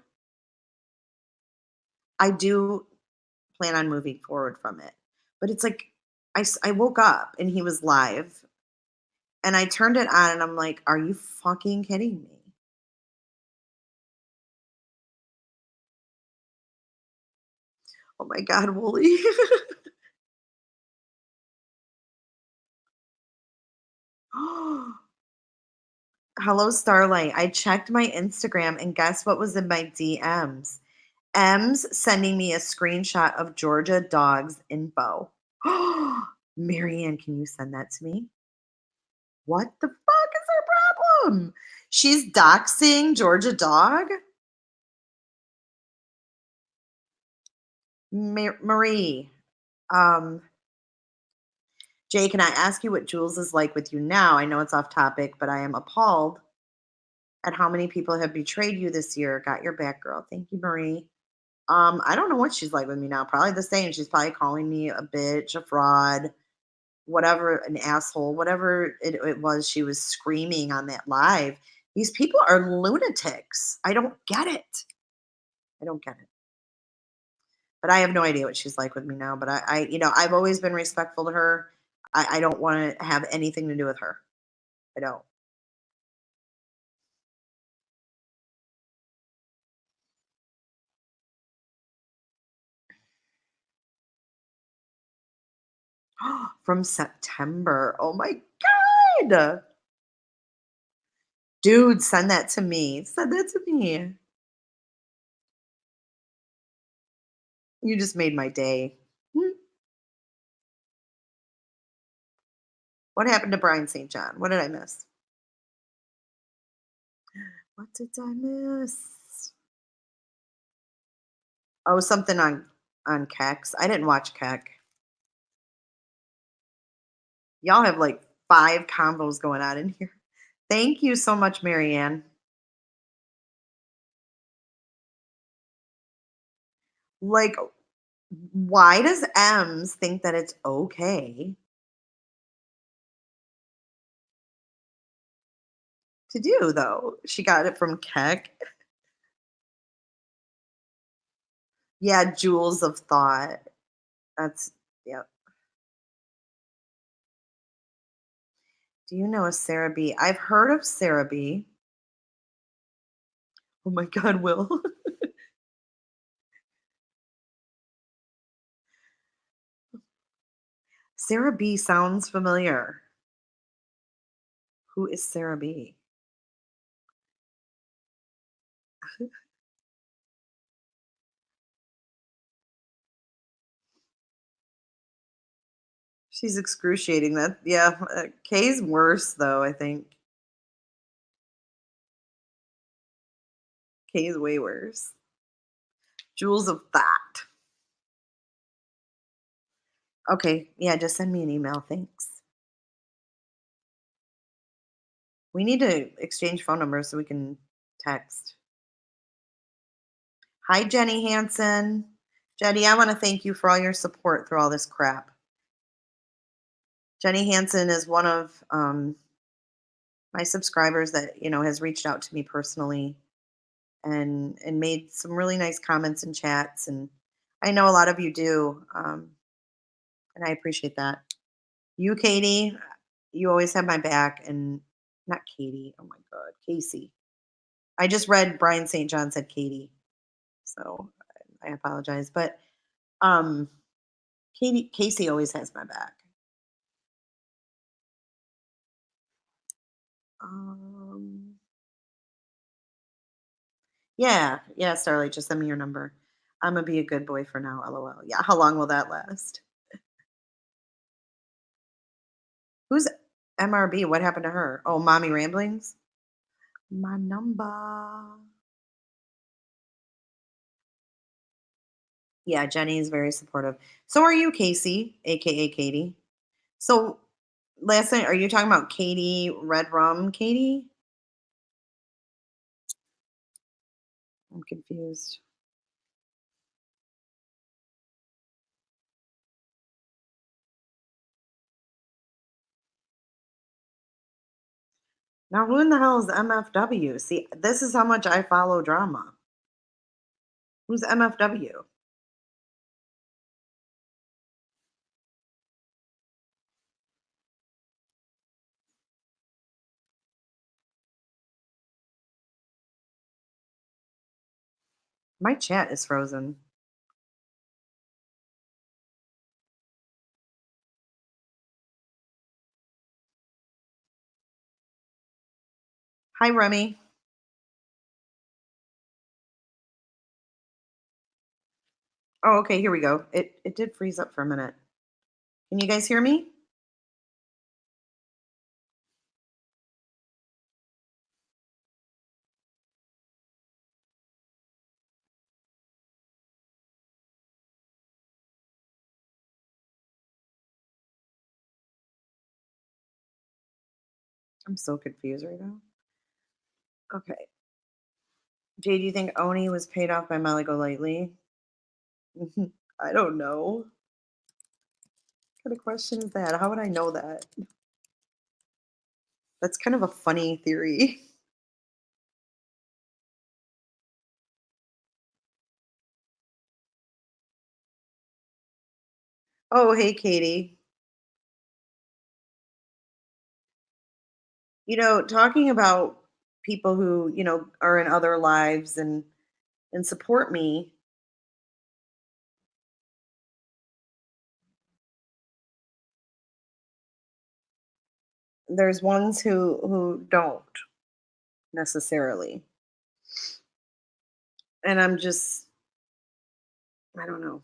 plan on moving forward from it. But it's like I woke up and he was live and I turned it on and I'm like, are you fucking kidding me? Oh my God, Wooly. Hello, Starlight. I checked my Instagram and guess what was in my DMs? M's sending me a screenshot of Georgia dog's info. Marianne, can you send that to me? What the fuck is her problem? She's doxing Georgia dog? Marie, um, Jay, can I ask you what Jules is like with you now? I know it's off topic, but I am appalled at how many people have betrayed you this year. Got your back, girl. Thank you, Marie. I don't know what she's like with me now. Probably the same. She's probably calling me a bitch, a fraud, whatever, an asshole, whatever it was she was screaming on that live. These people are lunatics. I don't get it. I don't get it. But I have no idea what she's like with me now. But I've always been respectful to her. I don't want to have anything to do with her. I don't. From September. Oh my God. Dude, send that to me. Send that to me. You just made my day. What happened to Brian St. John? What did I miss? What did I miss? Oh, something on Kex. I didn't watch Keck. Y'all have like 5 combos going on in here. Thank you so much, Marianne. Like, why does Ems think that it's okay to do, though? She got it from Keck. Yeah, Jewels of Thought. That's, yep. Do you know a Sarah B? I've heard of Sarah B. Oh my God, Will. Sarah B sounds familiar. Who is Sarah B? She's excruciating. That, yeah. Kay's worse though. I think Kay's way worse. Jewels of Thought. Okay, yeah. Just send me an email. Thanks. We need to exchange phone numbers so we can text. Hi, Jenny Hansen. Jenny, I want to thank you for all your support through all this crap. Jenny Hansen is one of my subscribers that has reached out to me personally and made some really nice comments and chats, and I know a lot of you do, and I appreciate that. You, Katie, you always have my back, and not Katie. Oh my God, Casey. I just read Brian St. John said Katie, so I apologize, but Casey always has my back. Um, yeah, Starlight, just send me your number. I'm gonna be a good boy for now. LOL. Yeah, how long will that last? Who's MRB? What happened to her? Oh, Mommy Ramblings? My number. Yeah, Jenny is very supportive. So are you, Casey, aka Katie. So last night, are you talking about Katie Red Rum, Katie? I'm confused. Now, who in the hell is MFW? See, this is how much I follow drama. Who's MFW? My chat is frozen. Hi, Remy. Oh, okay, here we go. It did freeze up for a minute. Can you guys hear me? I'm so confused right now. Okay. Jay, do you think Oney was paid off by Molly Golightly? I don't know. What kind of question is that? How would I know that? That's kind of a funny theory. Oh, hey, Katie. Talking about people who, are in other lives and support me. There's ones who don't necessarily. And I don't know.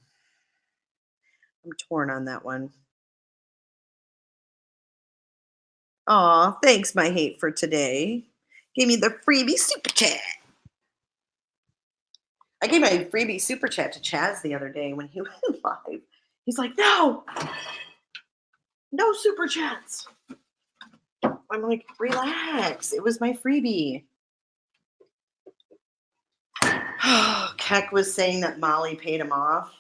I'm torn on that one. Aw, thanks, my hate for today. Gave me the freebie super chat. I gave my freebie super chat to Chaz the other day when he went live. He's like, no super chats. I'm like, relax. It was my freebie. Keck was saying that Molly paid him off.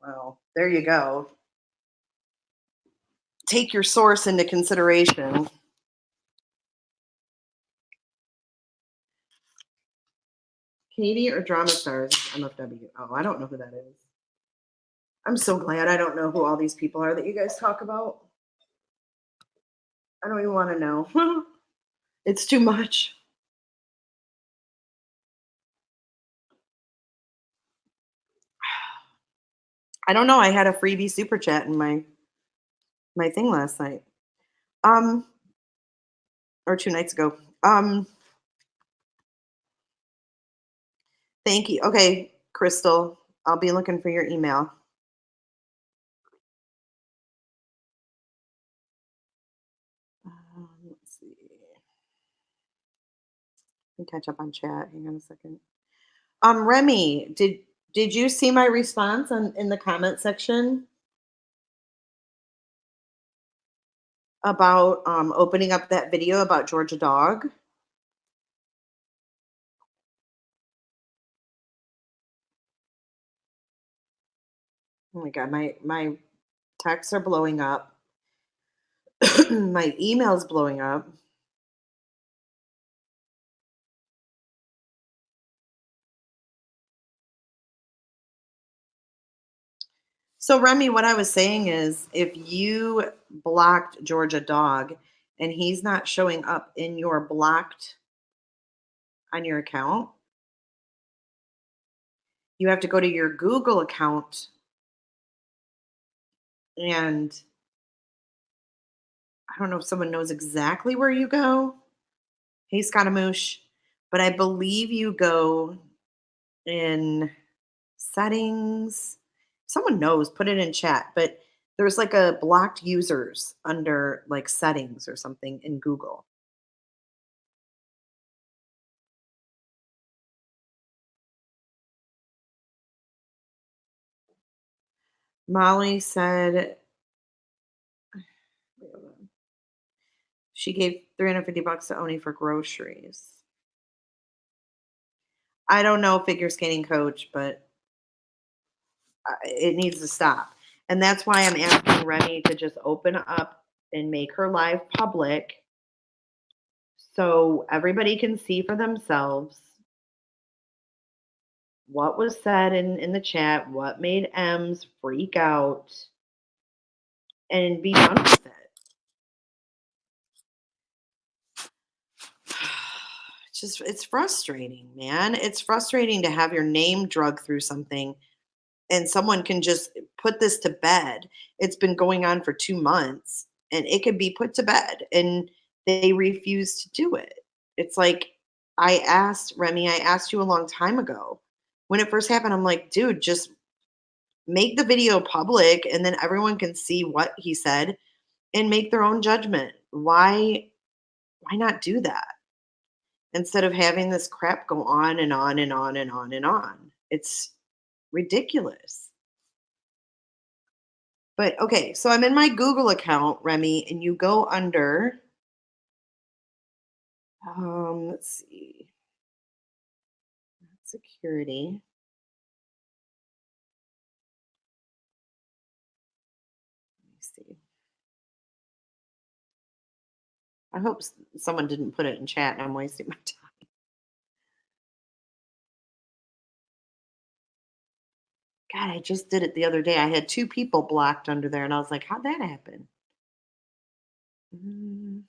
Well, there you go. Take your source into consideration. Katie or Drama Stars MFW? Oh, I don't know who that is. I'm so glad I don't know who all these people are that you guys talk about. I don't even want to know. It's too much. I don't know. I had a freebie super chat in my thing last night. Or 2 nights ago. Thank you. Okay, Crystal, I'll be looking for your email. Let's see. Let me catch up on chat. Hang on a second. Remy, did you see my response in the comment section about opening up that video about Georgia Dog? Oh my god, my texts are blowing up. My email's blowing up. So Remy, what I was saying is if you blocked Georgia Dog and he's not showing up in your blocked on your account, you have to go to your Google account and I don't know if someone knows exactly where you go. Hey, Scaramouche. But I believe you go in settings. Someone knows, put it in chat. But there's like a blocked users under like settings or something in Google. Molly said she gave $350 to Oney for groceries. I don't know, figure skating coach, but it needs to stop. And that's why I'm asking Remy to just open up and make her live public so everybody can see for themselves what was said in the chat, what made M's freak out, and be done with it. It's frustrating, man. It's frustrating to have your name drug through something and someone can just put this to bed. It's been going on for 2 months and it could be put to bed and they refuse to do it. It's like I asked Remy, I asked you a long time ago. When it first happened, I'm like, dude, just make the video public and then everyone can see what he said and make their own judgment. Why not do that? Instead of having this crap go on and on and on and on and on. It's ridiculous. But okay, so I'm in my Google account, Remy, and you go under let's see, security. Let me see. I hope someone didn't put it in chat and I'm wasting my time. God, I just did it the other day. I had 2 people blocked under there and I was like, how'd that happen? Mm,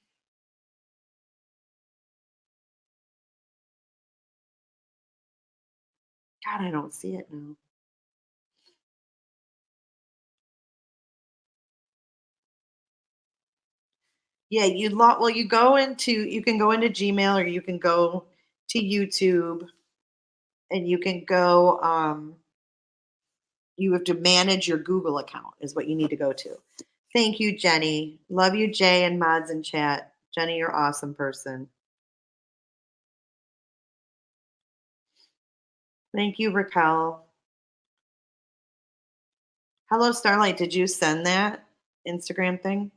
God, I don't see it now. Yeah, you go into you can go into Gmail or you can go to YouTube and you can go you have to manage your Google account is what you need to go to. Thank you, Jenny. Love you, Jay and mods in chat. Jenny, you're an awesome person. Thank you, Raquel. Hello, Starlight. Did you send that Instagram thing?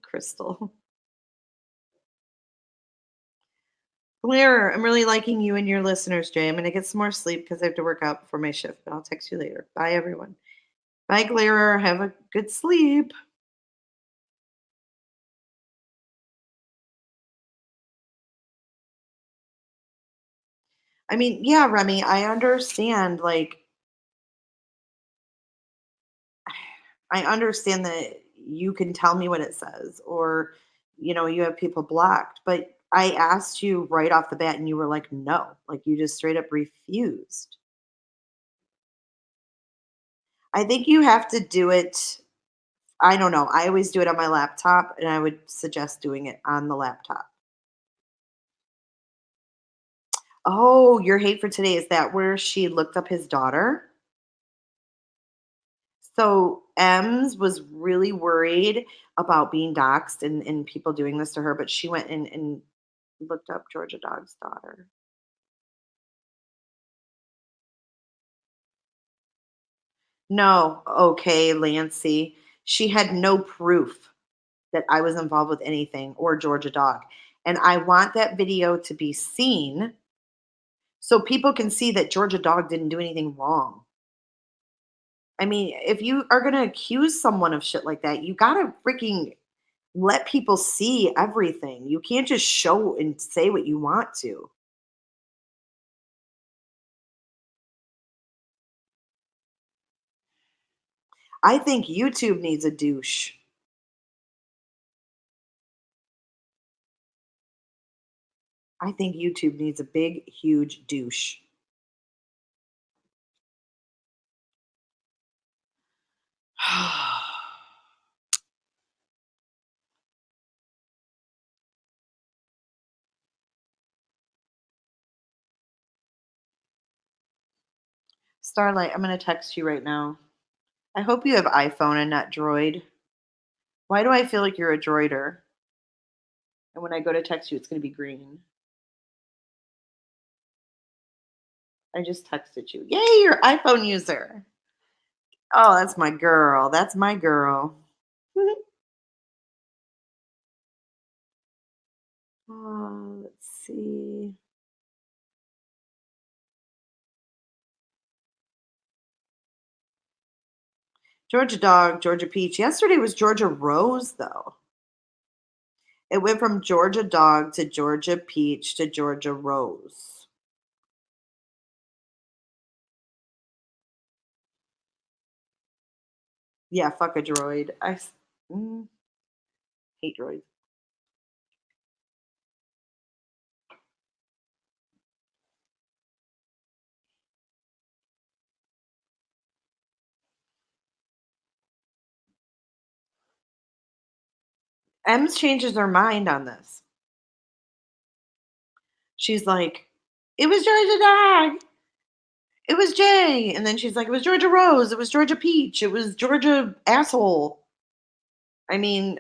Crystal. Blair, I'm really liking you and your listeners, Jay. I'm going to get some more sleep because I have to work out before my shift, but I'll text you later. Bye, everyone. Bye, Glairer. Have a good sleep. I mean, yeah, Remy, I understand. Like, I understand that you can tell me what it says, or, you have people blocked, but I asked you right off the bat and you were like, no, like you just straight up refused. I think you have to do it. I don't know. I always do it on my laptop and I would suggest doing it on the laptop. Oh, your hate for today. Is that where she looked up his daughter? So Ems was really worried about being doxxed and people doing this to her, but she went and looked up Georgia Dog's daughter. No, okay, Lancy. She had no proof that I was involved with anything or Georgia Dog. And I want that video to be seen so people can see that Georgia Dog didn't do anything wrong. I mean, if you are going to accuse someone of shit like that, you got to freaking let people see everything. You can't just show and say what you want to. I think YouTube needs a douche. I think YouTube needs a big, huge douche. Starlight, I'm going to text you right now. I hope you have iPhone and not Droid. Why do I feel like you're a droider? And when I go to text you, it's going to be green. I just texted you. Yay, you're an iPhone user. Oh, that's my girl. That's my girl. Let's see. Georgia Dog, Georgia Peach. Yesterday was Georgia Rose, though. It went from Georgia Dog to Georgia Peach to Georgia Rose. Yeah, fuck a droid. I hate droids. Ems changes her mind on this. She's like, it was Georgia Dog. It was Jay. And then she's like, it was Georgia Rose. It was Georgia Peach. It was Georgia Asshole. I mean,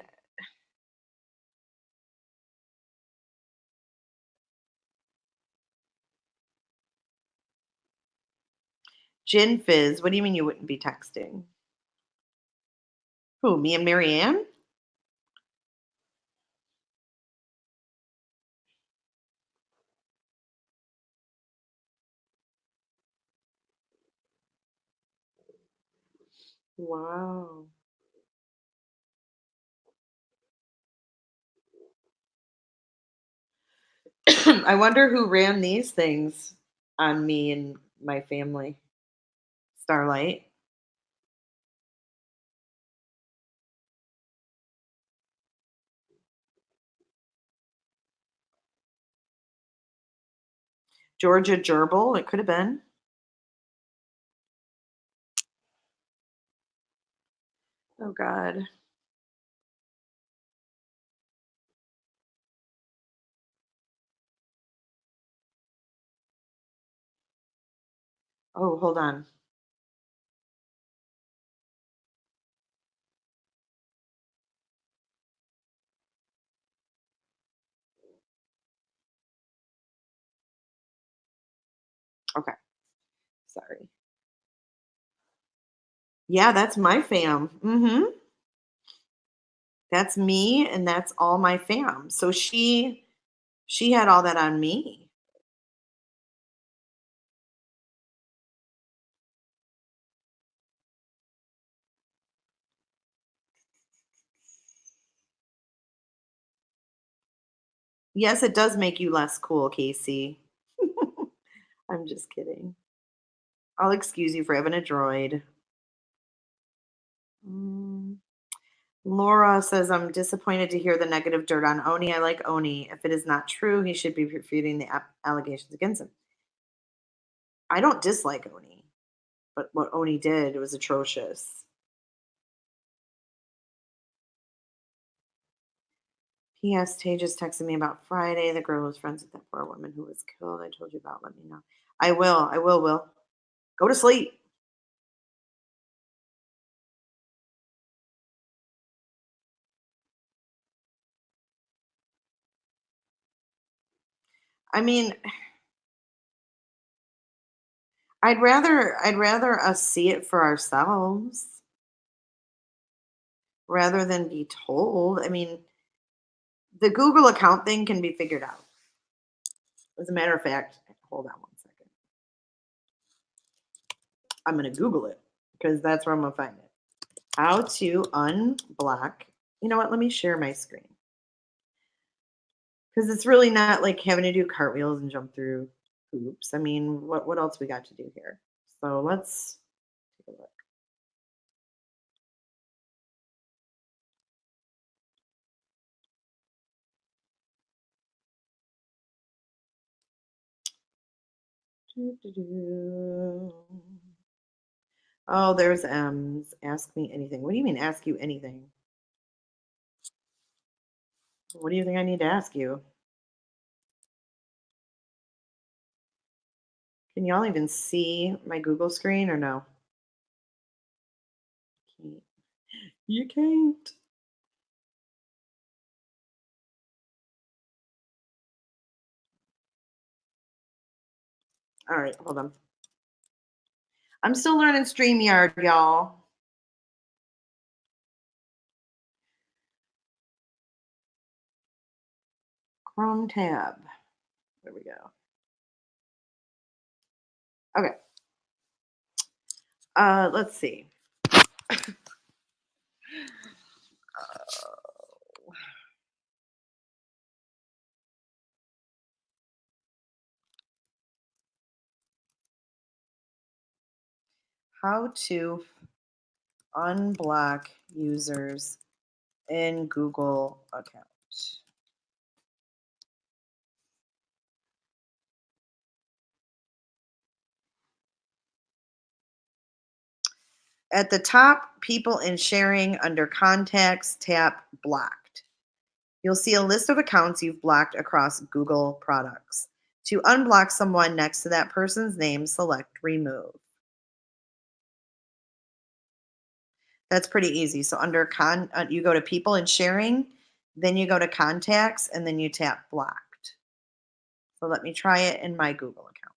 Gin Fizz. What do you mean you wouldn't be texting? Who, me and Marianne? Wow. I wonder who ran these things on me and my family. Starlight. Georgia Gerbil. It could have been. Oh, God. Oh, hold on. Okay. Sorry. Yeah, that's my fam. That's me and that's all my fam. So she had all that on me. Yes, it does make you less cool, Casey. I'm just kidding. I'll excuse you for having a droid. Mm. Laura says, I'm disappointed to hear the negative dirt on Oney. I like Oney. If it is not true, he should be refuting the allegations against him. I don't dislike Oney, but what Oney did was atrocious. P.S. Tay just texted me about Friday. The girl was friends with that poor woman who was killed. I told you about. Let me know. I will. I will. Will. Go to sleep. I mean, I'd rather us see it for ourselves rather than be told. I mean, the Google account thing can be figured out. As a matter of fact, hold on one second. I'm going to Google it because that's where I'm going to find it. How to unblock. You know what? Let me share my screen because it's really not like having to do cartwheels and jump through hoops. I mean, what else we got to do here? So let's take a look. Oh, there's M's. Ask me anything. What do you mean, ask you anything? What do you think I need to ask you? Can y'all even see my Google screen or no? You can't. All right, hold on. I'm still learning StreamYard, y'all. Chrome tab. There we go. Okay. Let's see. How to unblock users in Google account. At the top, people and sharing under contacts, tap blocked. You'll see a list of accounts you've blocked across Google products. To unblock someone next to that person's name, select remove. That's pretty easy. So under you go to people and sharing, then you go to contacts, and then you tap blocked. So let me try it in my Google account.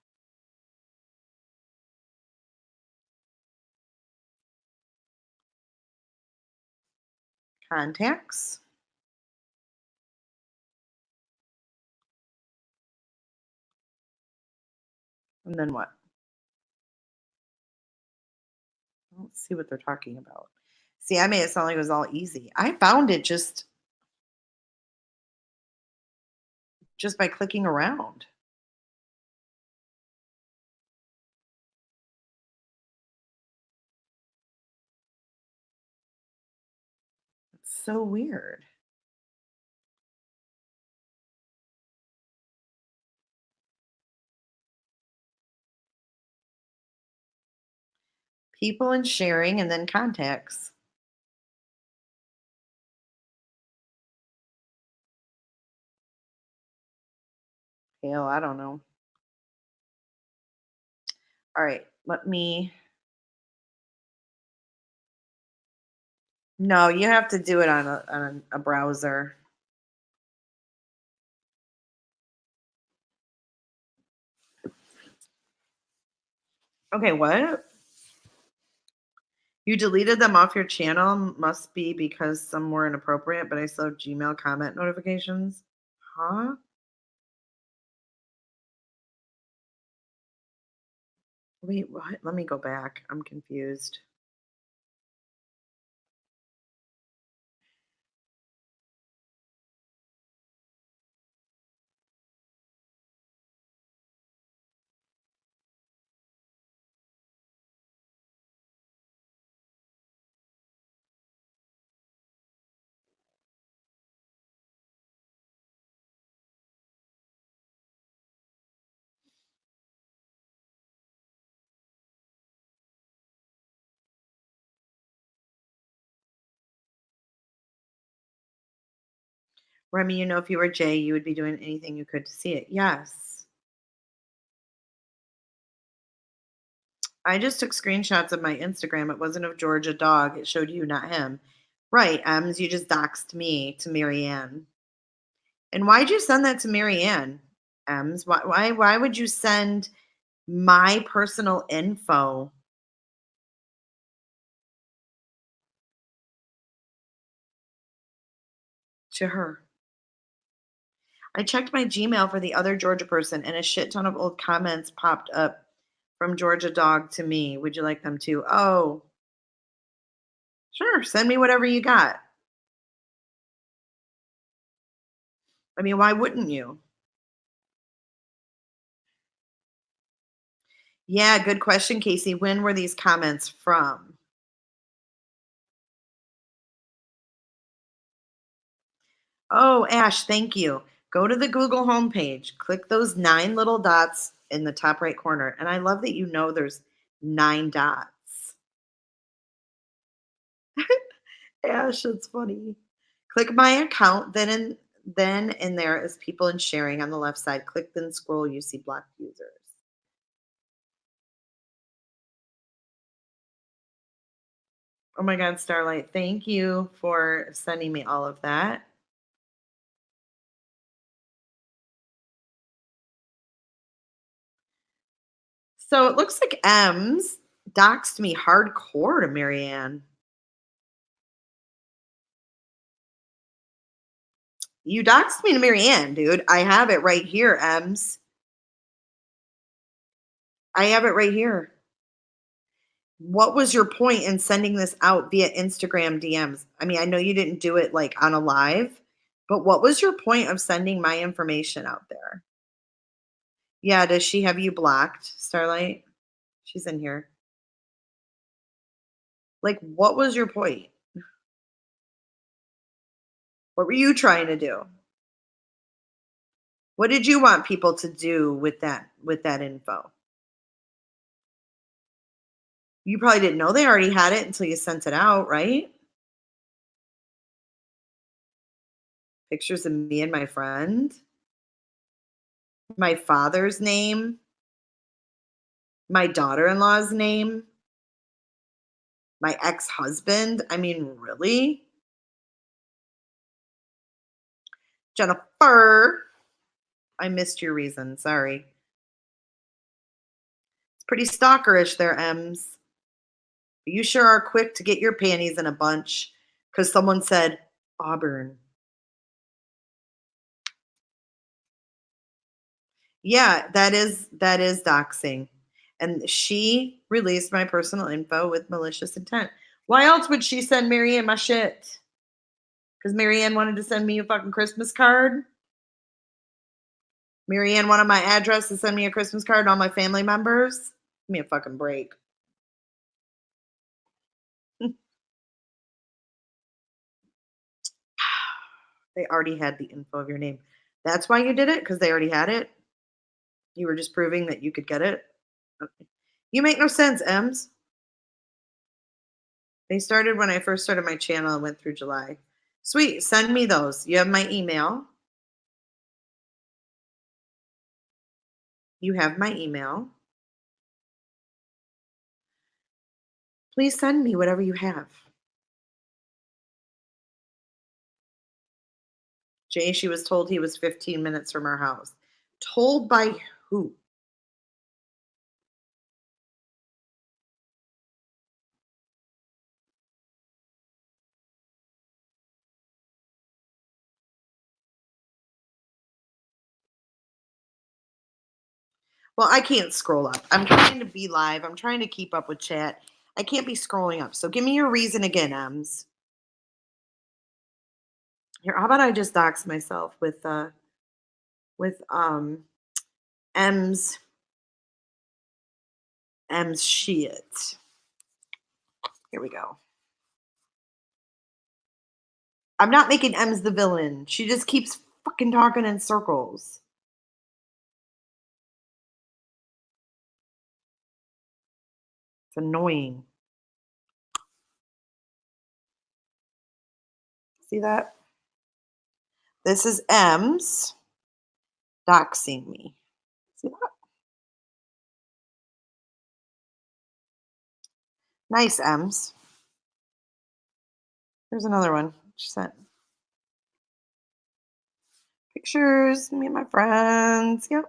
Contacts. And then what? Let's see what they're talking about. See, I made it sound like it was all easy. I found it just by clicking around. It's so weird. People and sharing, and then contacts. Hell, I don't know. All right, let me. No, you have to do it on a browser. Okay, what? You deleted them off your channel? Must be because some were inappropriate, but I still have Gmail comment notifications. Huh? Wait, what? Let me go back. I'm confused. Remy, you know, if you were Jay, you would be doing anything you could to see it. Yes. I just took screenshots of my Instagram. It wasn't of Georgia dog. It showed you, not him. Right, Ems, you just doxed me to Marianne. And why'd you send that to Marianne, Ems? Why would you send my personal info to her? I checked my Gmail for the other Georgia person, and a shit ton of old comments popped up from Georgia dog to me. Would you like them too? Oh, sure. Send me whatever you got. I mean, why wouldn't you? Yeah, good question, Casey. When were these comments from? Oh, Ash, thank you. Go to the Google homepage, click those 9 little dots in the top right corner. And I love that you know there's 9 dots. Ash, it's funny. Click my account, then in there is people and sharing on the left side. Click, then scroll, you see blocked users. Oh my God, Starlight, thank you for sending me all of that. So it looks like M's doxed me hardcore to Marianne. You doxed me to Marianne, dude. I have it right here, M's. I have it right here. What was your point in sending this out via Instagram DMs? I mean, I know you didn't do it like on a live, but what was your point of sending my information out there? Yeah, does she have you blocked, Starlight? She's in here. Like, what was your point? What were you trying to do? What did you want people to do with that info? You probably didn't know they already had it until you sent it out, right? Pictures of me and my friend. My father's name. My daughter-in-law's name. My ex-husband. I mean, really? Jennifer. I missed your reason. Sorry. It's pretty stalkerish there, Ems. You sure are quick to get your panties in a bunch because someone said Auburn. Yeah, that is doxing. And she released my personal info with malicious intent. Why else would she send Marianne my shit? Because Marianne wanted to send me a fucking Christmas card. Marianne wanted my address to send me a Christmas card and all my family members. Give me a fucking break. They already had the info of your name. That's why you did it? Because they already had it? You were just proving that you could get it? Okay. You make no sense, Ems. They started when I first started my channel and went through July. Sweet, send me those. You have my email. You have my email. Please send me whatever you have. Jay, she was told he was 15 minutes from her house. Told by who? Well, I can't scroll up. I'm trying to be live. I'm trying to keep up with chat. I can't be scrolling up. So give me your reason again, Ems. Here, how about I just dox myself with M's shit. Here we go. I'm not making M's the villain. She just keeps fucking talking in circles. It's annoying. See that? This is M's doxing me. See that? Nice, M's. Here's another one she sent. Pictures, me and my friends. Yep.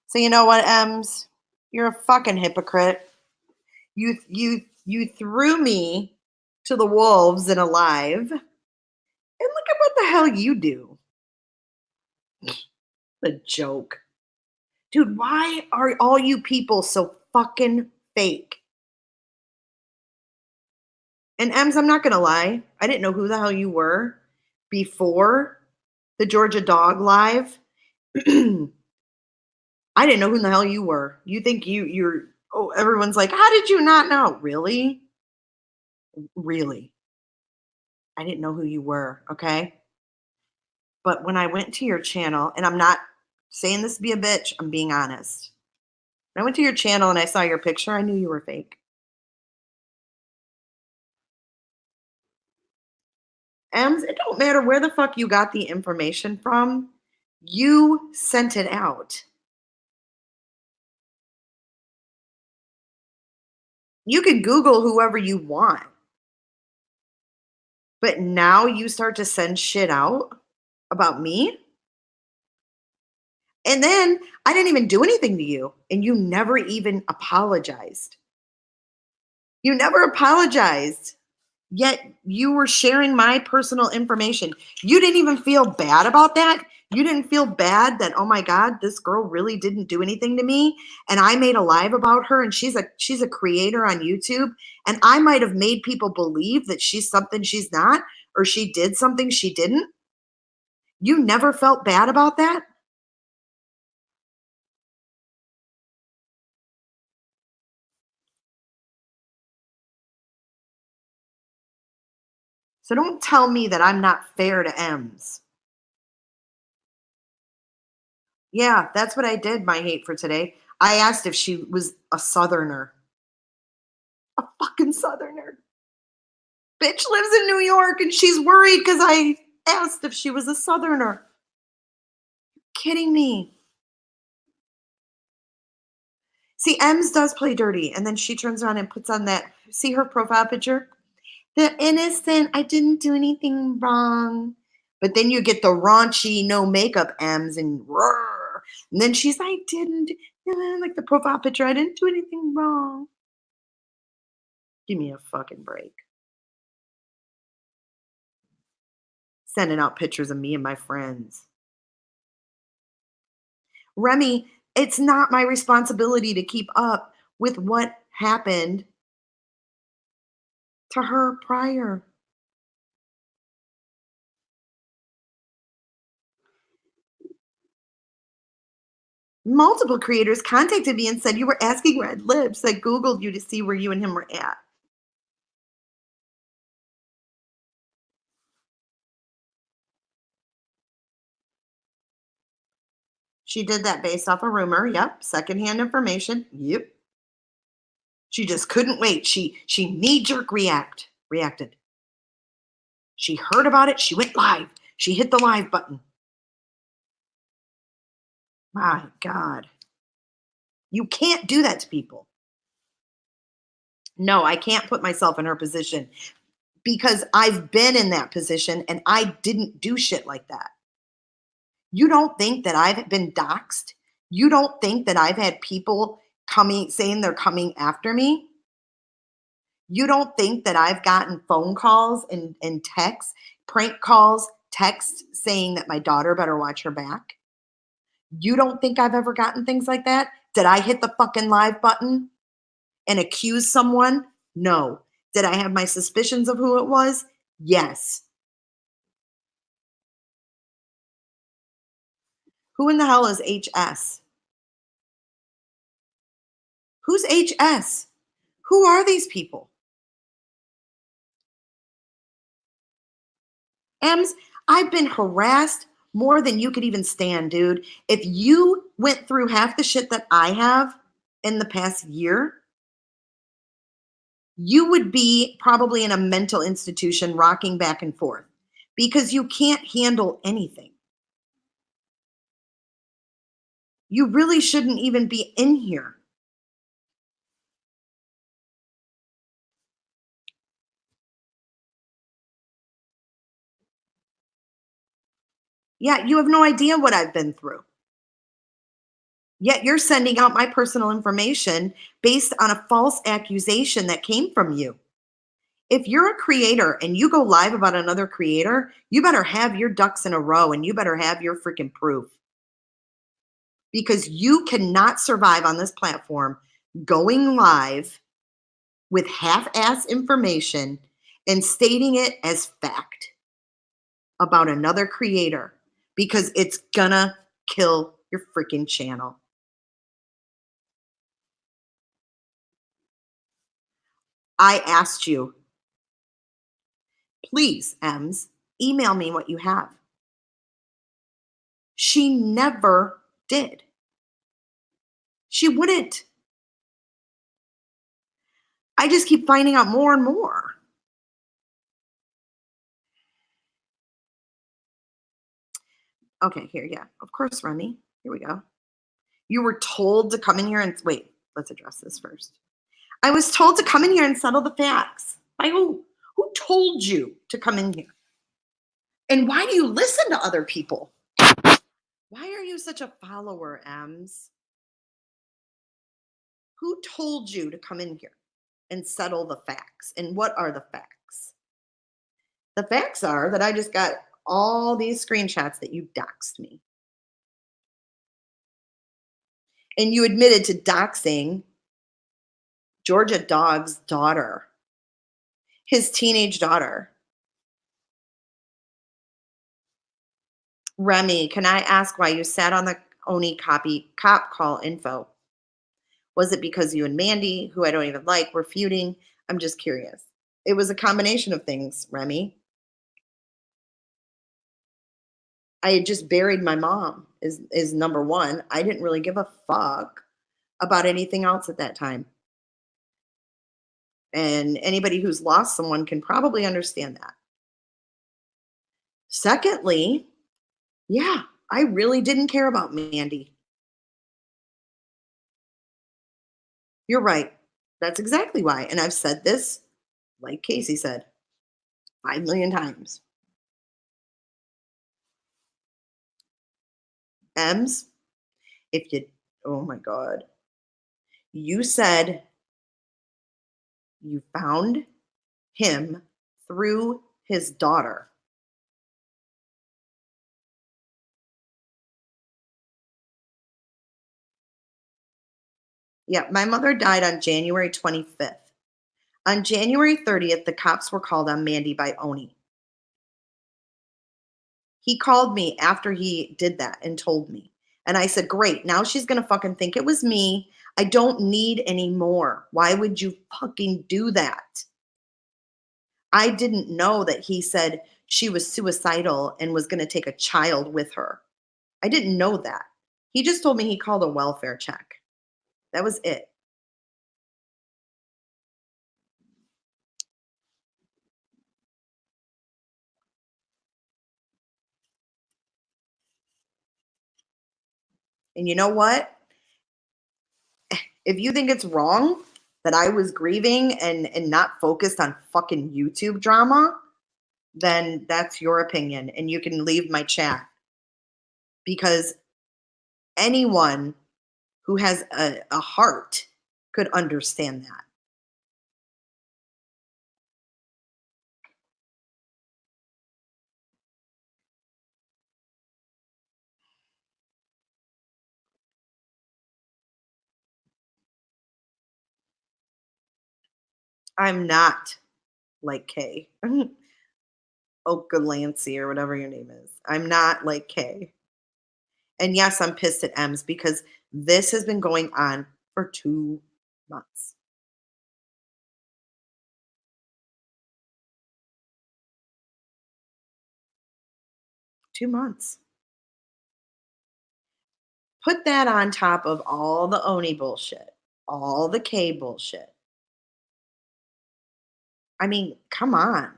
So you know what, M's? You're a fucking hypocrite. You threw me to the wolves in a live. And look at what the hell you do. The joke. Dude, why are all you people so fucking fake? And Ems, I'm not going to lie. I didn't know who the hell you were before the Georgia Dog live. I didn't know who the hell you were. You think you're, oh, everyone's like, how did you not know? Really? Really? I didn't know who you were, okay? But when I went to your channel, and I'm not saying this to be a bitch, I'm being honest. When I went to your channel and I saw your picture, I knew you were fake. Ems, it don't matter where the fuck you got the information from. You sent it out. You can Google whoever you want. But now you start to send shit out about me? And then I didn't even do anything to you. And you never even apologized. You never apologized. Yet you were sharing my personal information. You didn't even feel bad about that. You didn't feel bad that, oh my God, this girl really didn't do anything to me. And I made a live about her, and she's a creator on YouTube. And I might have made people believe that she's something she's not, or she did something she didn't. You never felt bad about that? So don't tell me that I'm not fair to Ems. Yeah, that's what I did, my hate for today. I asked if she was a Southerner. A fucking Southerner. Bitch lives in New York and she's worried because I asked if she was a Southerner. Kidding me. See, Ems does play dirty, and then she turns around and puts on that, see her profile picture? The innocent, I didn't do anything wrong. But then you get the raunchy, no makeup Ems and roar. And then she's like, I didn't, like the profile picture, I didn't do anything wrong. Give me a fucking break. Sending out pictures of me and my friends. Remy, it's not my responsibility to keep up with what happened to her prior. Multiple creators contacted me and said you were asking Red Lips. I Googled you to see where you and him were at. She did that based off a rumor. Yep. Secondhand information. Yep. She just couldn't wait. She knee-jerk reacted. She heard about it. She went live. She hit the live button. My God. You can't do that to people. No, I can't put myself in her position because I've been in that position and I didn't do shit like that. You don't think that I've been doxxed? You don't think that I've had people saying they're coming after me? You don't think that I've gotten phone calls and texts, prank calls, texts saying that my daughter better watch her back? You don't think I've ever gotten things like that? Did I hit the fucking live button and accuse someone? No. Did I have my suspicions of who it was? Yes. Who in the hell is HS? Who's HS? Who are these people? Ems, I've been harassed more than you could even stand, dude. If you went through half the shit that I have in the past year, you would be probably in a mental institution rocking back and forth because you can't handle anything. You really shouldn't even be in here. Yeah, you have no idea what I've been through. Yet you're sending out my personal information based on a false accusation that came from you. If you're a creator and you go live about another creator, you better have your ducks in a row and you better have your freaking proof. Because you cannot survive on this platform going live with half-ass information and stating it as fact about another creator because it's gonna kill your freaking channel. I asked you, please, Ems, email me what you have. She never did. She wouldn't. I just keep finding out more and more. Okay, here, yeah. Of course, Remy. Here we go. You were told to come in here and wait, let's address this first. I was told to come in here and settle the facts. By who? Who told you to come in here? And why do you listen to other people? Why are you such a follower, Ems? Who told you to come in here and settle the facts? And what are the facts? The facts are that I just got all these screenshots that you doxed me. And you admitted to doxing Georgia Dog's daughter, his teenage daughter. Remy, can I ask why you sat on the Oney cop call info? Was it because you and Mandy, who I don't even like, were feuding? I'm just curious. It was a combination of things, Remy. I had just buried my mom is number one. I didn't really give a fuck about anything else at that time. And anybody who's lost someone can probably understand that. Secondly, yeah, I really didn't care about Mandy. You're right. That's exactly why. And I've said this, like Casey said, 5 million times. Ems, if you, oh my God, you said you found him through his daughter. Yeah, my mother died on January 25th. On January 30th, the cops were called on Mandy by Oney. He called me after he did that and told me. And I said, great, now she's going to fucking think it was me. I don't need any more. Why would you fucking do that? I didn't know that he said she was suicidal and was going to take a child with her. I didn't know that. He just told me he called a welfare check. That was it. And you know what? If you think it's wrong that I was grieving and not focused on fucking YouTube drama, then that's your opinion and you can leave my chat. Because anyone who has a heart could understand that. I'm not like Kay. Okalancy or whatever your name is. I'm not like Kay. And yes, I'm pissed at Ems because this has been going on for 2 months. Two months. Put that on top of all the Oney bullshit, all the K bullshit. I mean, come on.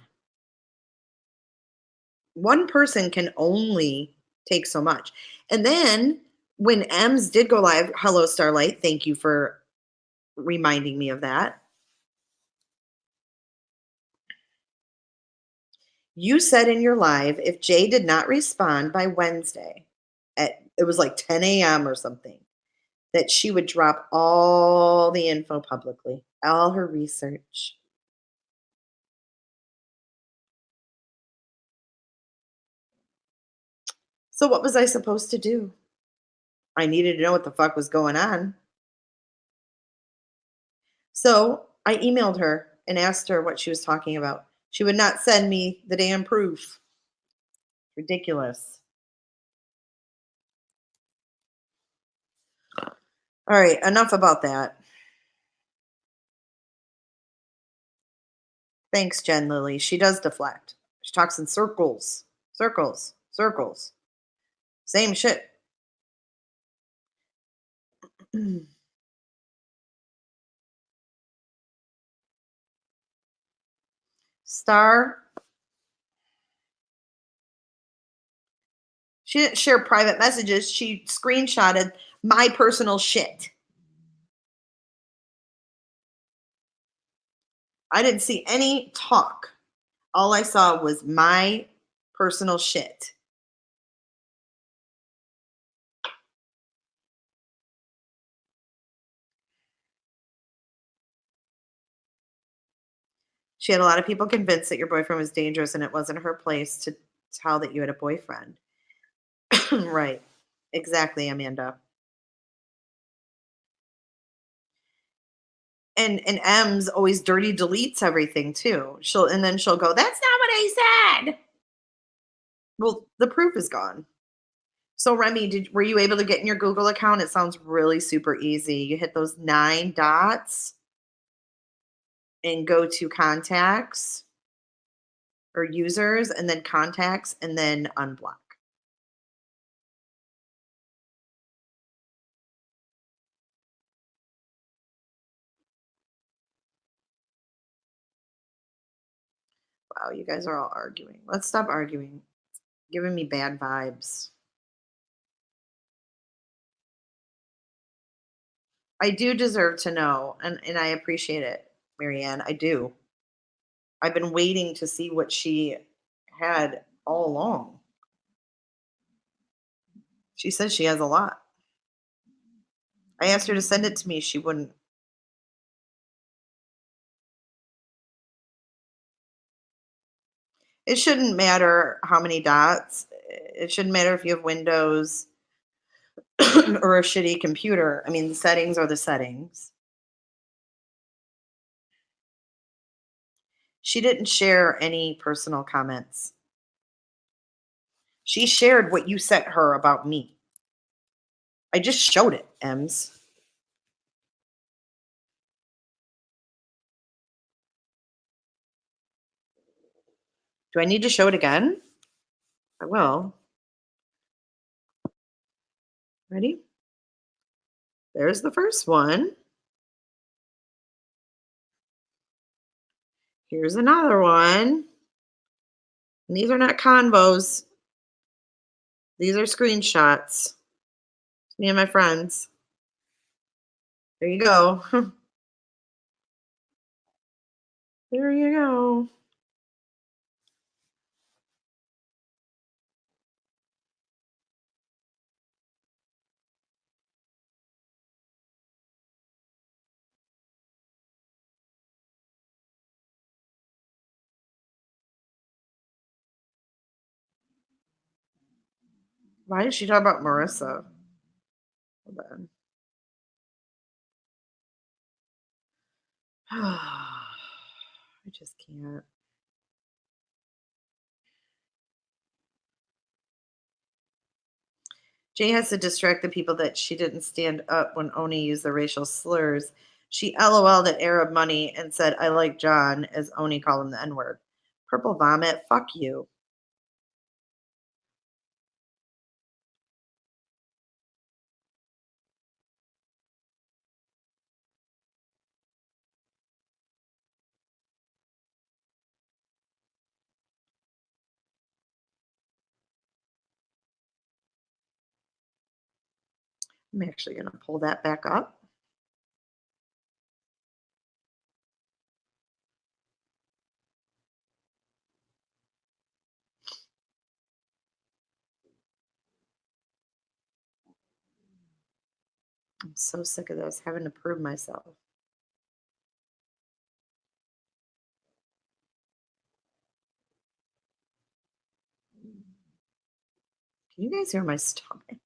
One person can only take so much. And then when Ems did go live, hello, Starlight. Thank you for reminding me of that. You said in your live if Jay did not respond by Wednesday, it was like 10 a.m. or something, that she would drop all the info publicly, all her research. So what was I supposed to do? I needed to know what the fuck was going on. So I emailed her and asked her what she was talking about. She would not send me the damn proof. Ridiculous. All right, enough about that. Thanks, Jen Lilly. She does deflect. She talks in circles, circles, circles. Same shit. Star. She didn't share private messages. She screenshotted my personal shit. I didn't see any talk. All I saw was my personal shit. She had a lot of people convinced that your boyfriend was dangerous and it wasn't her place to tell that you had a boyfriend. Right. Exactly, Amanda. And M's always dirty deletes everything too. She'll go, that's not what I said. Well, the proof is gone. So Remy, were you able to get in your Google account? It sounds really super easy. You hit those 9 dots and go to contacts or users and then contacts and then unblock. Wow, you guys are all arguing. Let's stop arguing. Giving me bad vibes. I do deserve to know, and I appreciate it, Marianne. I do. I've been waiting to see what she had all along. She says she has a lot. I asked her to send it to me. She wouldn't. It shouldn't matter how many dots. It shouldn't matter if you have Windows or a shitty computer. I mean, the settings are the settings. She didn't share any personal comments. She shared what you sent her about me. I just showed it, Ems. Do I need to show it again? I will. Ready? There's the first one. Here's another one. And these are not convos. These are screenshots. It's me and my friends. There you go. There you go. Why did she talk about Marissa? Hold on. I just can't. Jay has to distract the people that she didn't stand up when Oney used the racial slurs. She LOL'd at Arab Money and said, I like John, as Oney called him the N word. Purple vomit, fuck you. I'm actually going to pull that back up. I'm so sick of this, having to prove myself. Can you guys hear my stomach?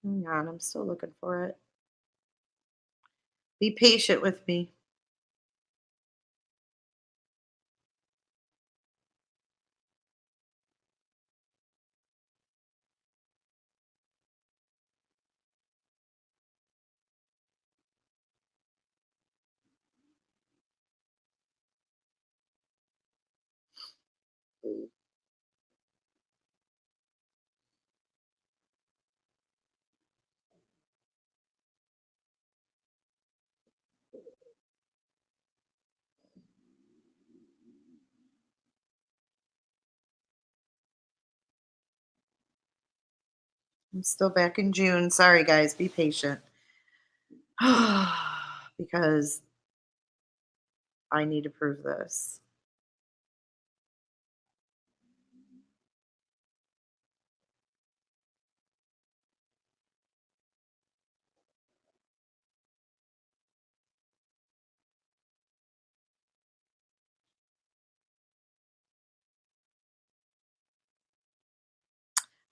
Hang on, I'm still looking for it. Be patient with me. I'm still back in June. Sorry, guys. Be patient. Because I need to prove this.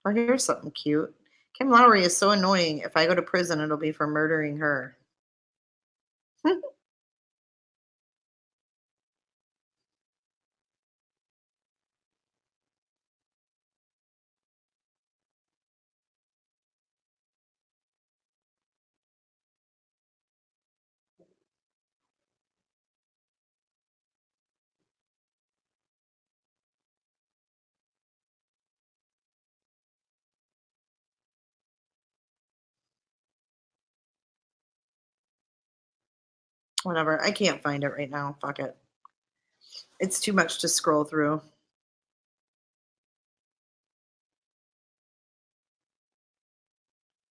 Oh, here's something cute. Kim Lowry is so annoying. If I go to prison, it'll be for murdering her. Whatever. I can't find it right now. Fuck it. It's too much to scroll through.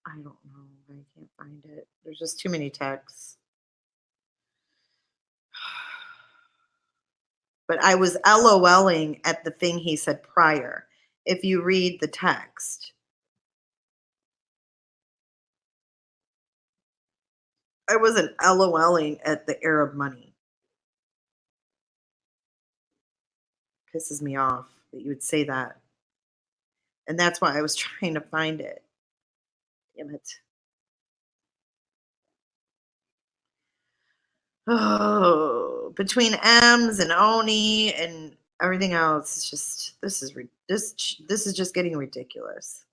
I don't know. I can't find it. There's just too many texts. But I was LOLing at the thing he said prior. If you read the text, I wasn't LOLing at the Arab money. Pisses me off that you would say that. And that's why I was trying to find it. Damn it. Oh, between M's and Oney and everything else, it's just this is just getting ridiculous.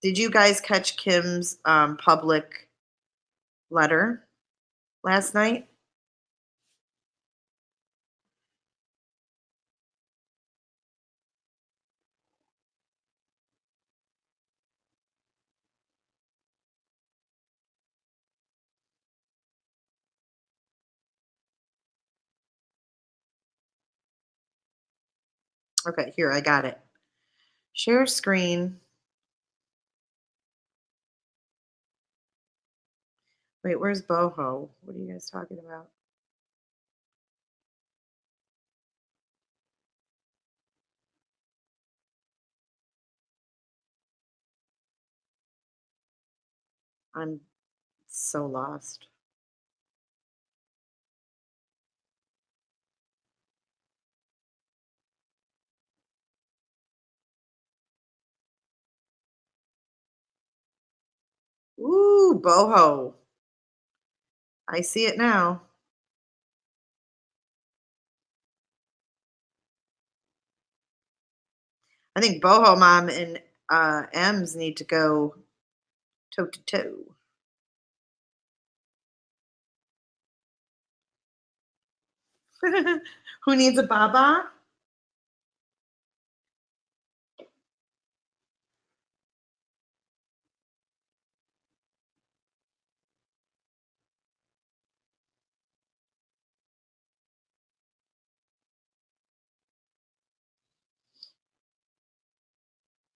Did you guys catch Kim's public letter last night? Okay, here, I got it. Share screen. Wait, where's Boho? What are you guys talking about? I'm so lost. Ooh, Boho. I see it now. I think Boho Mom and M's need to go toe to toe. Who needs a baba?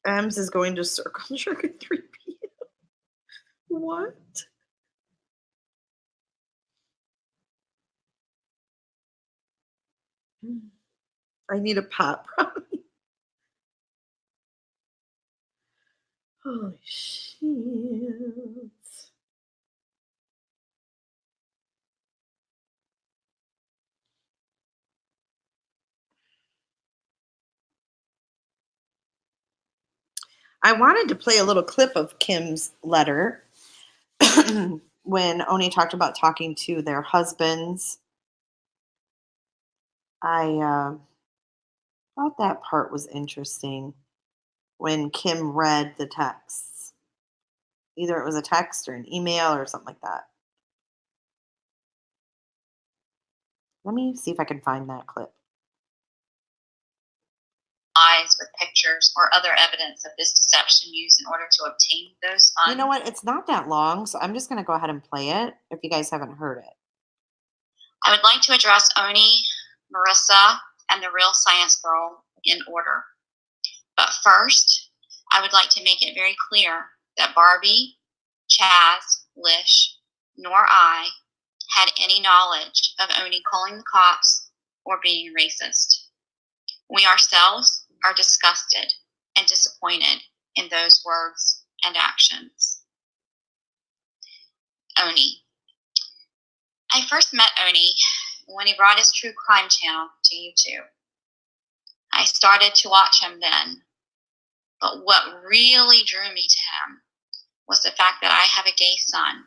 M's is going to circle jerk at 3 p.m. What? I need a pop brownie. Holy shit. I wanted to play a little clip of Kim's letter when Oney talked about talking to their husbands. I thought that part was interesting when Kim read the texts. Either it was a text or an email or something like that. Let me see if I can find that clip. Lies with pictures or other evidence of this deception used in order to obtain those funds. You know what? It's not that long, so I'm just going to go ahead and play it if you guys haven't heard it. I would like to address Oney, Marissa, and the real science girl in order. But first, I would like to make it very clear that Barbie, Chaz, Lish, nor I had any knowledge of Oney calling the cops or being racist. We ourselves are disgusted and disappointed in those words and actions. Oney. I first met Oney when he brought his true crime channel to YouTube. I started to watch him then, but what really drew me to him was the fact that I have a gay son,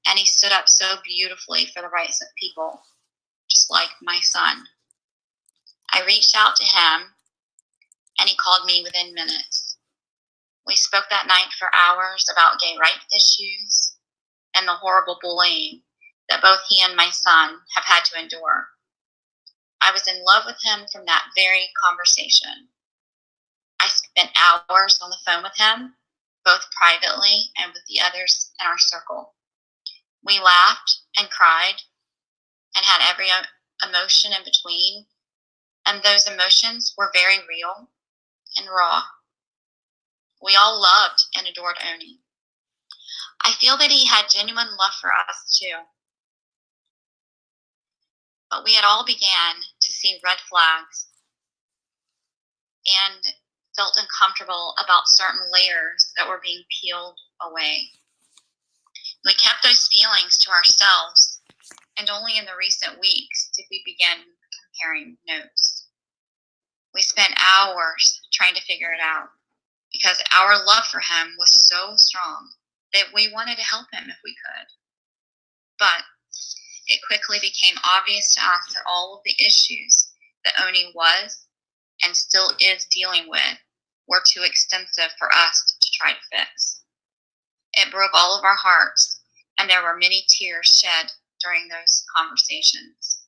and he stood up so beautifully for the rights of people, just like my son. I reached out to him, and he called me within minutes. We spoke that night for hours about gay rights issues and the horrible bullying that both he and my son have had to endure. I was in love with him from that very conversation. I spent hours on the phone with him, both privately and with the others in our circle. We laughed and cried and had every emotion in between, and those emotions were very real and raw. We all loved and adored Oney. I feel that he had genuine love for us too. But we had all began to see red flags and felt uncomfortable about certain layers that were being peeled away. We kept those feelings to ourselves, and only in the recent weeks did we begin comparing notes. We spent hours trying to figure it out because our love for him was so strong that we wanted to help him if we could. But it quickly became obvious to us that all of the issues that Oney was and still is dealing with were too extensive for us to try to fix. It broke all of our hearts, and there were many tears shed during those conversations.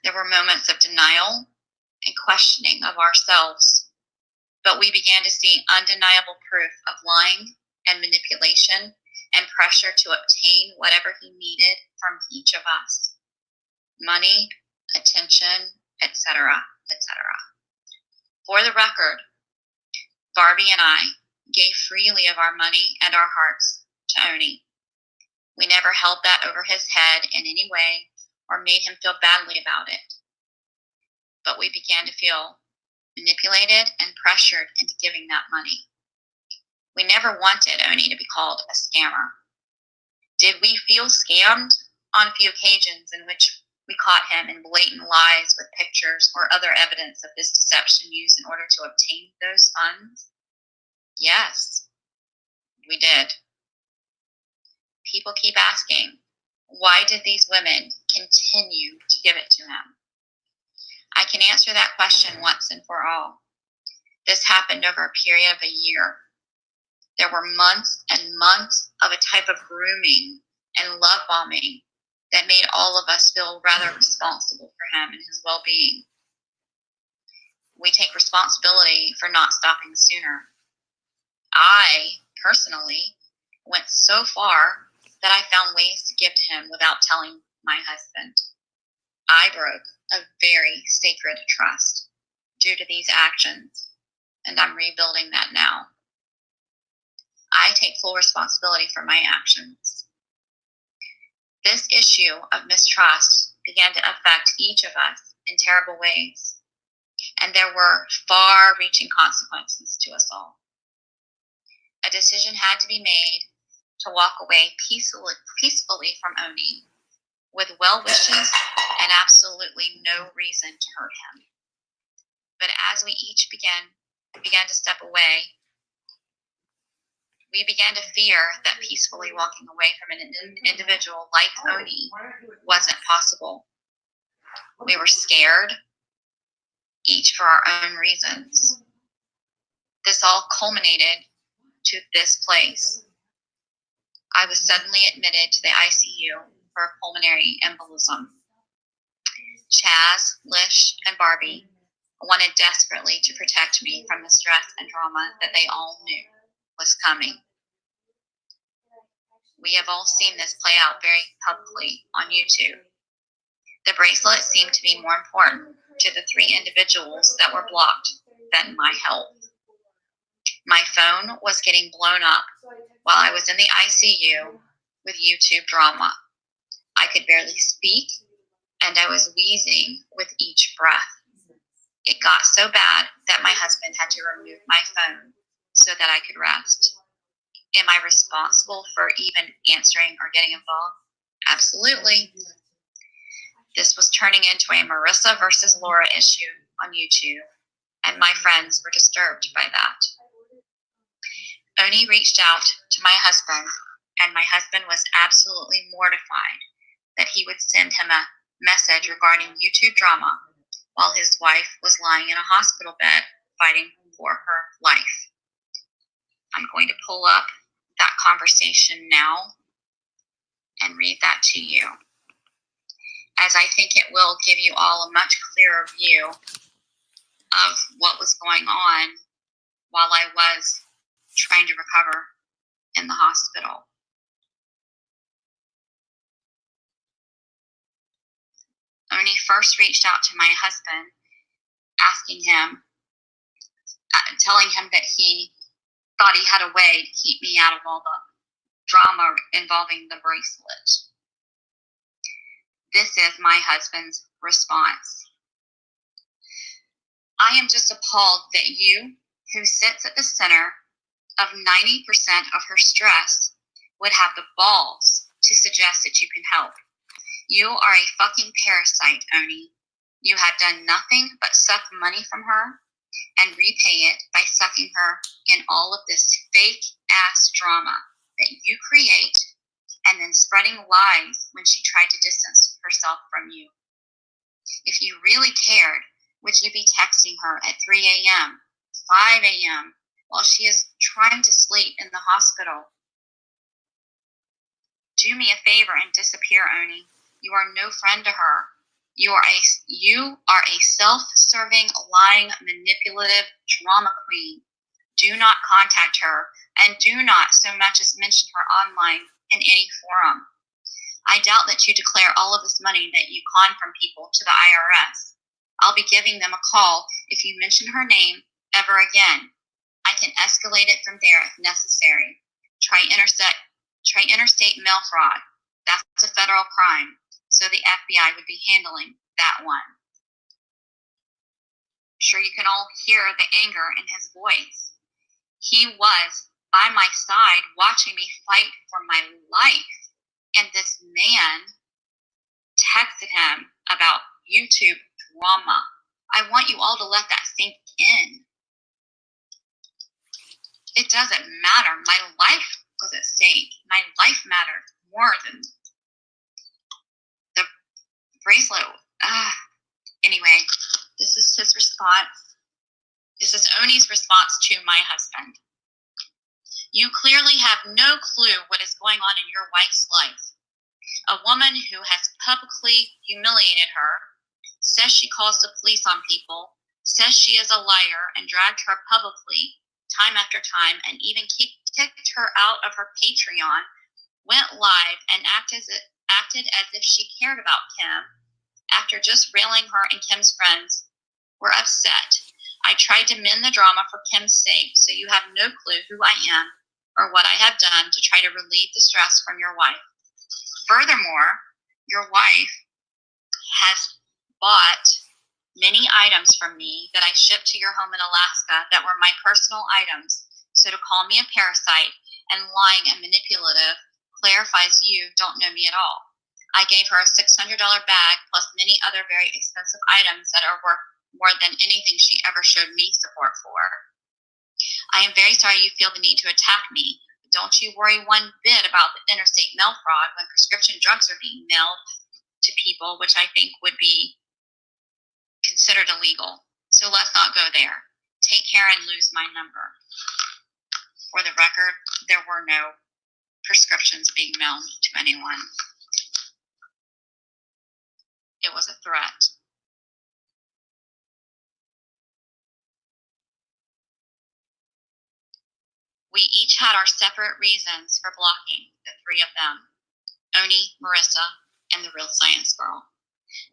There were moments of denial and questioning of ourselves, but we began to see undeniable proof of lying and manipulation and pressure to obtain whatever he needed from each of us: money, attention, etc., etc. For the record, Barbie and I gave freely of our money and our hearts to Oney. We never held that over his head in any way or made him feel badly about it. But we began to feel manipulated and pressured into giving that money. We never wanted Oney to be called a scammer. Did we feel scammed? On a few occasions in which we caught him in blatant lies with pictures or other evidence of this deception used in order to obtain those funds? Yes, we did. People keep asking, why did these women continue to give it to him? I can answer that question once and for all. This happened over a period of a year. There were months and months of a type of grooming and love bombing that made all of us feel rather responsible for him and his well-being. We take responsibility for not stopping sooner. I, personally, went so far that I found ways to give to him without telling my husband. I broke a very sacred trust due to these actions, and I'm rebuilding that now. I take full responsibility for my actions. This issue of mistrust began to affect each of us in terrible ways, and there were far-reaching consequences to us all. A decision had to be made to walk away peacefully from Oney, with well wishes and absolutely no reason to hurt him. But as we each began to step away, we began to fear that peacefully walking away from an individual like Oney wasn't possible. We were scared, each for our own reasons. This all culminated to this place. I was suddenly admitted to the ICU for a pulmonary embolism. Chaz, Lish, and Barbie wanted desperately to protect me from the stress and drama that they all knew was coming. We have all seen this play out very publicly on YouTube. The bracelet seemed to be more important to the 3 individuals that were blocked than my health. My phone was getting blown up while I was in the ICU with YouTube drama. I could barely speak, and I was wheezing with each breath. It got so bad that my husband had to remove my phone so that I could rest. Am I responsible for even answering or getting involved? Absolutely. This was turning into a Marissa versus Laura issue on YouTube, and my friends were disturbed by that. Oney reached out to my husband, and my husband was absolutely mortified that he would send him a message regarding YouTube drama while his wife was lying in a hospital bed fighting for her life. I'm going to pull up that conversation now and read that to you, as I think it will give you all a much clearer view of what was going on while I was trying to recover in the hospital. Oney first reached out to my husband, asking him, telling him that he thought he had a way to keep me out of all the drama involving the bracelet. This is my husband's response. I am just appalled that you, who sits at the center of 90% of her stress, would have the balls to suggest that you can help. You are a fucking parasite, Oney. You have done nothing but suck money from her and repay it by sucking her in all of this fake-ass drama that you create and then spreading lies when she tried to distance herself from you. If you really cared, would you be texting her at 3 a.m., 5 a.m., while she is trying to sleep in the hospital? Do me a favor and disappear, Oney. You are no friend to her. You are a self-serving, lying, manipulative drama queen. Do not contact her, and do not so much as mention her online in any forum. I doubt that you declare all of this money that you con from people to the IRS. I'll be giving them a call if you mention her name ever again. I can escalate it from there if necessary. Try interstate mail fraud. That's a federal crime, so the FBI would be handling that one. Sure, you can all hear the anger in his voice. He was by my side watching me fight for my life, and this man texted him about YouTube drama. I want you all to let that sink in. It doesn't matter. My life was at stake. My life mattered more than the bracelet. Anyway, this is his response. This is Oney's response to my husband. You clearly have no clue what is going on in your wife's life. A woman who has publicly humiliated her, says she calls the police on people, says she is a liar and dragged her publicly time after time, and even kicked her out of her Patreon, went live and acted as if she cared about Kim. After just railing her and Kim's friends were upset, I tried to mend the drama for Kim's sake, so you have no clue who I am or what I have done to try to relieve the stress from your wife. Furthermore, your wife has bought many items from me that I shipped to your home in Alaska that were my personal items. So to call me a parasite and lying and manipulative clarifies you don't know me at all. I gave her a $600 bag plus many other very expensive items that are worth more than anything she ever showed me support for. I am very sorry you feel the need to attack me. But don't you worry one bit about the interstate mail fraud when prescription drugs are being mailed to people, which I think would be considered illegal. So let's not go there. Take care and lose my number. For the record, there were no prescriptions being mailed to anyone. It was a threat. We each had our separate reasons for blocking, the three of them, Oney, Marissa, and the real science girl.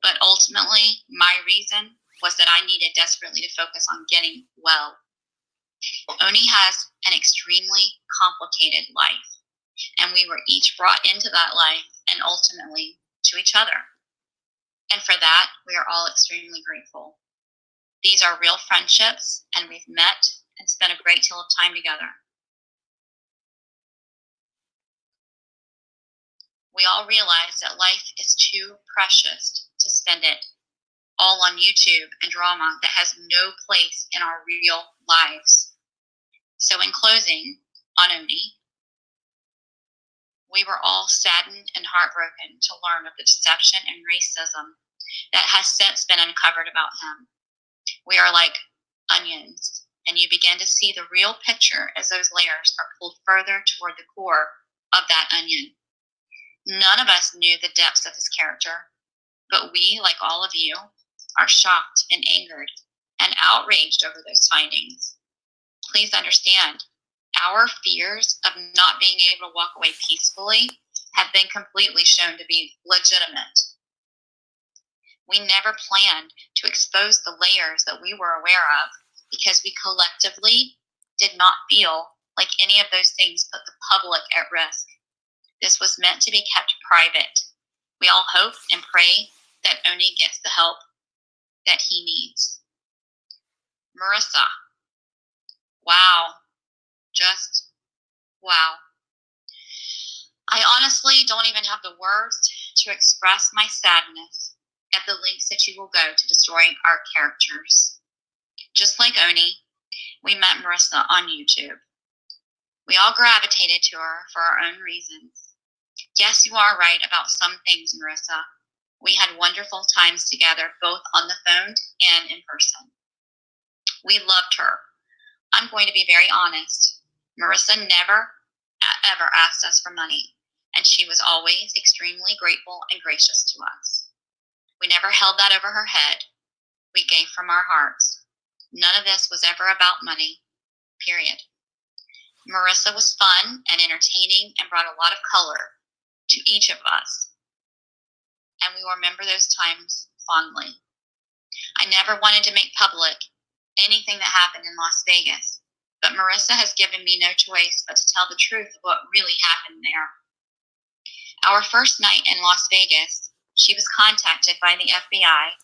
But ultimately, my reason was that I needed desperately to focus on getting well. Oney has an extremely complicated life, and we were each brought into that life and ultimately to each other. And for that, we are all extremely grateful. These are real friendships, and we've met and spent a great deal of time together. We all realize that life is too precious to spend it all on YouTube and drama that has no place in our real lives. So in closing, on Oney, we were all saddened and heartbroken to learn of the deception and racism that has since been uncovered about him. We are like onions, and you begin to see the real picture as those layers are pulled further toward the core of that onion. None of us knew the depths of his character, but we, like all of you, are shocked and angered and outraged over those findings. Please understand, Our fears of not being able to walk away peacefully have been completely shown to be legitimate. We never planned to expose the layers that we were aware of because we collectively did not feel like any of those things put the public at risk. This was meant to be kept private. We all hope and pray that Oney gets the help that he needs. Marissa. Wow. Just wow. I honestly don't even have the words to express my sadness at the lengths that you will go to destroy our characters. Just like Oney, we met Marissa on YouTube. We all gravitated to her for our own reasons. Yes, you are right about some things, Marissa. We had wonderful times together, both on the phone and in person. We loved her. I'm going to be very honest. Marissa never, ever asked us for money, and she was always extremely grateful and gracious to us. We never held that over her head. We gave from our hearts. None of this was ever about money, period. Marissa was fun and entertaining and brought a lot of color to each of us, and we will remember those times fondly. I never wanted to make public anything that happened in Las Vegas, but Marissa has given me no choice but to tell the truth of what really happened there. Our first night in Las Vegas, she was contacted by the FBI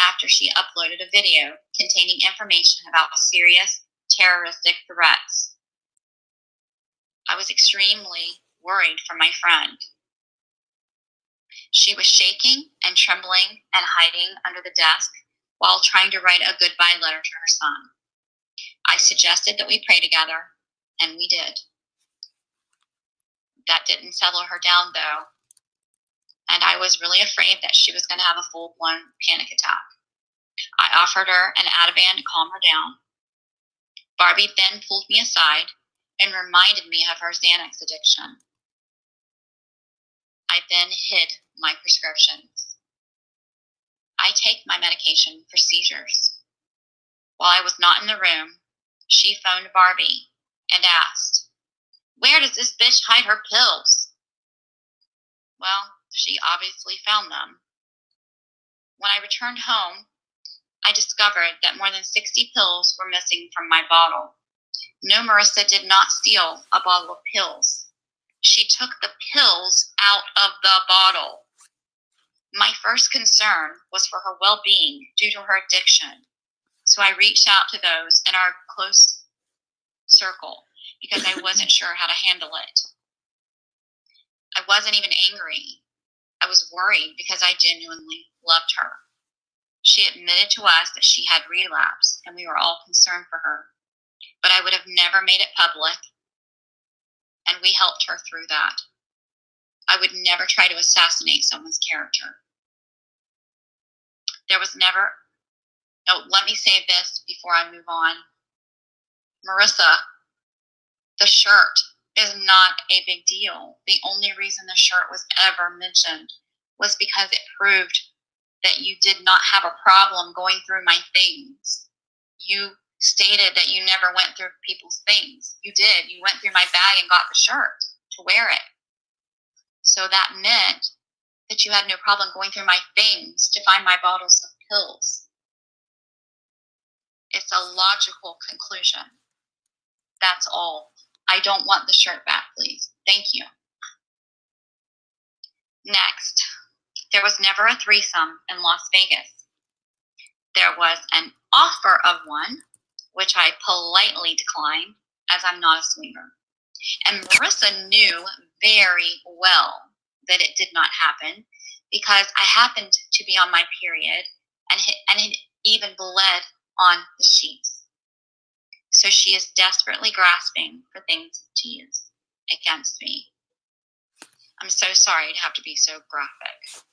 after she uploaded a video containing information about serious terroristic threats. I was extremely worried for my friend. She was shaking and trembling and hiding under the desk while trying to write a goodbye letter to her son. I suggested that we pray together, and we did. That didn't settle her down, though, and I was really afraid that she was going to have a full-blown panic attack. I offered her an Ativan to calm her down. Barbie then pulled me aside and reminded me of her Xanax addiction. I then hid my prescriptions. I take my medication for seizures. While I was not in the room, she phoned Barbie and asked, "Where does this bitch hide her pills?" Well, she obviously found them. When I returned home, I discovered that more than 60 pills were missing from my bottle. No, Marissa did not steal a bottle of pills. She took the pills out of the bottle. My first concern was for her well-being due to her addiction. So I reached out to those in our close circle because I wasn't sure how to handle it. I wasn't even angry. I was worried because I genuinely loved her. She admitted to us that she had relapsed, and we were all concerned for her. But I would have never made it public, and we helped her through that. I would never try to assassinate someone's character. There was never... Oh, let me say this before I move on. Marissa, the shirt is not a big deal. The only reason the shirt was ever mentioned was because it proved that you did not have a problem going through my things. You stated that you never went through people's things. You did. You went through my bag and got the shirt to wear it. So that meant that you had no problem going through my things to find my bottles of pills. It's a logical conclusion. That's all. I don't want the shirt back, please. Thank you. Next, there was never a threesome in Las Vegas. There was an offer of one, which I politely declined, as I'm not a swinger. And Marissa knew very well that it did not happen because I happened to be on my period and it even bled on the sheets. So she is desperately grasping for things to use against me. I'm so sorry to have to be so graphic.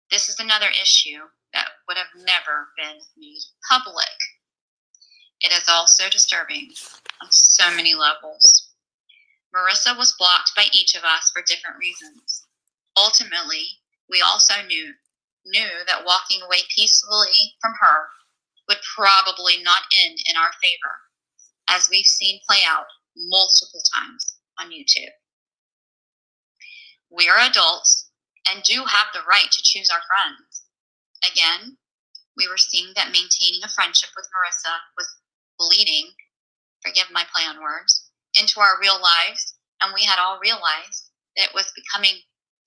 This is another issue that would have never been made public. It is also disturbing on so many levels. Marissa was blocked by each of us for different reasons. Ultimately, we also knew that walking away peacefully from her would probably not end in our favor, as we've seen play out multiple times on YouTube. We are adults and do have the right to choose our friends. Again, we were seeing that maintaining a friendship with Marissa was bleeding, forgive my play on words, into our real lives, and we had all realized that it was becoming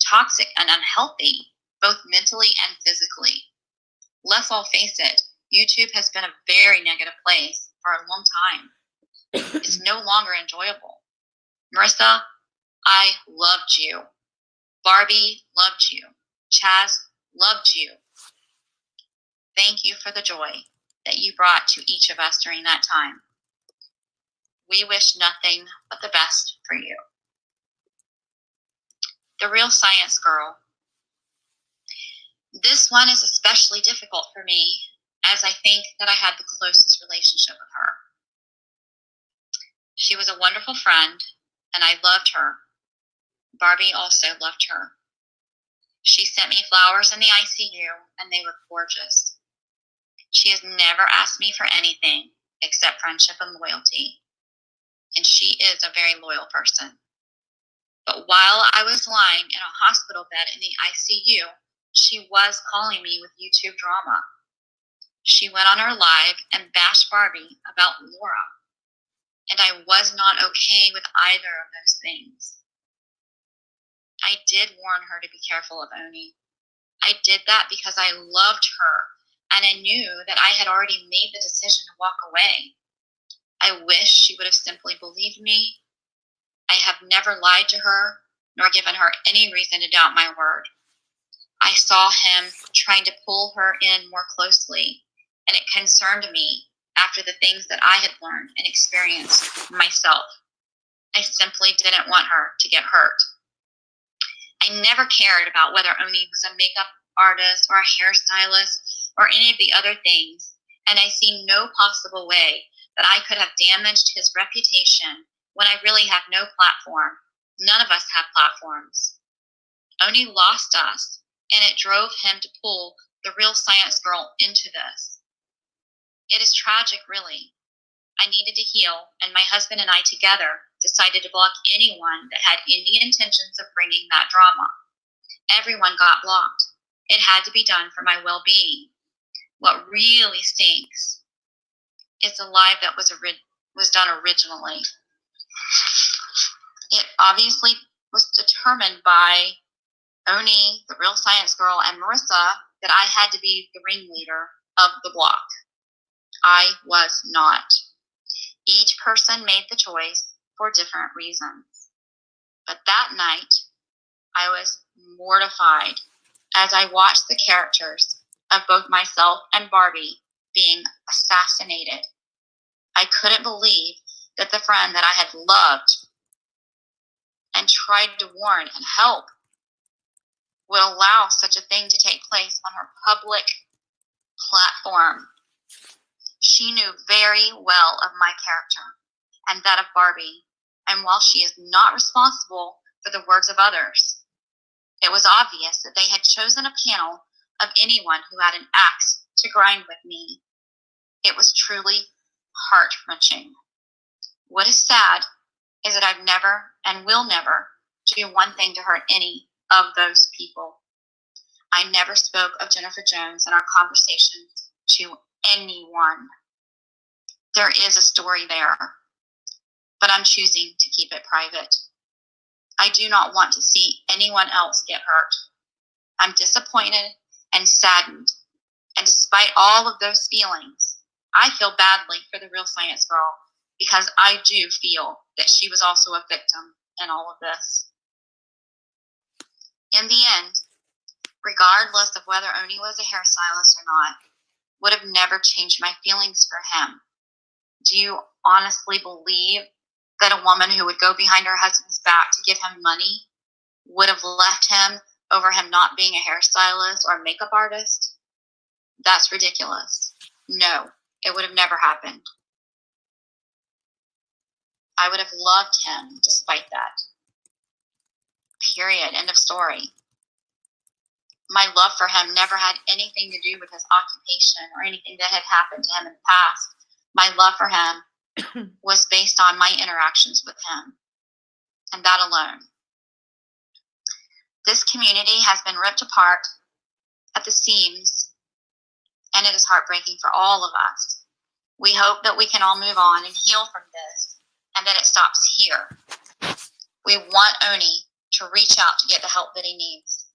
toxic and unhealthy, both mentally and physically. Let's all face it, YouTube has been a very negative place for a long time. It's no longer enjoyable. Marissa, I loved you. Barbie loved you. Chaz loved you. Thank you for the joy that you brought to each of us during that time. We wish nothing but the best for you. The Real Science Girl. This one is especially difficult for me, as I think that I had the closest relationship with her. She was a wonderful friend, and I loved her. Barbie also loved her. She sent me flowers in the ICU, and they were gorgeous. She has never asked me for anything except friendship and loyalty, and she is a very loyal person. But while I was lying in a hospital bed in the ICU, she was calling me with YouTube drama. She went on her live and bashed Barbie about Laura, and I was not okay with either of those things. I did warn her to be careful of Oney. I did that because I loved her, and I knew that I had already made the decision to walk away. I wish she would have simply believed me. I have never lied to her, nor given her any reason to doubt my word. I saw him trying to pull her in more closely, and it concerned me after the things that I had learned and experienced myself. I simply didn't want her to get hurt. I never cared about whether Oney was a makeup artist or a hairstylist or any of the other things, and I see no possible way that I could have damaged his reputation when I really have no platform. None of us have platforms. Oney lost us, and it drove him to pull the Real Science Girl into this. It is tragic, really. I needed to heal, and my husband and I together decided to block anyone that had any intentions of bringing that drama. Everyone got blocked. It had to be done for my well-being. What really stinks is the live that was done originally. It obviously was determined by Oney, the Real Science Girl, and Marissa that I had to be the ringleader of the block. I was not. Each person made the choice for different reasons. But that night, I was mortified as I watched the characters of both myself and Barbie being assassinated. I couldn't believe that the friend that I had loved and tried to warn and help would allow such a thing to take place on her public platform. She knew very well of my character and that of Barbie, and while she is not responsible for the words of others, it was obvious that they had chosen a panel of anyone who had an axe to grind with me. It was truly heart-wrenching. What is sad is that I've never and will never do one thing to hurt any of those people. I never spoke of Jennifer Jones in our conversations to anyone. There is a story there, but I'm choosing to keep it private. I do not want to see anyone else get hurt. I'm disappointed and saddened, and despite all of those feelings, I feel badly for the Real Science Girl because I do feel that she was also a victim in all of this. In the end, regardless of whether Oney was a hairstylist or not, would have never changed my feelings for him. Do you honestly believe that a woman who would go behind her husband's back to give him money would have left him over him not being a hairstylist or a makeup artist? That's ridiculous. No, it would have never happened. I would have loved him despite that. Period. End of story. My love for him never had anything to do with his occupation or anything that had happened to him in the past. My love for him was based on my interactions with him, and that alone. This community has been ripped apart at the seams, and it is heartbreaking for all of us. We hope that we can all move on and heal from this, and that it stops here. We want Oney to reach out to get the help that he needs.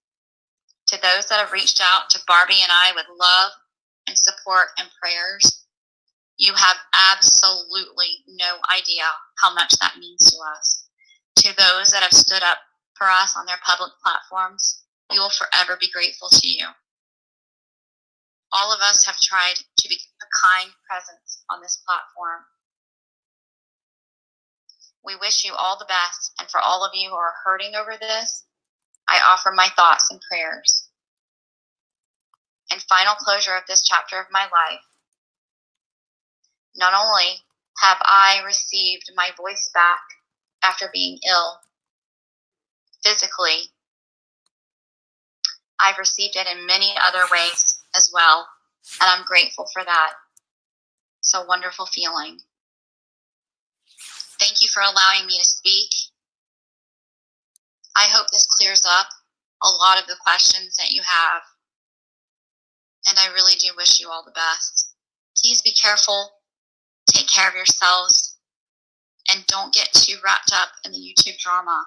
To those that have reached out to Barbie and I with love and support and prayers, you have absolutely no idea how much that means to us. To those that have stood up for us on their public platforms, we will forever be grateful to you. All of us have tried to be a kind presence on this platform. We wish you all the best, and for all of you who are hurting over this, I offer my thoughts and prayers. In final closure of this chapter of my life, not only have I received my voice back after being ill physically, I've received it in many other ways as well, and I'm grateful for that. It's a wonderful feeling. Thank you for allowing me to speak. I hope this clears up a lot of the questions that you have, and I really do wish you all the best. Please be careful, take care of yourselves, and don't get too wrapped up in the YouTube drama.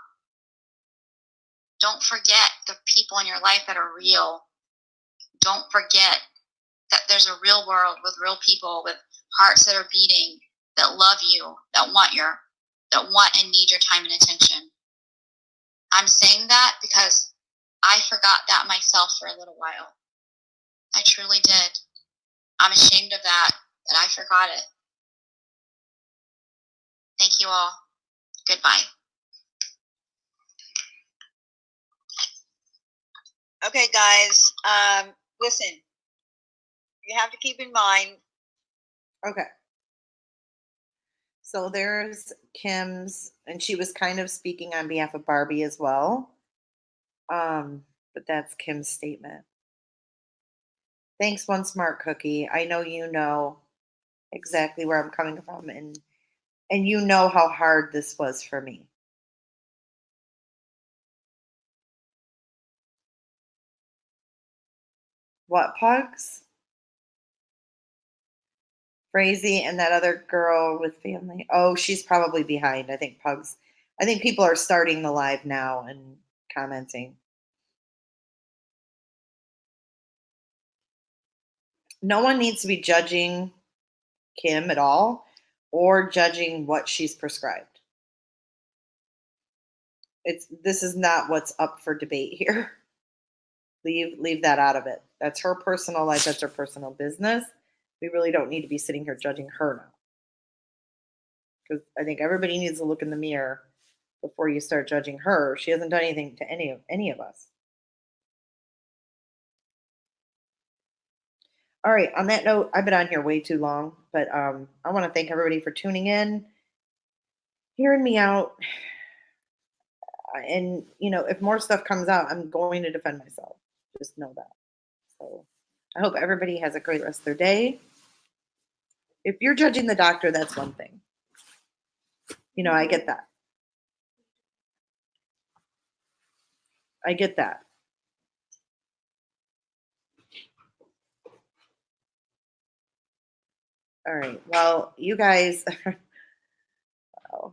Don't forget the people in your life that are real. Don't forget that there's a real world with real people with hearts that are beating, that love you, that want and need your time and attention. I'm saying that because I forgot that myself for a little while. I truly did. I'm ashamed of that I forgot it. Thank you all. Goodbye. Okay, guys, listen, you have to keep in mind. Okay. So there's Kim's, and she was kind of speaking on behalf of Barbie as well. But that's Kim's statement. Thanks, One Smart Cookie. I know you know exactly where I'm coming from, and you know how hard this was for me. What, Pugs? Crazy, and that other girl with family. Oh, she's probably behind. I think Pugs. I think people are starting the live now and commenting. No one needs to be judging Kim at all or judging what she's prescribed. This is not what's up for debate here. Leave that out of it. That's her personal life. That's her personal business. We really don't need to be sitting here judging her now. Because I think everybody needs to look in the mirror before you start judging her. She hasn't done anything to any of us. All right. On that note, I've been on here way too long, but I want to thank everybody for tuning in, hearing me out. And, if more stuff comes out, I'm going to defend myself. Just know that. So I hope everybody has a great rest of their day. If you're judging the doctor, that's one thing. I get that. I get that. All right. Well, you guys, wow.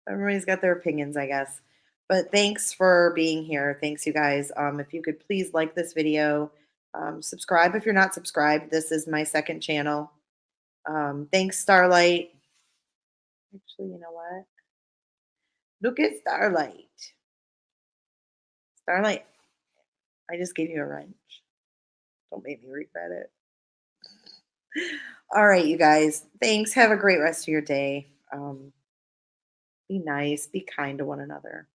Everybody's got their opinions, I guess. But thanks for being here. Thanks, you guys. If you could please like this video, subscribe if you're not subscribed. This is my second channel. Thanks, Starlight. Actually, you know what? Look at Starlight. Starlight, I just gave you a wrench. Don't make me regret it. All right, you guys. Thanks. Have a great rest of your day. Be nice. Be kind to one another.